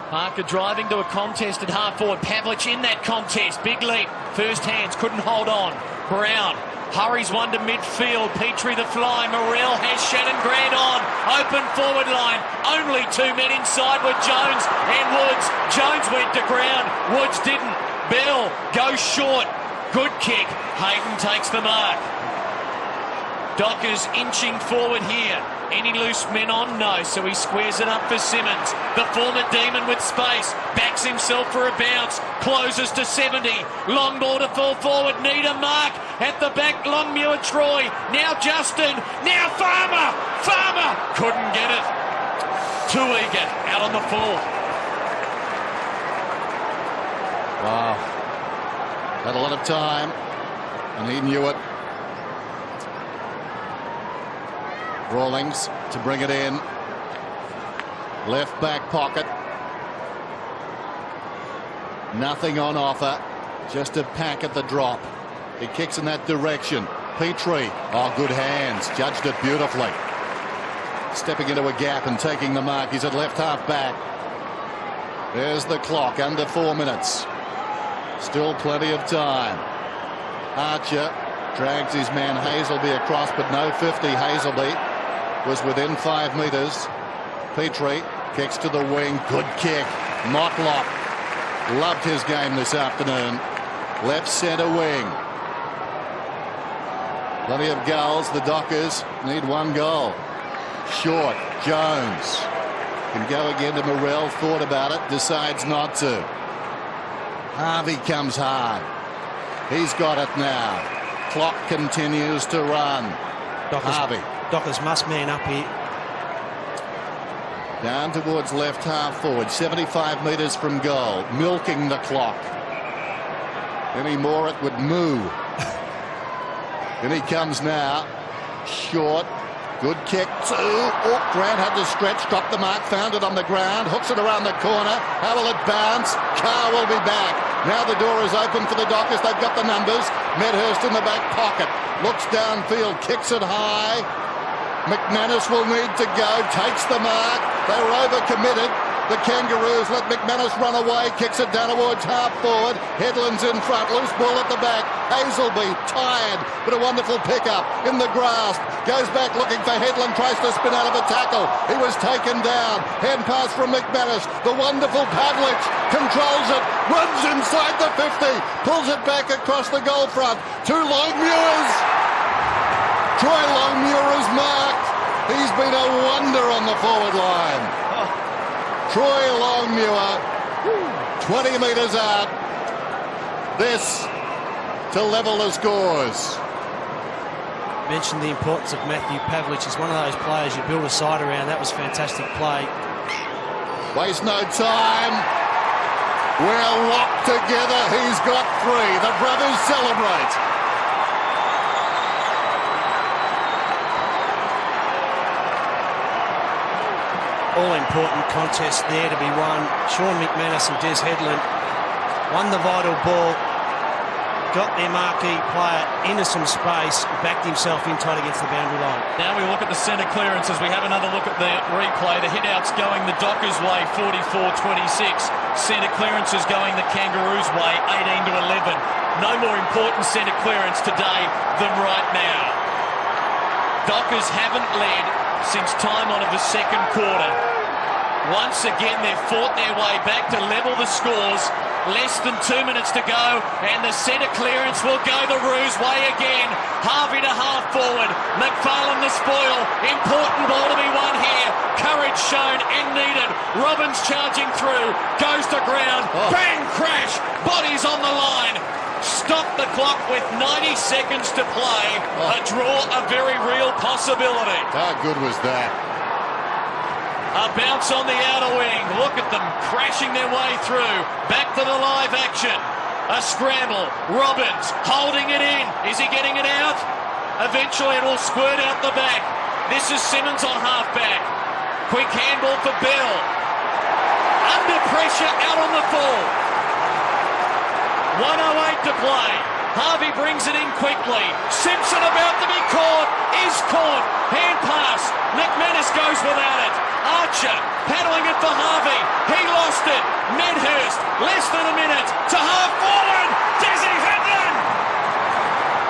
Parker driving to a contest at half forward. Pavlich in that contest. Big leap. First hands, couldn't hold on. Brown hurries one to midfield. Petrie the fly. Morrell has Shannon Grant on. Open forward line. Only 2 men inside with Jones and Woods. Jones went to ground. Woods didn't. Bell goes short. Good kick. Hayden takes the mark. Dockers inching forward here. Any loose men on? No, so he squares it up for Simmons. The former Demon with space. Backs himself for a bounce. Closes to 70. Long ball to fall forward. Need a mark. At the back, Longmuir, Troy. Now Justin. Now Farmer. Farmer. Couldn't get it. Too eager. Out on the full. Wow. Had a lot of time, and he knew it. Rawlings to bring it in. Left back pocket. Nothing on offer. Just a pack at the drop. He kicks in that direction. Petrie. Oh, good hands. Judged it beautifully. Stepping into a gap and taking the mark. He's at left half back. There's the clock. Under 4 minutes. Still plenty of time. Archer drags his man Hazelby across, but no 50. Hazelby was within 5 metres. Petrie kicks to the wing. Good kick. Motlop loved his game this afternoon. Left centre wing. Plenty of goals. The Dockers need 1 goal. Short. Jones can go again to Morrell. Thought about it. Decides not to. Harvey comes hard. He's got it now. Clock continues to run. Harvey. Dockers must man up here. Down towards left half forward. 75 metres from goal. Milking the clock. Any more it would moo. In he comes now. Short. Good kick too. Oh, Grant had to stretch. Dropped the mark. Found it on the ground. Hooks it around the corner. How will it bounce? Carr will be back. Now the door is open for the Dockers. They've got the numbers. Medhurst in the back pocket. Looks downfield. Kicks it high. McManus will need to go. Takes the mark. They were overcommitted. The Kangaroos let McManus run away. Kicks it down towards half forward. Headland's in front. Loose ball at the back. Hazelby tired, but a wonderful pickup in the grasp. Goes back looking for Headland. Tries to spin out of a tackle. He was taken down. Hand pass from McManus. The wonderful Pavlich controls it. Runs inside the 50. Pulls it back across the goal front. 2 Longmuirs. Troy Longmuir is marked. He's been a wonder on the forward line. Troy Longmuir, 20 metres out. This to level the scores. Mentioned the importance of Matthew Pavlich. He's one of those players you build a side around. That was fantastic play. Waste no time. We're locked together. He's got 3. The brothers celebrate. All-important contest there to be won. Sean McManus and Des Headland won the vital ball, got their marquee player into some space, backed himself in tight against the boundary line. Now we look at the centre clearances. We have another look at the replay. The hit-outs going the Dockers' way, 44-26. Centre clearances going the Kangaroos' way, 18-11. No more important centre clearance today than right now. Dockers haven't led since time on of the second quarter. Once again, they've fought their way back to level the scores. Less than 2 minutes to go, and the centre clearance will go the Roos' way again. Harvey to half forward. McFarlane the spoil. Important ball to be won here. Courage shown and needed. Robbins charging through. Goes to ground. Bang! Crash. Bodies on the line. Stop the clock with 90 seconds to play. A draw, a very real possibility. How good was that? A bounce on the outer wing. Look at them crashing their way through. Back to the live action. A scramble. Robbins holding it in. Is he getting it out? Eventually it will squirt out the back. This is Simmons on half-back. Quick handball for Bell. Under pressure, out on the full. 1:08 to play. Harvey brings it in quickly. Simpson about to be caught. Is caught. Hand pass. McManus goes without it. Archer paddling it for Harvey. He lost it. Medhurst, less than a minute to half forward. Desi Headland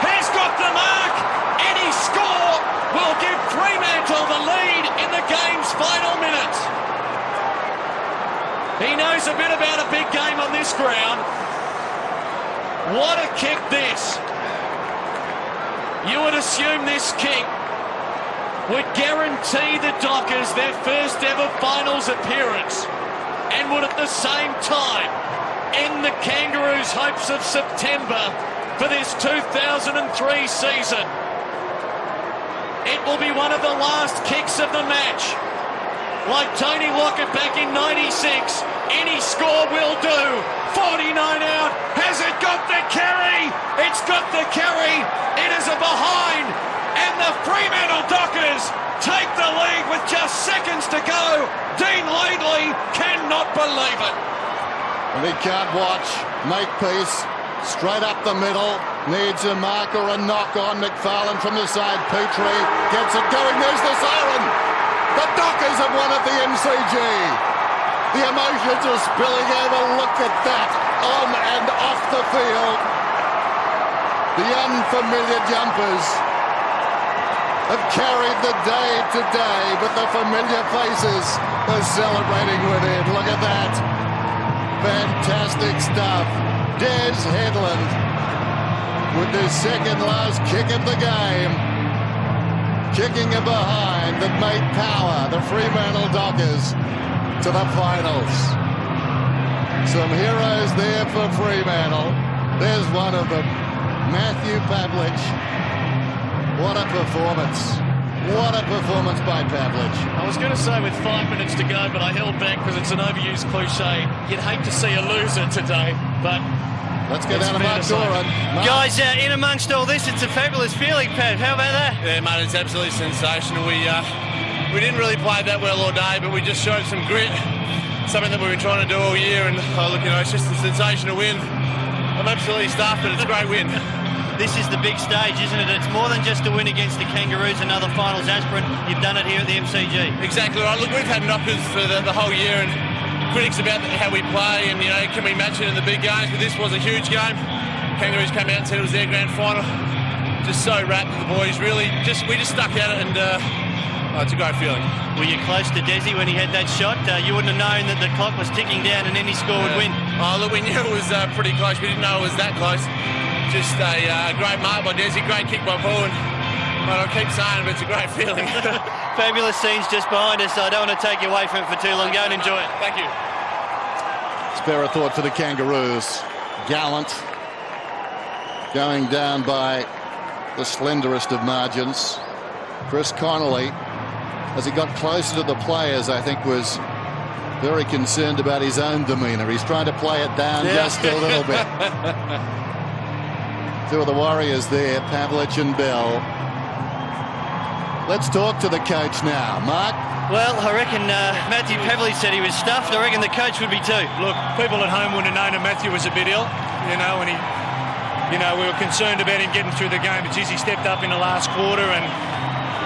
has got the mark. Any score will give Fremantle the lead in the game's final minute. He knows a bit about a big game on this ground. What a kick this. You would assume this kick would guarantee the Dockers their first ever finals appearance and would at the same time end the Kangaroos' hopes of September for this 2003 season. It will be one of the last kicks of the match. Like Tony Lockett back in '96, any score will do. 49 out. Has it got the carry? It's got the carry. It is a behind. And the Fremantle Dockers take the lead with just seconds to go. Dean Laidley cannot believe it. And he can't watch. Makepeace straight up the middle. Needs a mark or a knock on. McFarlane from the side. Petrie gets it going. There's the siren. The Dockers have won at the MCG. The emotions are spilling over. Look at that. On and off the field. The unfamiliar jumpers have carried the day today, but the familiar faces are celebrating with it. Look at that. Fantastic stuff. Des Headland with the second last kick of the game. Kicking a behind that made power the Fremantle Dockers to the finals. Some heroes there for Fremantle. There's one of them, Matthew Pavlich. What a performance. What a performance by Pavlich. I was going to say with 5 minutes to go, but I held back because it's an overused cliche. You'd hate to see a loser today, but let's get down to Mark Doran. Guys, in amongst all this, it's a fabulous feeling, Pav. How about that? Yeah, mate, it's absolutely sensational. We didn't really play that well all day, but we just showed some grit, something that we've been trying to do all year. And look, it's just a sensational win. I'm absolutely stuffed, but it's a great win. This is the big stage, isn't it? It's more than just a win against the Kangaroos, another finals aspirant. You've done it here at the MCG. Exactly right. Look, we've had knockers for the whole year, and critics about how we play and, can we match it in the big games? But this was a huge game. Kangaroos came out and said it was their grand final. Just so wrapped with the boys. Really, we just stuck at it, and it's a great feeling. Were you close to Desi when he had that shot? You wouldn't have known that the clock was ticking down and any score would win. Oh, look, we knew it was pretty close. We didn't know it was that close. Just a great mark by Desi, great kick by Paul. But I'll keep saying it, but it's a great feeling. Fabulous scenes just behind us. I don't want to take you away from it for too long. Go and enjoy it. Thank you. Spare a thought for the Kangaroos. Gallant. Going down by the slenderest of margins. Chris Connolly, as he got closer to the players, I think was very concerned about his own demeanour. He's trying to play it down just a little bit. Two of the Warriors there, Pavlich and Bell. Let's talk to the coach now. Mark? Well, I reckon Matthew Pavlich said he was stuffed. I reckon the coach would be too. Look, people at home wouldn't have known that Matthew was a bit ill, and we were concerned about him getting through the game. But geez, he stepped up in the last quarter, and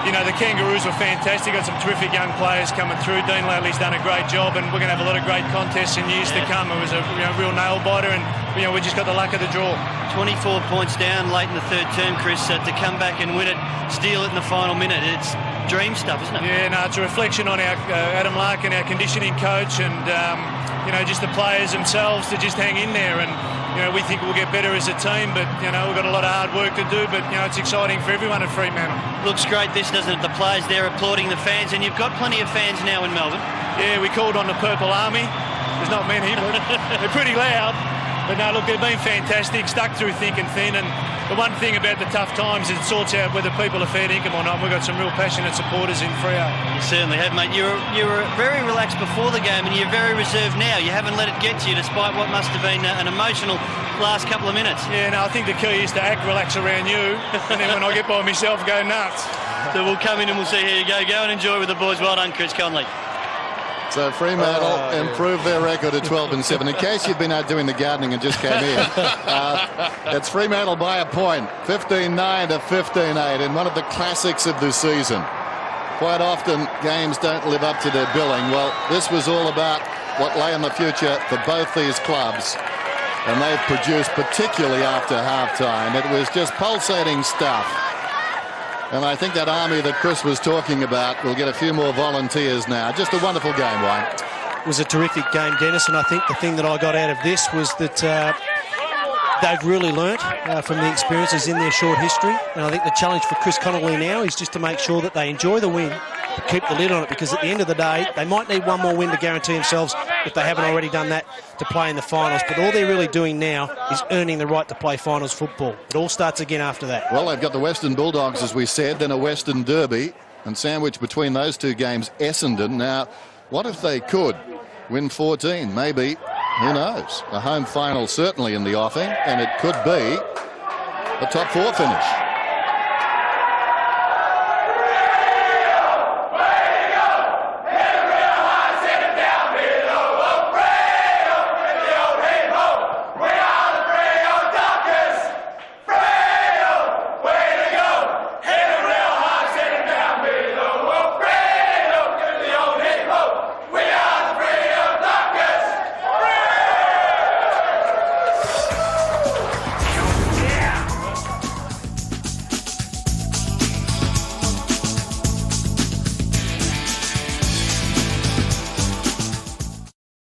the Kangaroos were fantastic. Got some terrific young players coming through. Dean Laidley's done a great job, and we're going to have a lot of great contests in years to come. It was a real nail biter, and we just got the luck of the draw. 24 points down late in the third term, Chris, to come back and win it, steal it in the final minute. It's dream stuff, isn't it? Yeah, no, it's a reflection on our Adam Larkin, our conditioning coach, and just the players themselves to just hang in there. And we think we'll get better as a team, but we've got a lot of hard work to do. But it's exciting for everyone at Fremantle. Looks great, this, doesn't it? The players there applauding the fans, and you've got plenty of fans now in Melbourne. Yeah, we called on the Purple Army. There's not many, but they're pretty loud. But no, look, they've been fantastic, stuck through thick and thin, and the one thing about the tough times is it sorts out whether people are fair income or not. We've got some real passionate supporters in Freo. You certainly have, mate. You were very relaxed before the game and you're very reserved now. You haven't let it get to you despite what must have been an emotional last couple of minutes. Yeah, no, I think the key is to act relaxed around you, and then when I get by myself, go nuts. So we'll come in and we'll see how you go. Go and enjoy with the boys. Well done, Chris Conley. So Fremantle improved their record to 12-7. In case you've been out doing the gardening and just came in, it's Fremantle by a point, 15-9 to 15-8 in one of the classics of the season. Quite often games don't live up to their billing. Well, this was all about what lay in the future for both these clubs, and they've produced, particularly after half-time. It was just pulsating stuff. And I think that army that Chris was talking about will get a few more volunteers now. Just a wonderful game, Wayne. It was a terrific game, Dennis, and I think the thing that I got out of this was that they've really learnt from the experiences in their short history. And I think the challenge for Chris Connolly now is just to make sure that they enjoy the win, but keep the lid on it, because at the end of the day, they might need one more win to guarantee themselves, if they haven't already done that, to play in the finals. But all they're really doing now is earning the right to play finals football. It all starts again after that. Well, they've got the Western Bulldogs, as we said, then a Western Derby, and sandwiched between those two games, Essendon. Now, what if they could win 14? Maybe, who knows? A home final certainly in the offing, and it could be a top 4 finish.